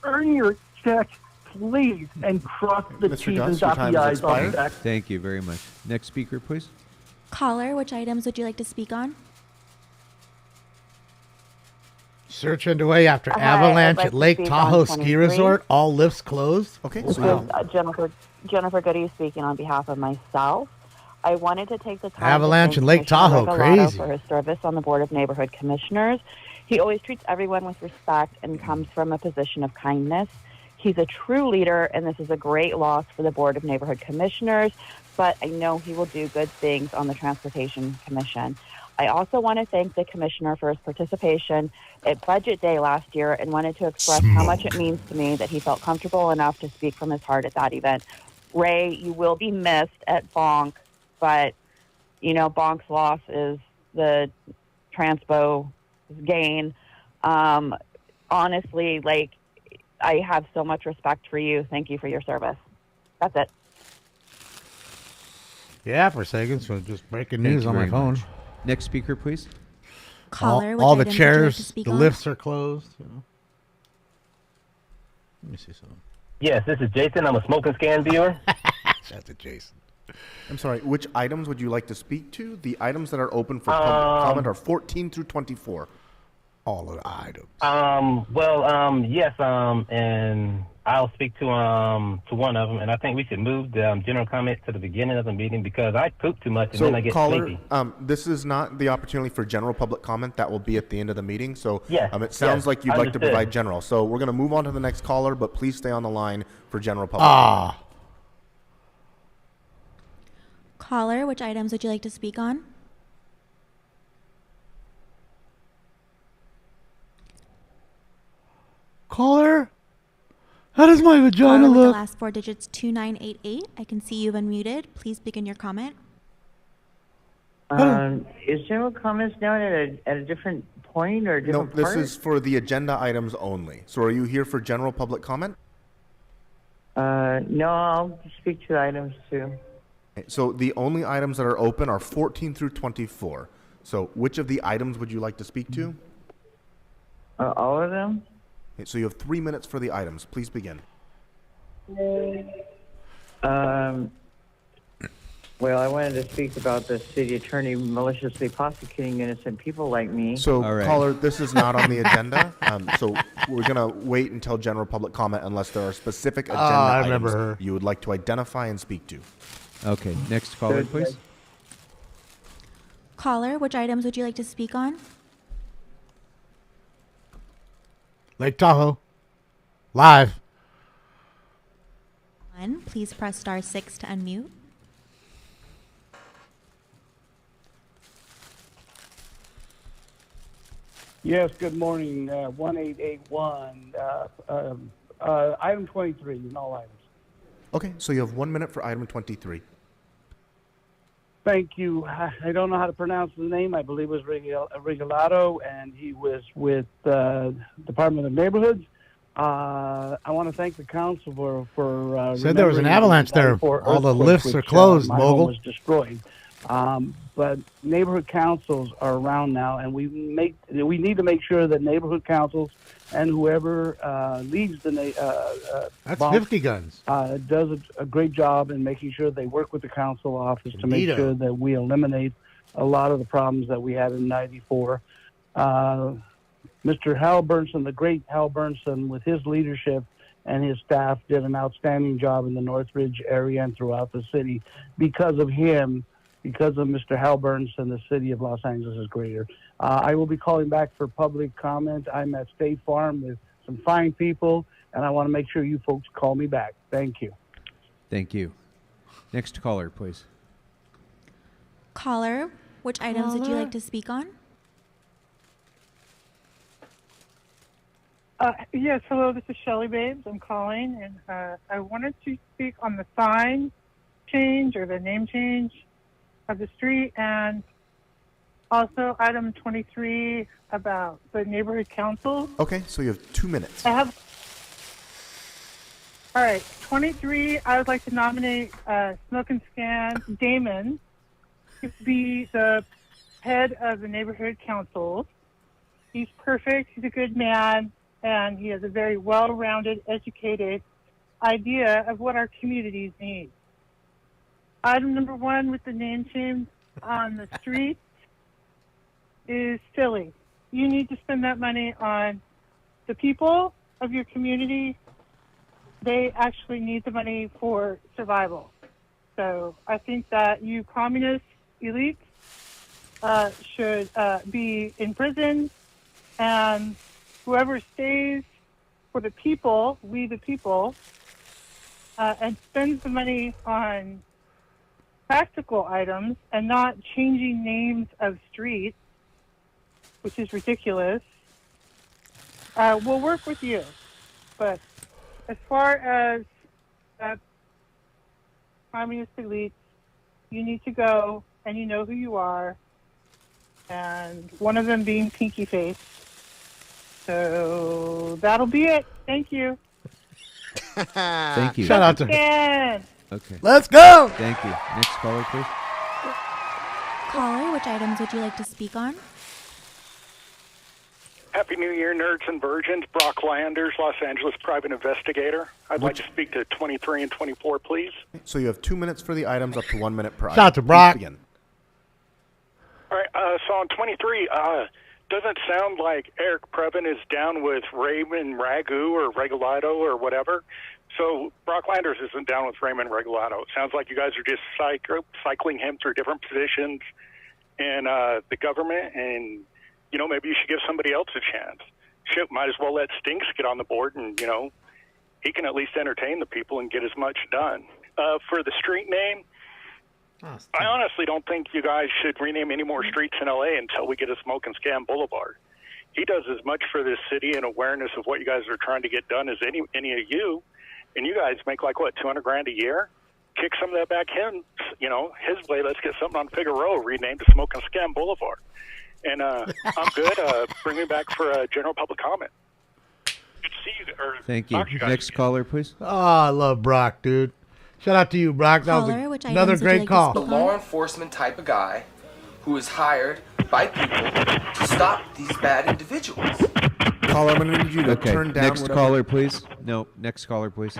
S13: Earn your check, please, and cross the T's and dot the I's on that.
S5: Thank you very much. Next speaker, please.
S11: Caller, which items would you like to speak on?
S1: Search underway after avalanche at Lake Tahoe Ski Resort. All lifts closed.
S4: Okay,
S15: This is Jennifer Goody speaking on behalf of myself. I wanted to take the time
S1: Avalanche
S15: to
S1: in
S15: thank
S1: Lake Tahoe,
S15: Commissioner Regalado
S1: crazy.
S15: for his service on the Board of Neighborhood Commissioners. He always treats everyone with respect and comes from a position of kindness. He's a true leader, and this is a great loss for the Board of Neighborhood Commissioners, but I know he will do good things on the Transportation Commission. I also want to thank the commissioner for his participation at Budget Day last year and wanted to express how much it means to me that he felt comfortable enough to speak from his heart at that event. Ray, you will be missed at Bonk, but, you know, Bonk's loss is the transpo gain. Honestly, like, I have so much respect for you. Thank you for your service. That's it.
S1: Yeah, for a second. So just breaking
S5: Thank
S1: news
S5: you
S1: on my
S5: very
S1: phone.
S5: much. Next speaker, please.
S11: Caller, which
S1: all the
S11: items would you like to
S1: chairs,
S11: speak
S1: the
S11: on?
S1: lifts are closed. You know. Let me see something.
S14: Yes, this is Jason. I'm a smoke and scan viewer.
S1: That's a Jason.
S4: I'm sorry, which items would you like to speak to? The items that are open for public comment are 14 through 24. All of the items.
S14: Yes, and I'll speak to one of them, and I think we should move the general comment to the beginning of the meeting because I poop too much and then I get sleepy.
S4: This is not the opportunity for general public comment. That will be at the end of the meeting. So
S14: Yes,
S4: it sounds
S14: yes,
S4: like you'd like to
S14: understood.
S4: provide general. So we're going to move on to the next caller, but please stay on the line for general public comment.
S11: Caller, which items would you like to speak on?
S1: Caller, how does my vagina
S11: Caller with the
S1: look?
S11: last four digits 2988. I can see you've unmuted. Please begin your comment.
S16: Is general comments now at a different point or a
S4: No,
S16: different
S4: this
S16: part?
S4: is for the agenda items only. So are you here for general public comment?
S16: No, I'll speak to the items too.
S4: So the only items that are open are 14 through 24. So which of the items would you like to speak to?
S16: All of them?
S4: Okay, so you have 3 minutes for the items. Please begin.
S16: Well, I wanted to speak about the city attorney maliciously prosecuting innocent people like me.
S4: So, caller, this is not on the agenda. So we're going to wait until general public comment unless there are specific agenda
S1: I
S4: items
S1: remember her.
S4: you would like to identify and speak to.
S5: Okay, next caller, please.
S11: Caller, which items would you like to speak on?
S1: Lake Tahoe. Live.
S11: Please press star 6 to unmute.
S17: Yes, good morning. 1881. Item 23 in all items.
S4: Okay, so you have 1 minute for item 23.
S17: Thank you. I don't know how to pronounce the name. I believe it was Regalado, and he was with Department of Neighborhoods. I want to thank the council for
S1: Said there was an
S17: remembering
S1: avalanche
S17: the
S1: there.
S17: 94
S1: All the
S17: earthquake,
S1: lifts are
S17: which,
S1: closed,
S17: my
S1: Mogul.
S17: home was destroyed. But neighborhood councils are around now, and we need to make sure that neighborhood councils and whoever leads the
S1: That's
S17: Bonk,
S1: 50 guns.
S17: does a great job in making sure they work with the council office to make
S1: Indeedo.
S17: sure that we eliminate a lot of the problems that we had in '94. Mr. Hal Burnson, the great Hal Burnson, with his leadership and his staff, did an outstanding job in the Northridge area and throughout the city. Because of him, because of Mr. Hal Burnson, the city of Los Angeles is greater. I will be calling back for public comment. I'm at State Farm with some fine people, and I want to make sure you folks call me back. Thank you.
S5: Thank you. Next caller, please.
S11: Caller, which items would you like to speak on?
S24: Yes, hello, this is Shelley Babes. I'm calling, and I wanted to speak on the sign change or the name change of the street, and also item 23 about the neighborhood council.
S4: Okay, so you have 2 minutes.
S24: All right, 23, I would like to nominate Smoke and Scan Damon to be the head of the neighborhood council. He's perfect, he's a good man, and he has a very well-rounded, educated idea of what our communities need. Item number 1 with the name change on the street is silly. You need to spend that money on the people of your community. They actually need the money for survival. So I think that you communist elites should be in prison, and whoever stays for the people, we the people, and spends the money on practical items and not changing names of streets, which is ridiculous, we'll work with you. But as far as communist elites, you need to go, and you know who you are, and one of them being Pinky Face. So that'll be it. Thank you.
S5: Thank you.
S1: Shout out to her.
S24: her.
S5: Okay.
S1: Let's go.
S5: Thank you. Next caller, please.
S11: Caller, which items would you like to speak on?
S7: Happy New Year, nerds and virgins. Brock Landers, Los Angeles private investigator. I'd like to speak to 23 and 24, please.
S4: So you have 2 minutes for the items, up to 1 minute per item.
S1: Shout out to Brock.
S4: Please begin.
S7: All right, so on 23, doesn't sound like Eric Previn is down with Raymond Ragu or Regalado or whatever. So Brock Landers isn't down with Raymond Regalado. It sounds like you guys are just cycling him through different positions in the government, and, you know, maybe you should give somebody else a chance. Shit, might as well let Stinks get on the board, and, you know, he can at least entertain the people and get as much done. For the street name, I honestly don't think you guys should rename any more streets in L.A. until we get a Smoke and Scam Boulevard. He does as much for this city and awareness of what you guys are trying to get done as any of you. And you guys make like, what, $200,000 a year? Kick some of that back in, you know, his way. Let's get something on Figueroa renamed to Smoke and Scam Boulevard. And I'm good. Bring me back for general public comment. Good to see you.
S5: Thank you. Next caller, please.
S1: Oh, I love Brock, dude. Shout out to you, Brock. That
S11: Caller,
S1: was
S11: which
S1: another
S11: items would you
S1: great
S11: like to
S1: call.
S11: speak
S8: The law enforcement type of guy who is hired by people to stop these bad individuals.
S4: Caller, I'm going to need you to turn down.
S5: Next caller, please. No, next caller, please.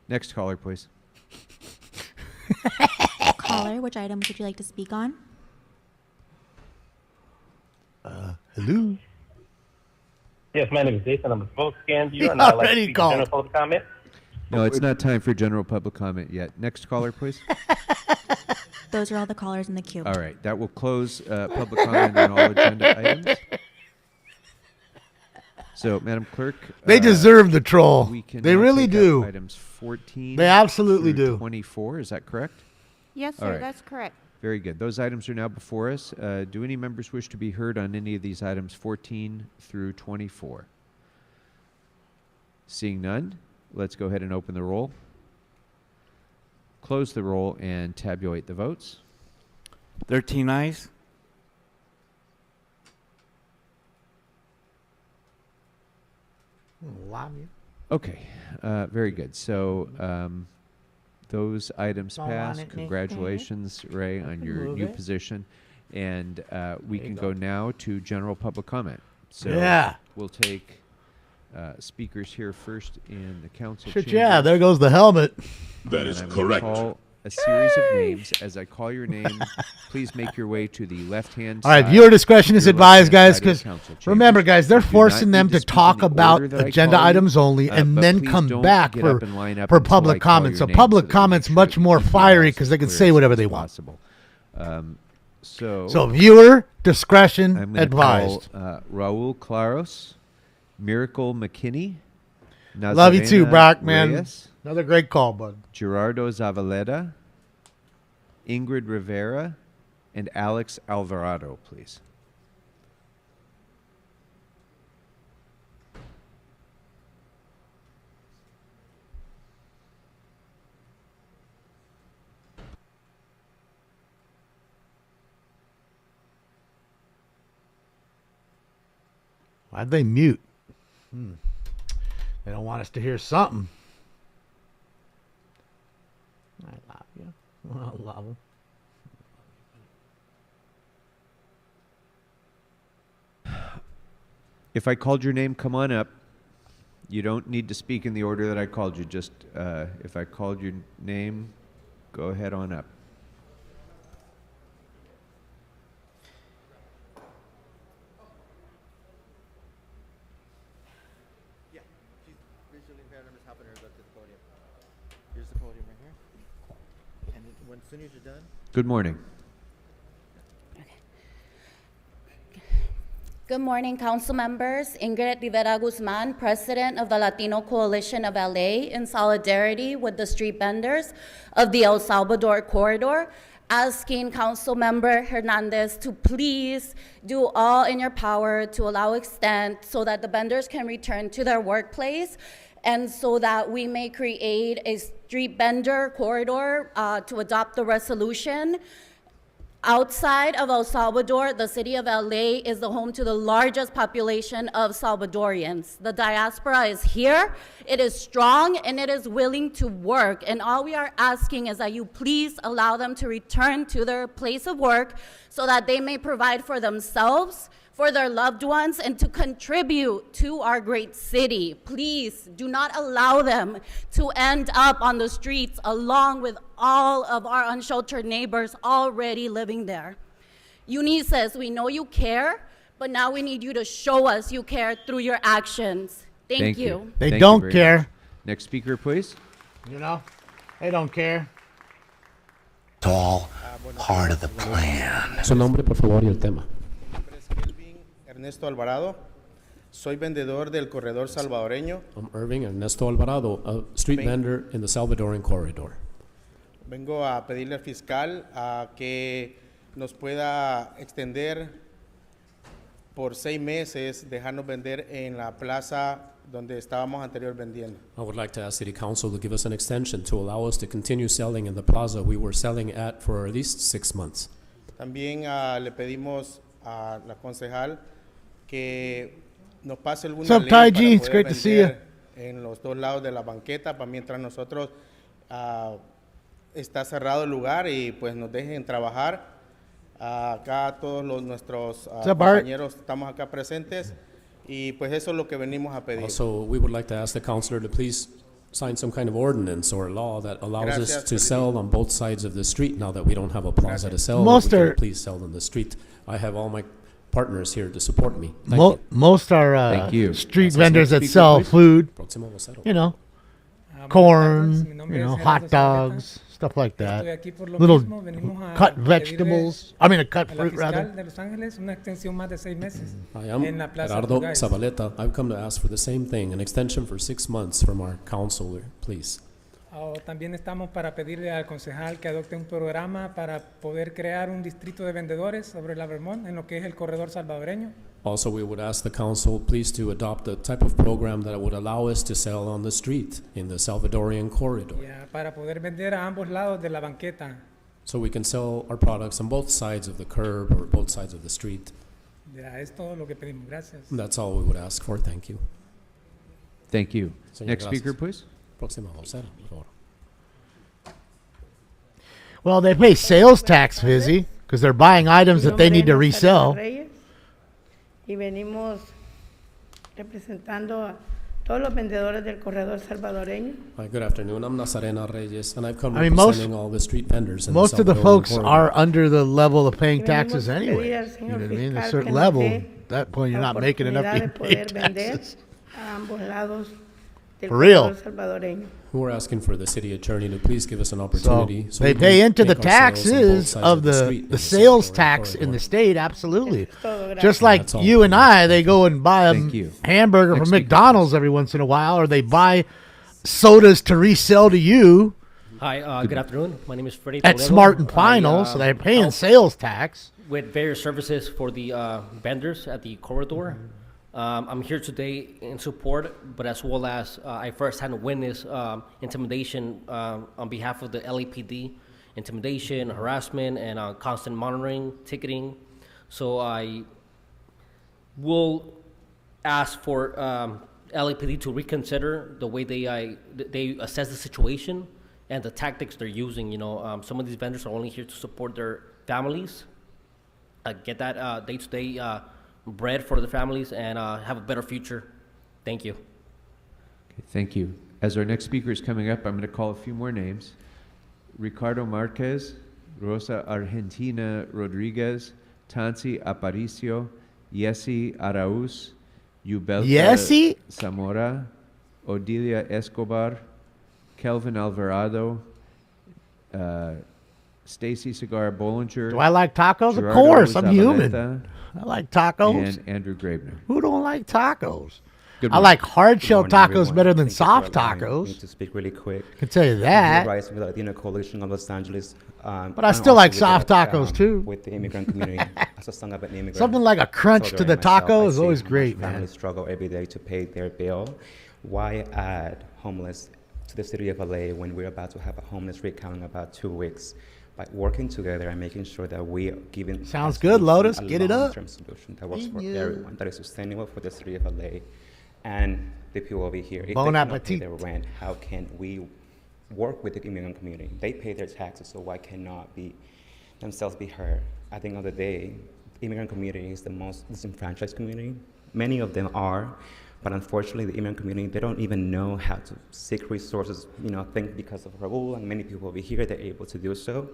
S5: Next caller, please.
S11: Caller, which items would you like to speak on?
S1: Hello.
S14: Yes, my name is Jason. I'm a smoke scan
S1: He
S14: viewer, and I'd like to
S1: already
S14: speak to
S1: called.
S14: general public comment.
S5: No, it's not time for general public comment yet. Next caller, please.
S11: Those are all the callers in the queue.
S5: All right, that will close public comment on all agenda items. So, Madam Clerk,
S1: They deserve the troll.
S5: we can
S1: They
S5: now
S1: really
S5: take up
S1: do.
S5: Items 14.
S1: They absolutely
S5: through
S1: do.
S5: 24. Is that correct?
S3: Yes,
S5: All
S3: sir,
S5: right.
S3: that's correct.
S5: Very good. Those items are now before us. Do any members wish to be heard on any of these items 14 through 24? Seeing none, let's go ahead and open the roll, close the roll, and tabulate the votes.
S18: 13 ayes.
S5: Okay, very good. So those items
S1: Don't want
S5: pass.
S1: it, Nick.
S5: Congratulations, Ray, on your
S1: move
S5: new
S1: it.
S5: position. And we
S1: There
S5: can
S1: you
S5: go now to general public comment. So
S1: Yeah.
S5: we'll take speakers here first in the council
S1: Shit,
S5: chamber.
S1: yeah, there goes the helmet.
S5: That is correct. Call a series of names. As I call your name, please make your way to the left-hand
S1: All right,
S5: side.
S1: viewer discretion is
S5: your
S1: advised,
S5: left-hand
S1: guys,
S5: side of the
S1: because
S5: council
S1: remember,
S5: chambers.
S1: guys, they're
S5: You do not
S1: forcing them
S5: need
S1: to
S5: speak in
S1: talk
S5: the
S1: about
S5: order that I
S1: agenda
S5: call you,
S1: items only and
S5: but
S1: then
S5: please
S1: come
S5: don't
S1: back
S5: get
S1: for,
S5: up and line up
S1: for
S5: until
S1: public
S5: I call
S1: comments.
S5: your
S1: So
S5: name
S1: public
S5: that we
S1: comments
S5: make
S1: much
S5: sure
S1: more
S5: that the
S1: fiery
S5: details
S1: because they can
S5: as
S1: say
S5: clear
S1: whatever
S5: as
S1: they want.
S5: possible. So
S1: viewer discretion
S5: I'm gonna
S1: advised.
S5: Call, Raul Claros, Miracle McKinney,
S1: Love you too,
S5: Nazarena
S1: Brock, man.
S5: Reyes,
S1: Another great call, bud.
S5: Gerardo Zavaleta, Ingrid Rivera, and Alex Alvarado, please.
S1: Why'd they mute? They don't want us to hear something. I love you. I love them.
S5: If I called your name, come on up. You don't need to speak in the order that I called you. Just if I called your name, go ahead on up.
S19: Yeah, she's visually impaired. I'm just helping her go to the podium. Here's the podium right here. And when, as soon as you're done.
S5: Good morning.
S6: Good morning, council members. Ingrid Rivera Guzman, president of the Latino Coalition of LA, in solidarity with the street vendors of the El Salvador corridor, asking council member Hernandez to please do all in your power to allow extent so that the vendors can return to their workplace and so that we may create a street vendor corridor to adopt the resolution. Outside of El Salvador, the city of LA is the home to the largest population of Salvadorians. The diaspora is here, it is strong, and it is willing to work. And all we are asking is that you please allow them to return to their place of work so that they may provide for themselves, for their loved ones, and to contribute to our great city. Please do not allow them to end up on the streets along with all of our unsheltered neighbors already living there. Eunices, we know you care, but now we need you to show us you care through your actions. Thank you.
S1: They
S5: Thank
S1: don't
S5: you very
S1: care.
S5: much. Next speaker, please.
S1: You know, they don't care.
S20: It's all part of the plan.
S21: Su nombre, por favor, y el tema.
S22: Ernesto Alvarado, soy vendedor del corredor salvadoreño.
S21: I'm Irving Ernesto Alvarado, a street vendor in the Salvadoran corridor.
S22: Vengo a pedirle al fiscal a que nos pueda extender por 6 meses, dejarnos vender en la plaza donde estábamos anterior vendiendo.
S21: I would like to ask City Council to give us an extension to allow us to continue selling in the plaza we were selling at for at least 6 months.
S22: También le pedimos a la concejal que nos pase alguna
S1: What's up,
S22: ley
S1: Ty
S22: para
S1: G? It's
S22: poder
S1: great to see you.
S22: vender en los dos lados de la banqueta, para mientras nosotros está cerrado el lugar y pues nos dejen trabajar. Acá todos nuestros compañeros estamos acá presentes y pues eso es lo que venimos a pedir.
S21: Also, we would like to ask the councilor to please sign some kind of ordinance or law that allows us to sell on both sides of the street now that we don't have a plaza to sell.
S1: Most
S21: we can
S1: are-
S21: please sell on the street. I have all my partners here to support me. Thank you.
S1: Most are
S21: Thank you.
S1: street
S21: Next
S1: vendors that
S21: speaker,
S1: sell
S21: please.
S1: food,
S21: Próximo vocero.
S1: you know, corn, you know, hot dogs, stuff like that. Little cut vegetables. I mean, cut fruit, rather.
S25: de Los Ángeles una extensión más de 6 meses
S21: I am
S25: en la Plaza
S21: Gerardo
S25: Turgay.
S21: Zabaleta. I've come to ask for the same thing, an extension for 6 months from our councilor, please.
S25: También estamos para pedirle al concejal que adopte un programa para poder crear un distrito de vendedores sobre la Vermont en lo que es el corredor salvadoreño.
S21: Also, we would ask the council please to adopt a type of program that would allow us to sell on the street in the Salvadorian corridor,
S25: Para poder vender a ambos lados de la banqueta.
S21: so we can sell our products on both sides of the curb or both sides of the street.
S25: Es todo lo que pedimos. Gracias.
S21: That's all we would ask for. Thank you.
S5: Thank you.
S21: Señor,
S5: Next
S21: gracias.
S5: speaker, please.
S21: Próximo vocero, por favor.
S1: Well, they pay sales tax, Fizzy, because they're buying items that they need to resell.
S26: Y venimos representando a todos los vendedores del corredor salvadoreño.
S21: Hi, good afternoon. I'm Nazarena Reyes, and I've come
S1: I mean, most-
S21: representing all the street vendors in
S1: Most
S21: the
S1: of the
S21: Salvadorian
S1: folks
S21: corridor.
S1: are under the level of paying
S26: Y venimos
S1: taxes
S26: a pedir
S1: anyway.
S26: al
S1: You
S26: señor
S1: know what I mean? A
S26: fiscal
S1: certain
S26: que nos
S1: level,
S26: dé
S1: at that point, you're
S26: la
S1: not making enough
S26: oportunidad
S1: to
S26: de
S1: pay
S26: poder vender
S1: taxes.
S26: a ambos lados del
S1: For real.
S26: corredor salvadoreño.
S21: We're asking for the city attorney to please give us an opportunity.
S1: So
S21: we
S1: they pay
S21: can
S1: into the
S21: make our sales on both
S1: taxes
S21: sides
S1: of
S21: the
S1: the,
S21: street in
S1: the sales
S21: Salvadorian
S1: tax in
S21: corridor.
S1: the state, absolutely.
S26: todo,
S1: Just like
S21: That's all.
S1: you and I, they go and buy a
S21: Thank you.
S1: hamburger
S21: Next
S1: from
S21: speaker,
S1: McDonald's every once in a while, or they buy sodas to resell to you
S27: Hi, good afternoon. My name is Freddie
S1: at
S27: Toledo.
S1: Smart and
S27: I,
S1: Final, so they're paying
S27: help
S1: sales tax.
S27: with various services for the vendors at the corridor. I'm here today in support, but as well as I firsthand witnessed intimidation on behalf of the LAPD, intimidation, harassment, and constant monitoring, ticketing. So I will ask for LAPD to reconsider the way they assess the situation and the tactics they're using. You know, some of these vendors are only here to support their families, get that day-to-day bread for the families, and have a better future. Thank you.
S5: Okay, thank you. As our next speaker is coming up, I'm going to call a few more names. Ricardo Marquez, Rosa Argentina Rodriguez, Tansi Aparicio, Yesi Arauz, Yubelta
S1: Yesi?
S5: Zamora, Odilia Escobar, Kelvin Alvarado, Stacy Cigar Bollinger.
S1: Do I like tacos? Of
S5: Gerardo
S1: course, I'm human.
S5: Zabaleta,
S1: I like tacos.
S5: And Andrew Gravener.
S1: Who don't like tacos?
S5: Good
S1: I
S5: morning.
S1: like hard shell
S2: Good morning,
S1: tacos
S2: everyone.
S1: better than
S2: Thank you
S1: soft
S2: for allowing me
S1: tacos.
S2: to speak really quick.
S1: I can tell you
S2: I'm here
S1: that.
S2: rising with the Latino Coalition of Los Angeles.
S1: But I
S2: and
S1: still
S2: also
S1: like
S2: with
S1: soft
S2: the,
S1: tacos, too.
S2: With the immigrant community, as a son of an immigrant.
S1: Something like a crunch
S2: soldier
S1: to the
S2: myself,
S1: taco
S2: I
S1: is
S2: see
S1: always
S2: how much
S1: great, man.
S2: families struggle every day to pay their bill. Why add homeless to the city of LA when we're about to have a homeless recount in about 2 weeks? By working together and making sure that we are giving
S1: Sounds
S2: a
S1: good,
S2: solution,
S1: Lotus.
S2: a
S1: Get it up.
S2: long-term solution that works for everyone, that is sustainable for the city of LA and the people over here. If
S1: Bon
S2: they cannot pay
S1: appetit.
S2: their rent, how can we work with the immigrant community? They pay their taxes, so why cannot themselves be heard? At the end of the day, the immigrant community is the most disenfranchised community. Many of them are, but unfortunately, the immigrant community, they don't even know how to seek resources. I think because of Raul and many people over here, they're able to do so.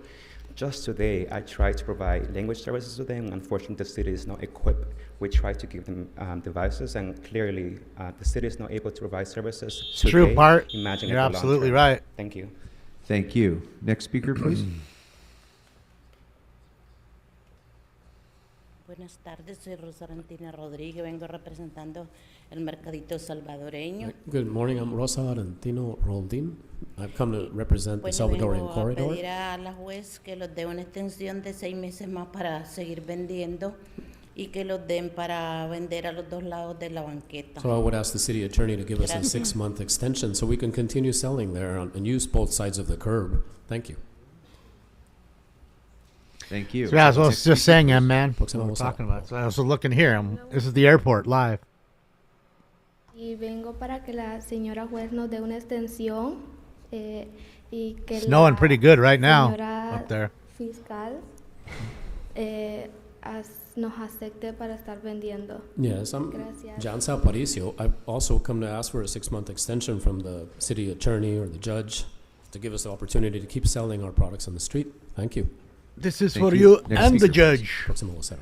S2: Just today, I tried to provide language services to them. Unfortunately, the city is not equipped. We tried to give them devices, and clearly, the city is not able to provide services.
S1: It's true, Bart.
S2: Imagine
S1: You're
S2: at the long
S1: absolutely
S2: term.
S1: right.
S2: Thank you.
S5: Thank you. Next speaker, please.
S9: Buenas tardes, soy Rosa Valentina Rodríguez, vengo representando el mercadito salvadoreño.
S21: Good morning, I'm Rosa Valentino Roldin. I've come to represent the Salvadorian
S9: vengo a
S21: Corridor.
S9: pedir a la juez que los dé una extensión de 6 meses más para seguir vendiendo y que los den para vender a los dos lados de la banqueta.
S21: So I would ask the city attorney to give us a
S9: Gracias.
S21: 6-month extension so we can continue selling there and use both sides of the curb. Thank you.
S5: Thank you.
S1: So, yeah, as I was just saying, man.
S21: Próximo
S1: What we're
S21: voz.
S1: talking about. So I was looking here. This is the airport live.
S10: Y vengo para que la señora juez nos dé una extensión y que
S1: Snowing pretty good right now
S10: señora
S1: up there.
S10: fiscal nos acepte para estar vendiendo.
S21: Yes, I'm
S10: Gracias.
S21: John Salparicio. I've also come to ask for a 6-month extension from the city attorney or the judge to give us the opportunity to keep selling our products on the street. Thank you.
S1: This is for you and the judge.
S21: Próximo vocero.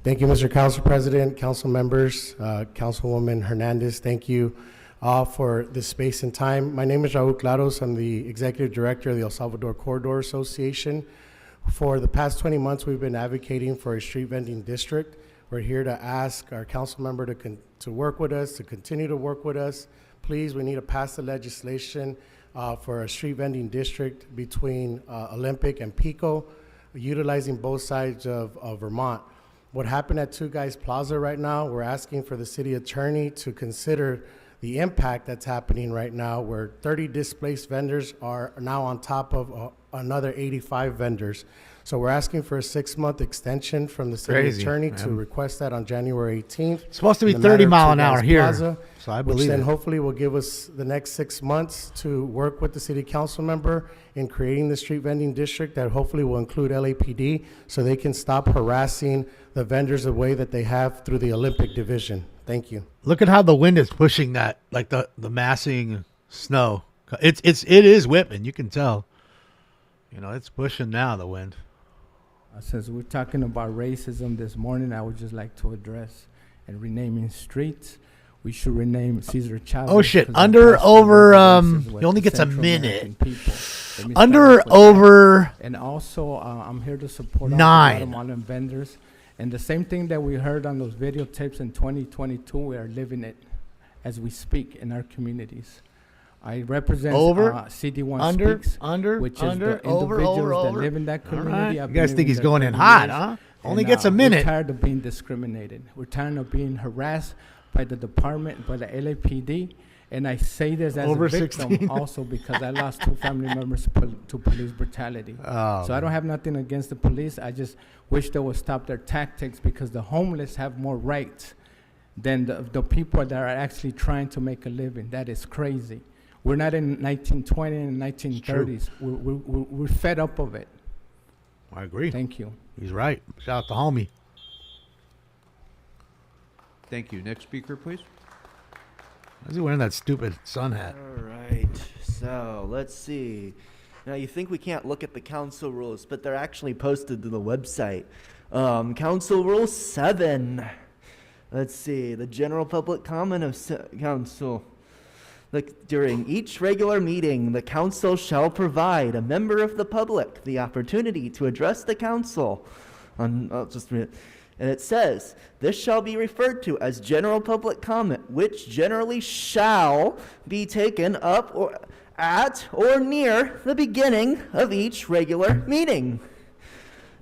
S12: Thank you, Mr. Council President, council members, Councilwoman Hernandez. Thank you all for this space and time. My name is Raul Claros. I'm the Executive Director of the El Salvador Corridor Association. For the past 20 months, we've been advocating for a street vending district. We're here to ask our council member to work with us, to continue to work with us. Please, we need to pass the legislation for a street vending district between Olympic and Pico, utilizing both sides of Vermont. What happened at Two Guys Plaza right now, we're asking for the city attorney to consider the impact that's happening right now, where 30 displaced vendors are now on top of another 85 vendors. So we're asking for a 6-month extension from the city
S1: Crazy,
S12: attorney to
S1: man.
S12: request that on January 18th.
S1: It's supposed to be
S12: in the matter
S1: 30
S12: of
S1: mile
S12: Two
S1: an hour
S12: Guys
S1: here,
S12: Plaza,
S1: so I
S12: which
S1: believe
S12: then
S1: it.
S12: hopefully will give us the next 6 months to work with the city council member in creating the street vending district that hopefully will include LAPD so they can stop harassing the vendors the way that they have through the Olympic division. Thank you.
S1: Look at how the wind is pushing that, like the massing snow. It is whipping. You can tell. It's pushing now, the wind.
S13: Since we're talking about racism this morning, I would just like to address and renaming streets. We should rename Cesar Chavez.
S1: Oh shit!
S13: 'cause
S1: Under,
S13: the past
S1: over,
S13: racism
S1: he
S13: with
S1: only
S13: the
S1: gets a
S13: Central
S1: minute.
S13: American people. Let me
S1: Under,
S13: start off with
S1: over,
S13: that. And also, I'm here to support all
S1: 9.
S13: the Guatemalan vendors. And the same thing that we heard on those videotapes in 2022, we are living it as we speak in our communities. I represent
S1: Over,
S13: CD1
S1: under,
S13: Speaks,
S1: under,
S13: which
S1: under,
S13: is the
S1: over,
S13: individuals that
S1: over.
S13: live in that
S1: All
S13: community.
S1: right.
S13: I've
S1: You
S13: been
S1: guys think
S13: living
S1: he's
S13: there
S1: going in
S13: 30
S1: hot,
S13: years,
S1: huh? Only
S13: and,
S1: gets a minute.
S13: We're tired of being discriminated. We're tired of being harassed by the department, by the LAPD. And I say this as
S1: Over
S13: a victim
S1: 16.
S13: also because I lost 2 family members to police brutality.
S1: Oh,
S13: So I don't have nothing against the police. I just wish they would stop their tactics because the homeless have more rights than the people that are actually trying to make a living. That is crazy. We're not in 1920 and 1930s. We're fed up of it.
S1: I agree.
S13: Thank you.
S1: He's right. Shout out to homie.
S5: Thank you. Next speaker, please.
S1: Why is he wearing that stupid sun hat?
S19: All right. So let's see. Now you think we can't look at the council rules, but they're actually posted to the website. Council Rule 7. Let's see. The general public comment of council. During each regular meeting, the council shall provide a member of the public the opportunity to address the council. I'll just read it. And it says, this shall be referred to as general public comment, which generally shall be taken up or at or near the beginning of each regular meeting.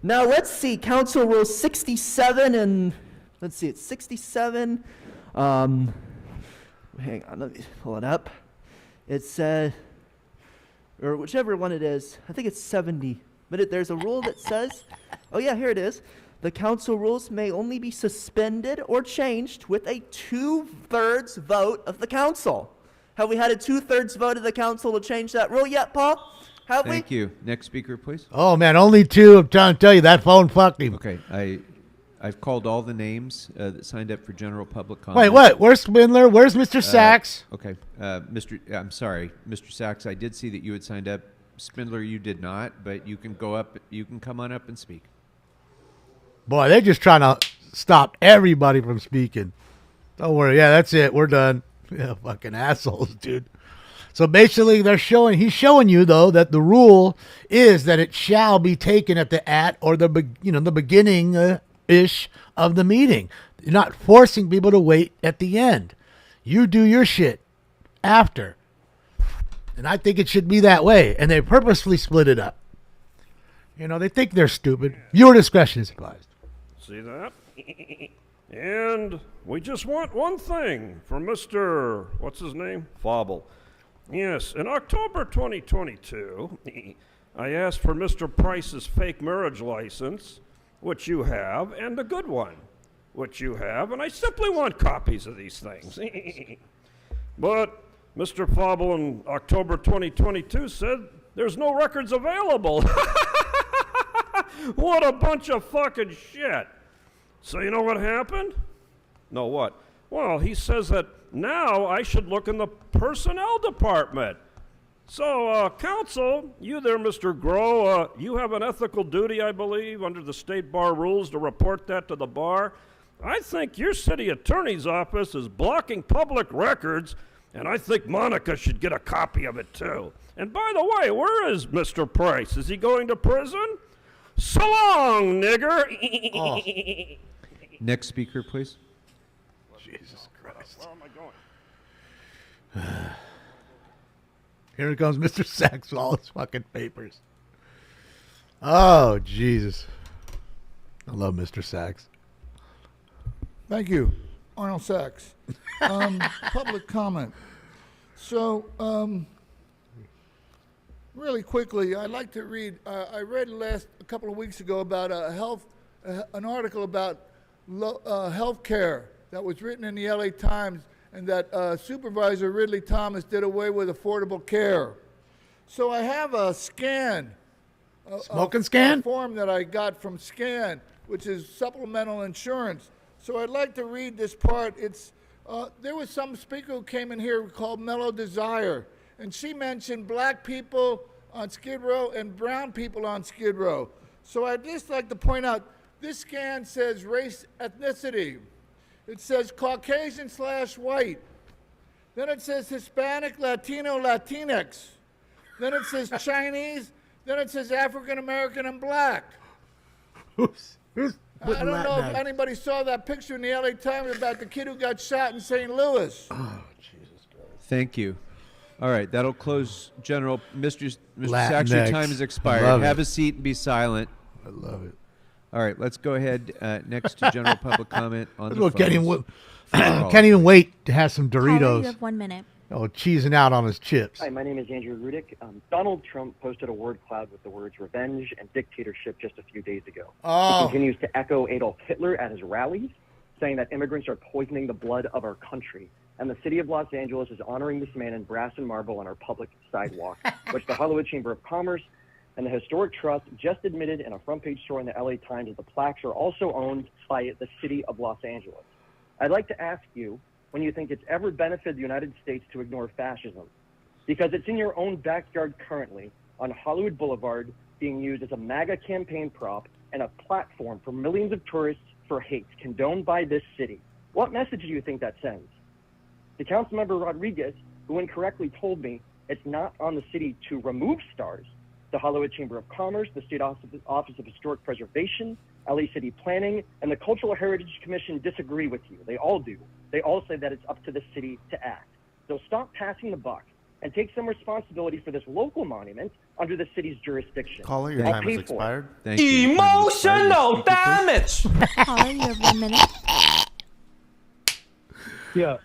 S19: Now let's see, Council Rule 67 and, let's see, it's 67. Hang on, let me pull it up. It says, or whichever one it is, I think it's 70. But there's a rule that says, oh yeah, here it is. The council rules may only be suspended or changed with a 2/3 vote of the council. Have we had a 2/3 vote of the council to change that rule yet, Paul? Have we?
S5: Thank you. Next speaker, please.
S1: Oh, man, only 2. I'm trying to tell you, that phone fucked him.
S5: Okay, I've called all the names that signed up for general public comment.
S1: Wait, what? Where's Spindler? Where's Mr. Sachs?
S5: Okay, I'm sorry, Mr. Sachs, I did see that you had signed up. Spindler, you did not, but you can go up, you can come on up and speak.
S1: Boy, they're just trying to stop everybody from speaking. Don't worry. Yeah, that's it. We're done. Yeah, fucking assholes, dude. So basically, he's showing you though that the rule is that it shall be taken at the or the beginning ish of the meeting. You're not forcing people to wait at the end. You do your shit after, and I think it should be that way. And they purposefully split it up. They think they're stupid. Your discretion is advised.
S7: See that? And we just want one thing from Mr. what's his name? Fauble. Yes, in October 2022, I asked for Mr. Price's fake marriage license, which you have, and the good one, which you have, and I simply want copies of these things. But Mr. Fauble in October 2022 said there's no records available. What a bunch of fucking shit. So you know what happened? No, what? Well, he says that now I should look in the personnel department. So, counsel, you there, Mr. Groh, you have an ethical duty, I believe, under the state bar rules to report that to the bar. I think your city attorney's office is blocking public records, and I think Monica should get a copy of it, too. And by the way, where is Mr. Price? Is he going to prison? So long, nigger.
S5: Oh. Next speaker, please.
S1: Jesus Christ.
S7: Where am I going?
S1: Here comes Mr. Sachs with all his fucking papers. Oh, Jesus. I love Mr. Sachs.
S8: Thank you, Arnold Sachs. Public comment. So, really quickly, I'd like to read. I read a couple of weeks ago about an article about health care that was written in the LA Times, and that Supervisor Ridley Thomas did away with affordable care. So I have a scan.
S1: Smoking scan?
S8: A form that I got from SCAN, which is supplemental insurance. So I'd like to read this part. There was some speaker who came in here called Mellow Desire, and she mentioned black people on Skid Row and brown people on Skid Row. So I'd just like to point out, this scan says race, ethnicity. It says Caucasian/white. Then it says Hispanic, Latino, Latinx. Then it says Chinese. Then it says African American and black. I don't know if anybody saw that picture in the LA Times about the kid who got shot in St. Louis.
S5: Oh, Jesus Christ. Thank you. All right, that'll close general. Mr. Sachs, your time has expired. Have a seat and be silent.
S1: I love it.
S5: All right, let's go ahead next to general public comment on the phones.
S1: Can't even wait to have some Doritos.
S11: Caller, you have 1 minute.
S1: Oh, cheesing out on his chips.
S15: Hi, my name is Andrew Rudick. Donald Trump posted a word cloud with the words revenge and dictatorship just a few days ago.
S1: Oh.
S15: He continues to echo Adolf Hitler at his rallies, saying that immigrants are poisoning the blood of our country. And the city of Los Angeles is honoring this man in brass and marble on our public sidewalk, which the Hollywood Chamber of Commerce and the Historic Trust just admitted in a front-page story in the LA Times that the plaques are also owned by the city of Los Angeles. I'd like to ask you when you think it's ever benefited the United States to ignore fascism, because it's in your own backyard currently on Hollywood Boulevard being used as a MAGA campaign prop and a platform for millions of tourists for hate condoned by this city. What message do you think that sends? To Councilmember Rodriguez, who incorrectly told me it's not on the city to remove stars. The Hollywood Chamber of Commerce, the State Office of Historic Preservation, LA City Planning, and the Cultural Heritage Commission disagree with you. They all do. They all say that it's up to the city to act. So stop passing the buck and take some responsibility for this local monument under the city's jurisdiction.
S3: Caller, your
S15: I'll
S3: time
S15: pay
S3: has
S15: for it.
S3: expired.
S5: Thank you.
S18: Emotional damage.
S11: Caller, you have 1 minute.
S4: Yeah.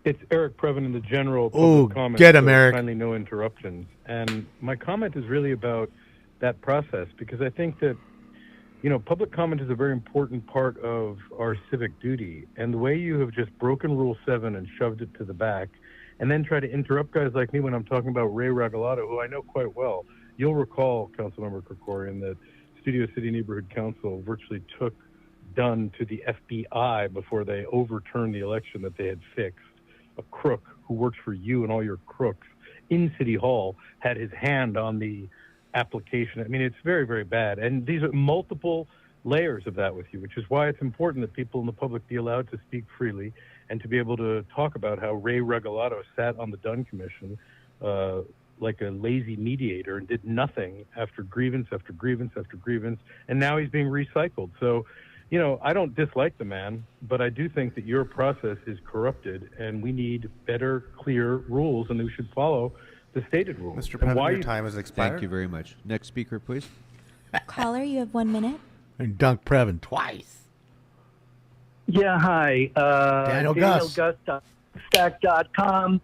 S4: It's Eric Previn in the general
S1: Ooh,
S4: public comment.
S1: get him,
S4: so
S1: Eric.
S4: Kindly no interruptions. And my comment is really about that process, because I think that, you know, public comment is a very important part of our civic duty. And the way you have just broken Rule 7 and shoved it to the back, and then try to interrupt guys like me when I'm talking about Ray Regalado, who I know quite well. You'll recall, Councilmember Krikorian, that Studio City Neighborhood Council virtually took Dunn to the FBI before they overturned the election that they had fixed. A crook who works for you and all your crooks in City Hall had his hand on the application. I mean, it's very, very bad. And these are multiple layers of that with you, which is why it's important that people in the public be allowed to speak freely and to be able to talk about how Ray Regalado sat on the Dunn Commission like a lazy mediator and did nothing after grievance after grievance after grievance, and now he's being recycled. So, you know, I don't dislike the man, but I do think that your process is corrupted, and we need better, clear rules, and we should follow the stated rules.
S3: Mr.
S4: And
S3: Previn, your time has expired.
S5: Thank you very much. Next speaker, please.
S11: Caller, you have 1 minute.
S1: And dunk Previn twice.
S14: Yeah, hi.
S1: Daniel Gus.
S14: Stack.com.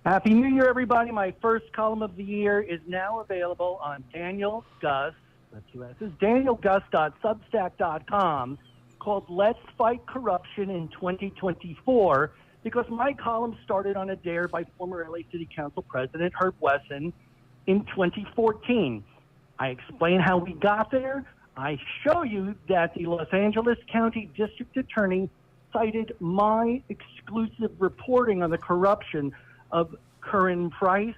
S14: Happy New Year, everybody. My first column of the year is now available on Daniel Gus, that's two S's, danielgus.substack.com, called Let's Fight Corruption in 2024, because my column started on a dare by former LA City Council President Herb Wesson in 2014. I explain how we got there. I show you that the Los Angeles County District Attorney cited my exclusive reporting on the corruption of Curran Price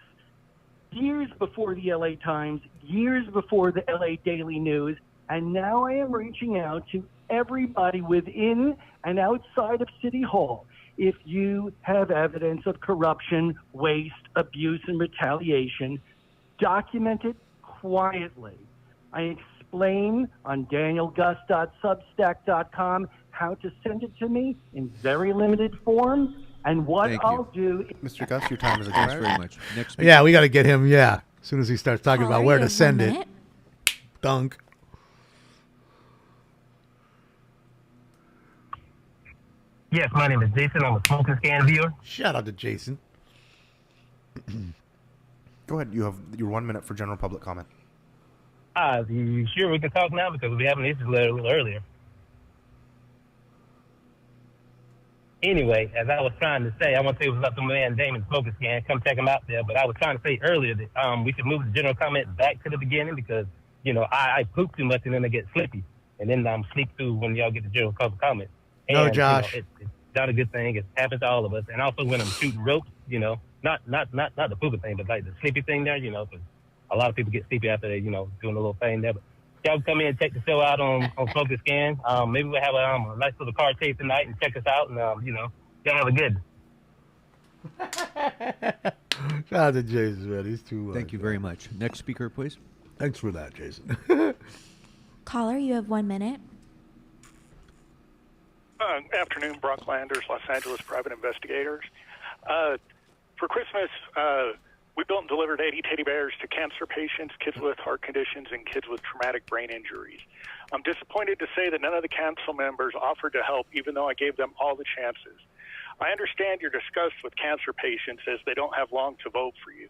S14: years before the LA Times, years before the LA Daily News, and now I am reaching out to everybody within and outside of City Hall. If you have evidence of corruption, waste, abuse, and retaliation, document it quietly. I explain on danielgus.substack.com how to send it to me in very limited form, and what I'll do.
S3: Mr. Gus, your time is expired.
S5: Thanks very much. Next.
S1: Yeah, we got to get him. Yeah, as soon as he starts talking about where to send it.
S11: minute.
S1: Dunk.
S16: Yes, my name is Jason. I'm a smoking scan viewer.
S1: Shout out to Jason.
S3: Go ahead. You have your 1 minute for general public comment.
S16: You sure we can talk now, because we having issues a little earlier. Anyway, as I was trying to say, I want to say it was up to my man Damon Smoking Scan. Come check him out there. But I was trying to say earlier that we should move the general comment back to the beginning, because, you know, I poop too much and then I get sleepy. And then I'm sleep through when y'all get the general public comment. And,
S1: No, Josh.
S16: You know, it's not a good thing. It happens to all of us. And also when I'm shooting ropes, you know, not the pooping thing, but like the sleepy thing there, you know, because a lot of people get sleepy after they, you know, doing a little thing there. But y'all come in and check the show out on Focus Scan. Maybe we'll have a nice little car chase tonight and check us out. And, you know, y'all have a good.
S1: Shout out to Jason, man. He's too.
S5: Thank you very much. Next speaker, please.
S1: Thanks for that, Jason.
S11: Caller, you have 1 minute.
S17: Afternoon, Brock Landers, Los Angeles Private Investigators. For Christmas, we built and delivered 80 teddy bears to cancer patients, kids with heart conditions, and kids with traumatic brain injuries. I'm disappointed to say that none of the council members offered to help, even though I gave them all the chances. I understand your disgust with cancer patients, as they don't have long to vote for you.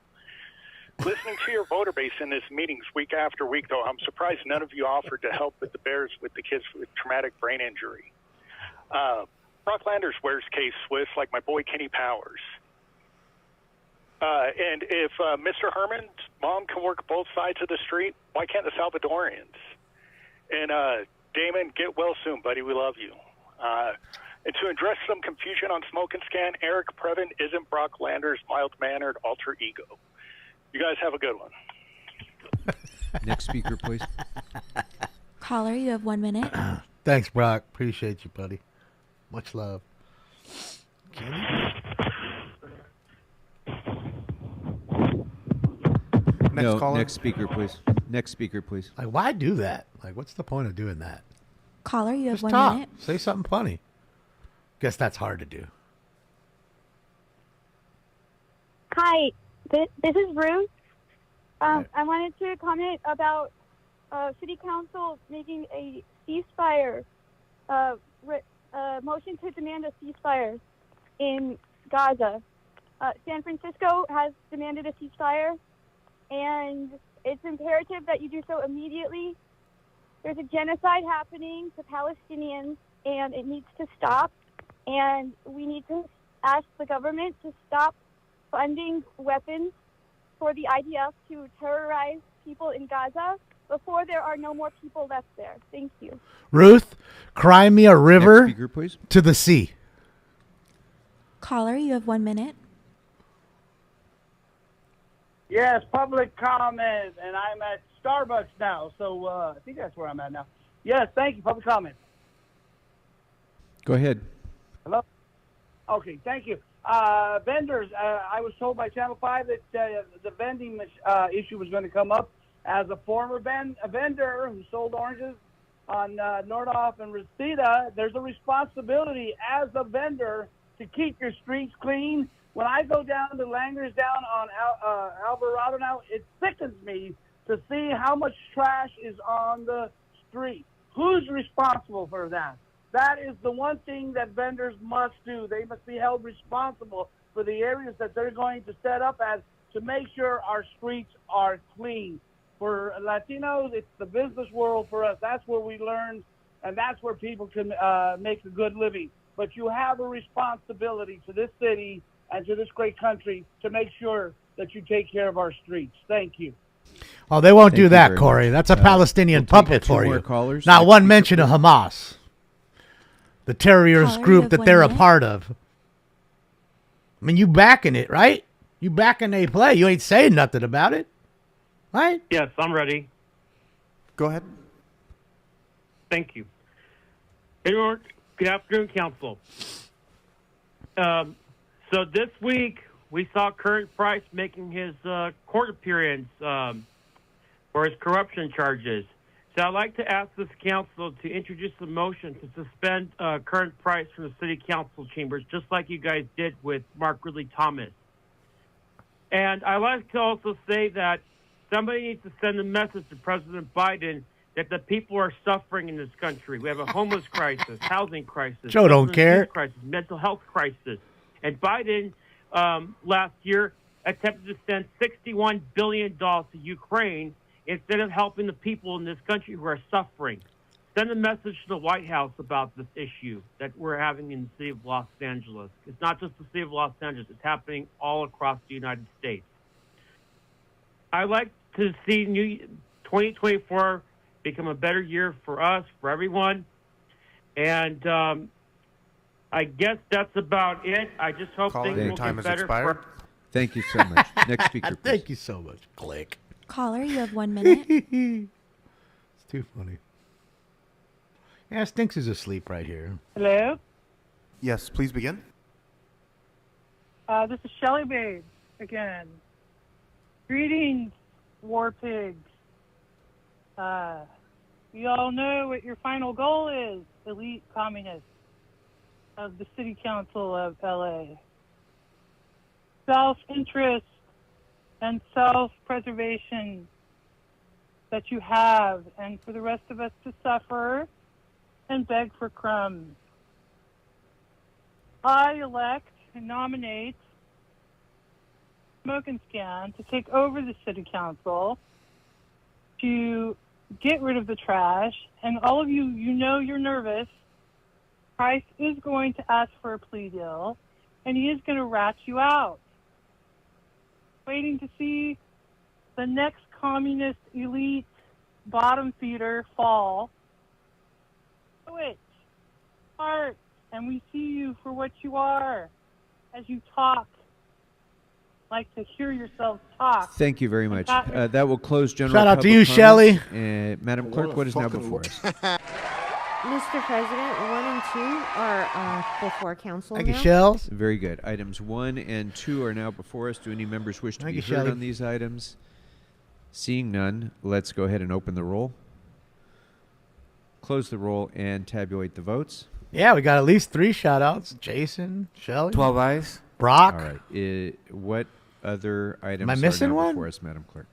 S17: Listening to your voter base in these meetings week after week, though, I'm surprised none of you offered to help with the bears with the kids with traumatic brain injury. Brock Landers wears K-Swiss like my boy Kenny Powers. And if Mr. Herman's mom can work both sides of the street, why can't the Salvadorians? And Damon, get well soon, buddy. We love you. And to address some confusion on Smoke and Scan, Eric Previn isn't Brock Landers' mild-mannered alter ego. You guys have a good one.
S5: Next speaker, please.
S11: Caller, you have 1 minute.
S1: Thanks, Brock. Appreciate you, buddy. Much love.
S3: Next caller.
S5: Next speaker, please. Next speaker, please.
S1: Like, why do that? Like, what's the point of doing that?
S11: Caller, you have
S1: Just
S11: 1
S1: talk.
S11: minute.
S1: Say something funny. Guess that's hard to do.
S6: Hi, this is Ruth. I wanted to comment about City Council making a ceasefire, motion to demand a ceasefire in Gaza. San Francisco has demanded a ceasefire, and it's imperative that you do so immediately. There's a genocide happening to Palestinians, and it needs to stop. And we need to ask the government to stop funding weapons for the IDF to terrorize people in Gaza before there are no more people left there. Thank you.
S1: Ruth, cry me a river
S5: Next speaker, please.
S1: to the sea.
S11: Caller, you have 1 minute.
S20: Yes, public comment, and I'm at Starbucks now, so I think that's where I'm at now. Yes, thank you, public comment.
S5: Go ahead.
S20: Hello? Okay, thank you. Vendors, I was told by Channel 5 that the vending issue was going to come up. As a former vendor who sold oranges on Nordhoff and Reseda, there's a responsibility as a vendor to keep your streets clean. When I go down to Langer's down on Alvarado now, it sickens me to see how much trash is on the street. Who's responsible for that? That is the one thing that vendors must do. They must be held responsible for the areas that they're going to set up as to make sure our streets are clean. For Latinos, it's the business world for us. That's where we learn, and that's where people can make a good living. But you have a responsibility to this city and to this great country to make sure that you take care of our streets. Thank you.
S1: Oh, they won't
S5: Thank
S1: do
S5: you
S1: that,
S5: very
S1: Corey.
S5: much.
S1: That's a Palestinian
S5: we'll take
S1: puppet
S5: two
S1: for
S5: more
S1: you.
S5: callers.
S1: Not
S5: Next
S1: one
S5: speaker,
S1: mention of
S5: please.
S1: Hamas, the terrorist
S11: Caller, you
S1: group
S11: have
S1: that
S11: 1
S1: they're a
S11: minute.
S1: part of. I mean, you backing it, right? You backing they play. You ain't saying nothing about it, right?
S22: Yes, I'm ready.
S3: Go ahead.
S22: Thank you. Good afternoon, Council. So this week, we saw Current Price making his court appearance for his corruption charges. So I'd like to ask this council to introduce a motion to suspend Current Price from the City Council chambers, just like you guys did with Mark Ridley Thomas. And I'd like to also say that somebody needs to send a message to President Biden that the people are suffering in this country. We have a homeless crisis, housing crisis,
S1: Joe don't
S22: substance
S1: care.
S22: abuse crisis, mental health crisis. And Biden last year attempted to send $61 billion to Ukraine instead of helping the people in this country who are suffering. Send a message to the White House about this issue that we're having in the city of Los Angeles. It's not just the city of Los Angeles. It's happening all across the United States. I like to see 2024 become a better year for us, for everyone. And I guess that's about it. I just hope
S3: Caller,
S22: things
S3: your
S22: will
S3: time
S22: get
S3: has
S22: better.
S3: expired.
S5: Thank you so much. Next speaker, please.
S1: Thank you so much. Click.
S11: Caller, you have 1 minute.
S1: It's too funny. Yeah, Stinks is asleep right here.
S20: Hello?
S3: Yes, please begin.
S20: This is Shelly Babe again. Greetings, war pigs. We all know what your final goal is, elite communists of the City Council of LA. Self-interest and self-preservation that you have, and for the rest of us to suffer and beg for crumbs. I elect and nominate Smoke and Scan to take over the City Council to get rid of the trash. And all of you, you know you're nervous. Price is going to ask for a plea deal, and he is going to rat you out. Waiting to see the next communist elite bottom feeder fall. Switch, heart, and we see you for what you are as you talk. Like to hear yourselves talk.
S5: Thank you very much. That will close general
S1: Shout out to
S5: public
S1: you,
S5: comments.
S1: Shelley.
S5: Madam Clerk, what is now before us?
S23: Mr. President, 1 and 2 are before council
S1: Thank you,
S23: now.
S1: Shells.
S5: Very good. Items 1 and 2 are now before us. Do any members wish to
S1: Thank
S5: be
S1: you,
S5: heard
S1: Shelley.
S5: on these items? Seeing none, let's go ahead and open the roll, close the roll, and tabulate the votes.
S1: Yeah, we got at least 3 shout-outs. Jason, Shelley.
S2: 12 ayes.
S1: Brock.
S5: All right. What other items
S1: Am I missing
S5: are now
S1: one?
S5: before us, Madam Clerk?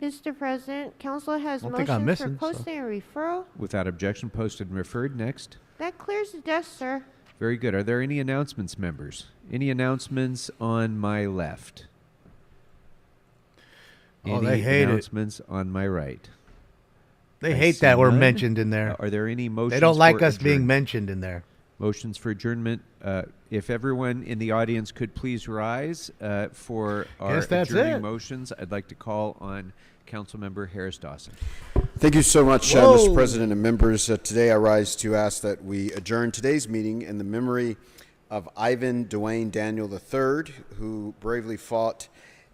S23: Mr. President, council has
S1: I don't think I'm
S23: motions for
S1: missing, so.
S23: posting and referral.
S5: Without objection, posted and referred. Next.
S23: That clears the desk, sir.
S5: Very good. Are there any announcements, members? Any announcements on my left?
S1: Oh,
S5: Any
S1: they hate it.
S5: announcements on my right?
S1: They
S5: I
S1: hate
S5: see
S1: that we're
S5: none.
S1: mentioned in there.
S5: Are there any motions?
S1: They don't like
S5: for
S1: us being
S5: adjournment?
S1: mentioned in there.
S5: Motions for adjournment. If everyone in the audience could please rise for our
S1: Guess that's
S5: adjourning
S1: it.
S5: motions, I'd like to call on Councilmember Harris Dawson.
S9: Thank you so much,
S1: Whoa.
S9: Mr. President and members. Today I rise to ask that we adjourn today's meeting in the memory of Ivan Dwayne Daniel III, who bravely fought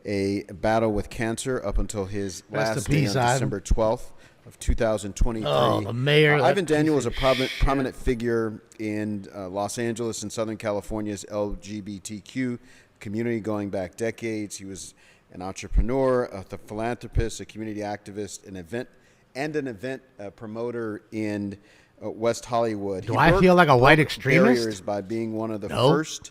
S9: a battle with cancer up until his
S1: Rest
S9: last
S1: in
S9: day
S1: peace,
S9: on
S1: Ivan.
S9: December 12th of 2023.
S1: Oh, the mayor. that
S9: Ivan Daniel
S1: piece
S9: was a
S1: of shit.
S9: prominent figure in Los Angeles and Southern California's LGBTQ community going back decades. He was an entrepreneur, a philanthropist, a community activist, an event promoter in West Hollywood.
S1: Do
S9: He
S1: I
S9: broke-
S1: feel like a white
S9: broke
S1: extremist?
S9: barriers by being one of the
S1: No.
S9: first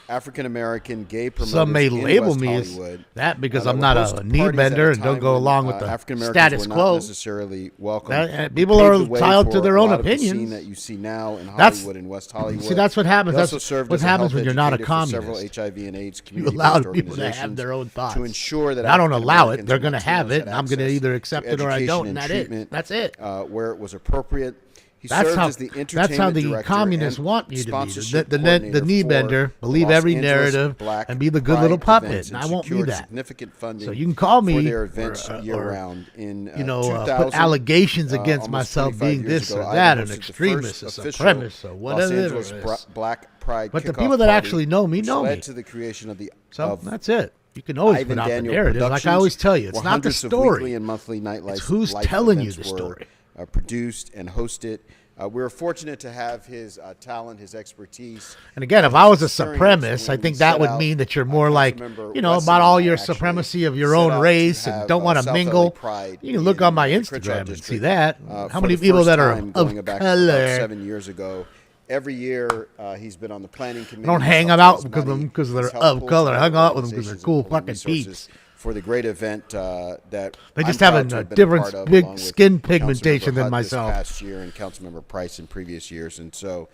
S9: African-American gay promoters
S1: Some may
S9: in
S1: label
S9: West
S1: me as
S9: Hollywood.
S1: that because
S9: That
S1: I'm
S9: would
S1: not
S9: host
S1: a knee
S9: parties at
S1: bender
S9: a
S1: and don't
S9: time
S1: go
S9: when,
S1: along with the
S9: African-Americans
S1: status
S9: were not
S1: quo.
S9: necessarily welcome.
S1: People
S9: Paved
S1: are
S9: the way
S1: entitled to
S9: for
S1: their
S9: a
S1: own
S9: lot of the scene
S1: opinions.
S9: that you see now in
S1: That's-
S9: Hollywood and West Hollywood.
S1: See, that's what happens.
S9: He also
S1: That's
S9: served
S1: what
S9: as a
S1: happens
S9: health
S1: when you're not a
S9: educator for several
S1: communist.
S9: HIV and AIDS
S1: You
S9: community-based
S1: allow people to have
S9: organizations
S1: their own thoughts.
S9: to ensure that
S1: I don't allow it.
S9: African-Americans
S1: They're
S9: and
S1: going to have
S9: Latinos
S1: it,
S9: had
S1: and I'm going to
S9: access
S1: either
S9: to
S1: accept it or I
S9: education
S1: don't,
S9: and
S1: and that's it.
S9: treatment,
S1: That's it.
S9: Where it was appropriate. He
S1: That's
S9: served
S1: how,
S9: as the
S1: that's how
S9: entertainment
S1: the
S9: director
S1: communists
S9: and
S1: want you to be.
S9: sponsorship
S1: The
S9: coordinator
S1: knee
S9: for
S1: bender,
S9: the
S1: believe
S9: Los
S1: every
S9: Angeles
S1: narrative,
S9: Black
S1: and be the good
S9: Pride
S1: little puppet.
S9: events
S1: And
S9: and
S1: I won't be
S9: secured
S1: that.
S9: significant funding
S1: So you can call me
S9: for their events
S1: or
S9: year-round. In
S1: put
S9: 2000,
S1: allegations against
S9: almost
S1: myself
S9: 25
S1: being
S9: years
S1: this
S9: ago,
S1: or
S9: Ivan
S1: that, an
S9: hosted the
S1: extremist, a
S9: first official
S1: supremacist, or
S9: Los
S1: whatever it
S9: Angeles
S1: is.
S9: Black Pride
S1: But the
S9: kickoff
S1: people that
S9: party,
S1: actually know me
S9: which
S1: know
S9: led
S1: me.
S9: to the creation of the
S1: So
S9: of
S1: that's it. You can always
S9: Ivan
S1: put out
S9: Daniel
S1: the narrative. Like I always tell you, it's
S9: where
S1: not the
S9: hundreds of
S1: story.
S9: weekly and monthly nightlife
S1: It's who's
S9: life
S1: telling you
S9: events
S1: the
S9: were,
S1: story.
S9: produced and hosted. We were fortunate to have his talent, his expertise.
S1: And again, if I was a
S9: experience
S1: supremacist, I
S9: when we
S1: think that
S9: set
S1: would
S9: out,
S1: mean that you're more like,
S9: Councilmember
S1: you know,
S9: Wesson
S1: about all
S9: and I
S1: your
S9: actually
S1: supremacy of your
S9: set
S1: own
S9: out to
S1: race and
S9: have,
S1: don't want to
S9: South
S1: mingle.
S9: LA Pride
S1: You can look on my
S9: in Crenshaw
S1: Instagram and see
S9: District,
S1: that. How
S9: for
S1: many
S9: the
S1: people
S9: first
S1: that are
S9: time
S1: of
S9: going back about
S1: color.
S9: 7 years ago. Every year, he's been on the planning committee.
S1: I don't hang them out because they're of color. I hung out with them because they're cool fucking peeps.
S9: For the great event that
S1: They just
S9: I'm
S1: have
S9: proud to
S1: a
S9: been
S1: different
S9: part of,
S1: big
S9: along with
S1: skin
S9: Councilmember
S1: pigmentation than
S9: Hutt
S1: myself.
S9: This past year and Councilmember Price in previous years, and so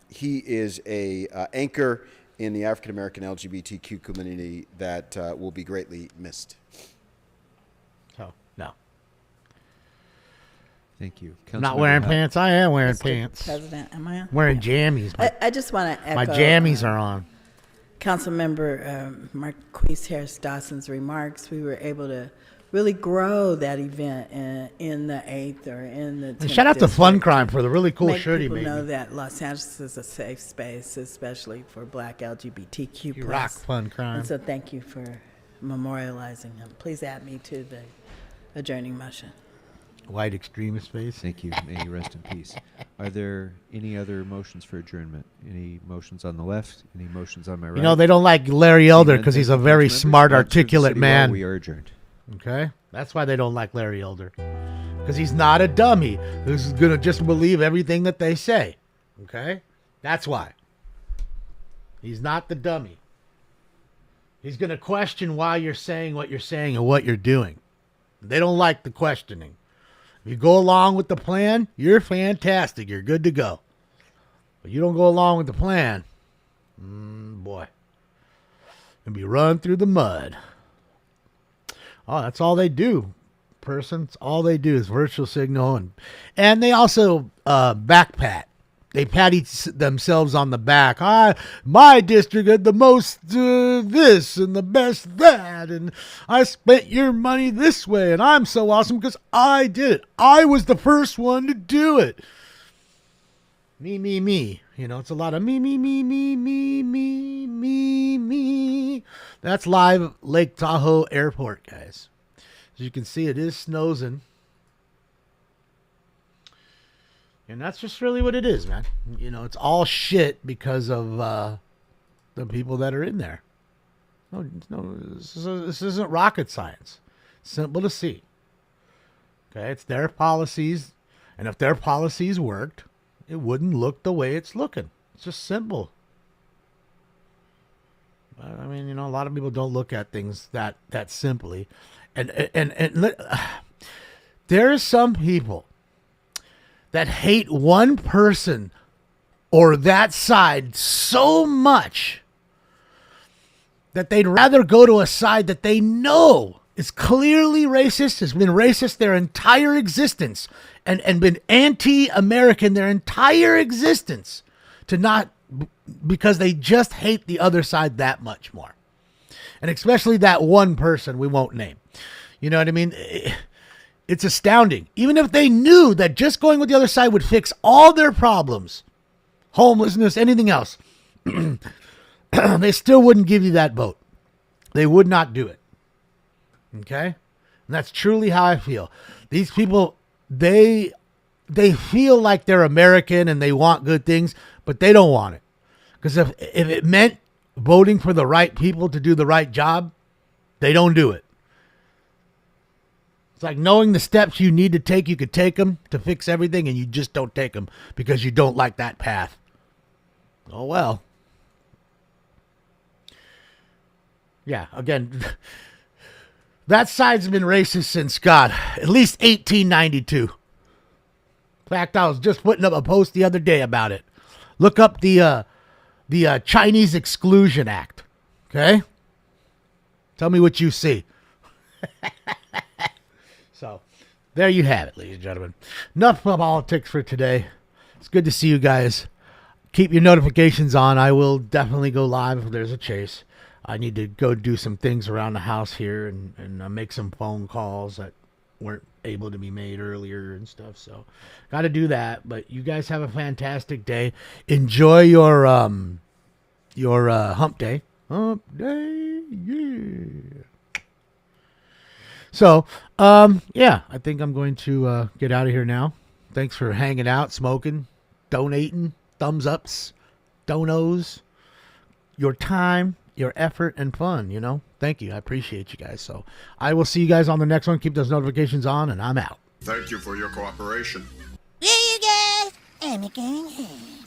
S9: he is a anchor in the African American LGBTQ community that will be greatly missed.
S1: So no.
S5: Thank you.
S1: I'm not wearing
S5: Hutt.
S1: pants. I am wearing
S10: Mr.
S1: pants.
S10: President, am I on?
S1: Wearing jammies.
S10: I just want to echo.
S1: My jammies are on.
S10: Councilmember Marquise Harris Dawson's remarks. We were able to really grow that event in the 8th or in the 10th
S1: And shout out to Fun
S10: district.
S1: Crime for the really cool
S10: Make
S1: shirt he
S10: people
S1: made
S10: know
S1: me.
S10: that Los Angeles is a safe space, especially for Black LGBTQ+.
S1: You rock, Fun Crime.
S10: And so thank you for memorializing him. Please add me to the adjourning motion.
S1: White extremist face.
S5: Thank you. May you rest in peace. Are there any other motions for adjournment? Any motions on the left? Any motions on my right?
S1: You know, they don't like Larry
S5: Seeing
S1: Elder
S5: none,
S1: because
S5: thank
S1: he's
S5: you,
S1: a very
S5: council
S1: smart,
S5: members. Sponsor of the
S1: articulate
S5: city law,
S1: man.
S5: We are adjourned.
S1: Okay? That's why they don't like Larry Elder. Because he's not a dummy who's going to just believe everything that they say. Okay? That's why. He's not the dummy. He's going to question why you're saying what you're saying and what you're doing. They don't like the questioning. If you go along with the plan, you're fantastic. You're good to go. But you don't go along with the plan, boy, you'll be run through the mud. Oh, that's all they do, person. It's all they do is virtual signal, and they also back pat. They pat themselves on the back. My district had the most this and the best that, and I spent your money this way, and I'm so awesome because I did it. I was the first one to do it. Me, me, me. You know, it's a lot of me, me, me, me, me, me, me, me. That's live Lake Tahoe Airport, guys. As you can see, it is snoozing. And that's just really what it is, man. You know, it's all shit because of the people that are in there. No, this isn't rocket science. Simple to see. Okay, it's their policies, and if their policies worked, it wouldn't look the way it's looking. It's just simple. I mean, a lot of people don't look at things that simply, and there are some people that hate one person or that side so much that they'd rather go to a side that they know is clearly racist, has been racist their entire existence, and been anti-American their entire existence, because they just hate the other side that much more. And especially that one person we won't name. You know what I mean? It's astounding. Even if they knew that just going with the other side would fix all their problems, homelessness, anything else, they still wouldn't give you that vote. They would not do it. Okay? And that's truly how I feel. These people, they feel like they're American and they want good things, but they don't want it. Because if it meant voting for the right people to do the right job, they don't do it. It's like knowing the steps you need to take, you could take them to fix everything, and you just don't take them because you don't like that path. Oh, well. Yeah, again, that side's been racist since, God, at least 1892. In fact, I was just putting up a post the other day about it. Look up the Chinese Exclusion Act. Okay? Tell me what you see. So, there you have it, ladies and gentlemen. Enough of politics for today. It's good to see you guys. Keep your notifications on. I will definitely go live if there's a chase. I need to go do some things around the house here and make some phone calls that weren't able to be made earlier and stuff. So, got to do that. But you guys have a fantastic day. Enjoy your hump day. Hump day, yeah. So, yeah, I think I'm going to get out of here now. Thanks for hanging out, smoking, donating, thumbs ups, donos, your time, your effort, and fun, Thank you. I appreciate you guys. So I will see you guys on the next one. Keep those notifications on, and I'm out.
S2: Thank you for your cooperation.
S12: See you guys. I'm going home.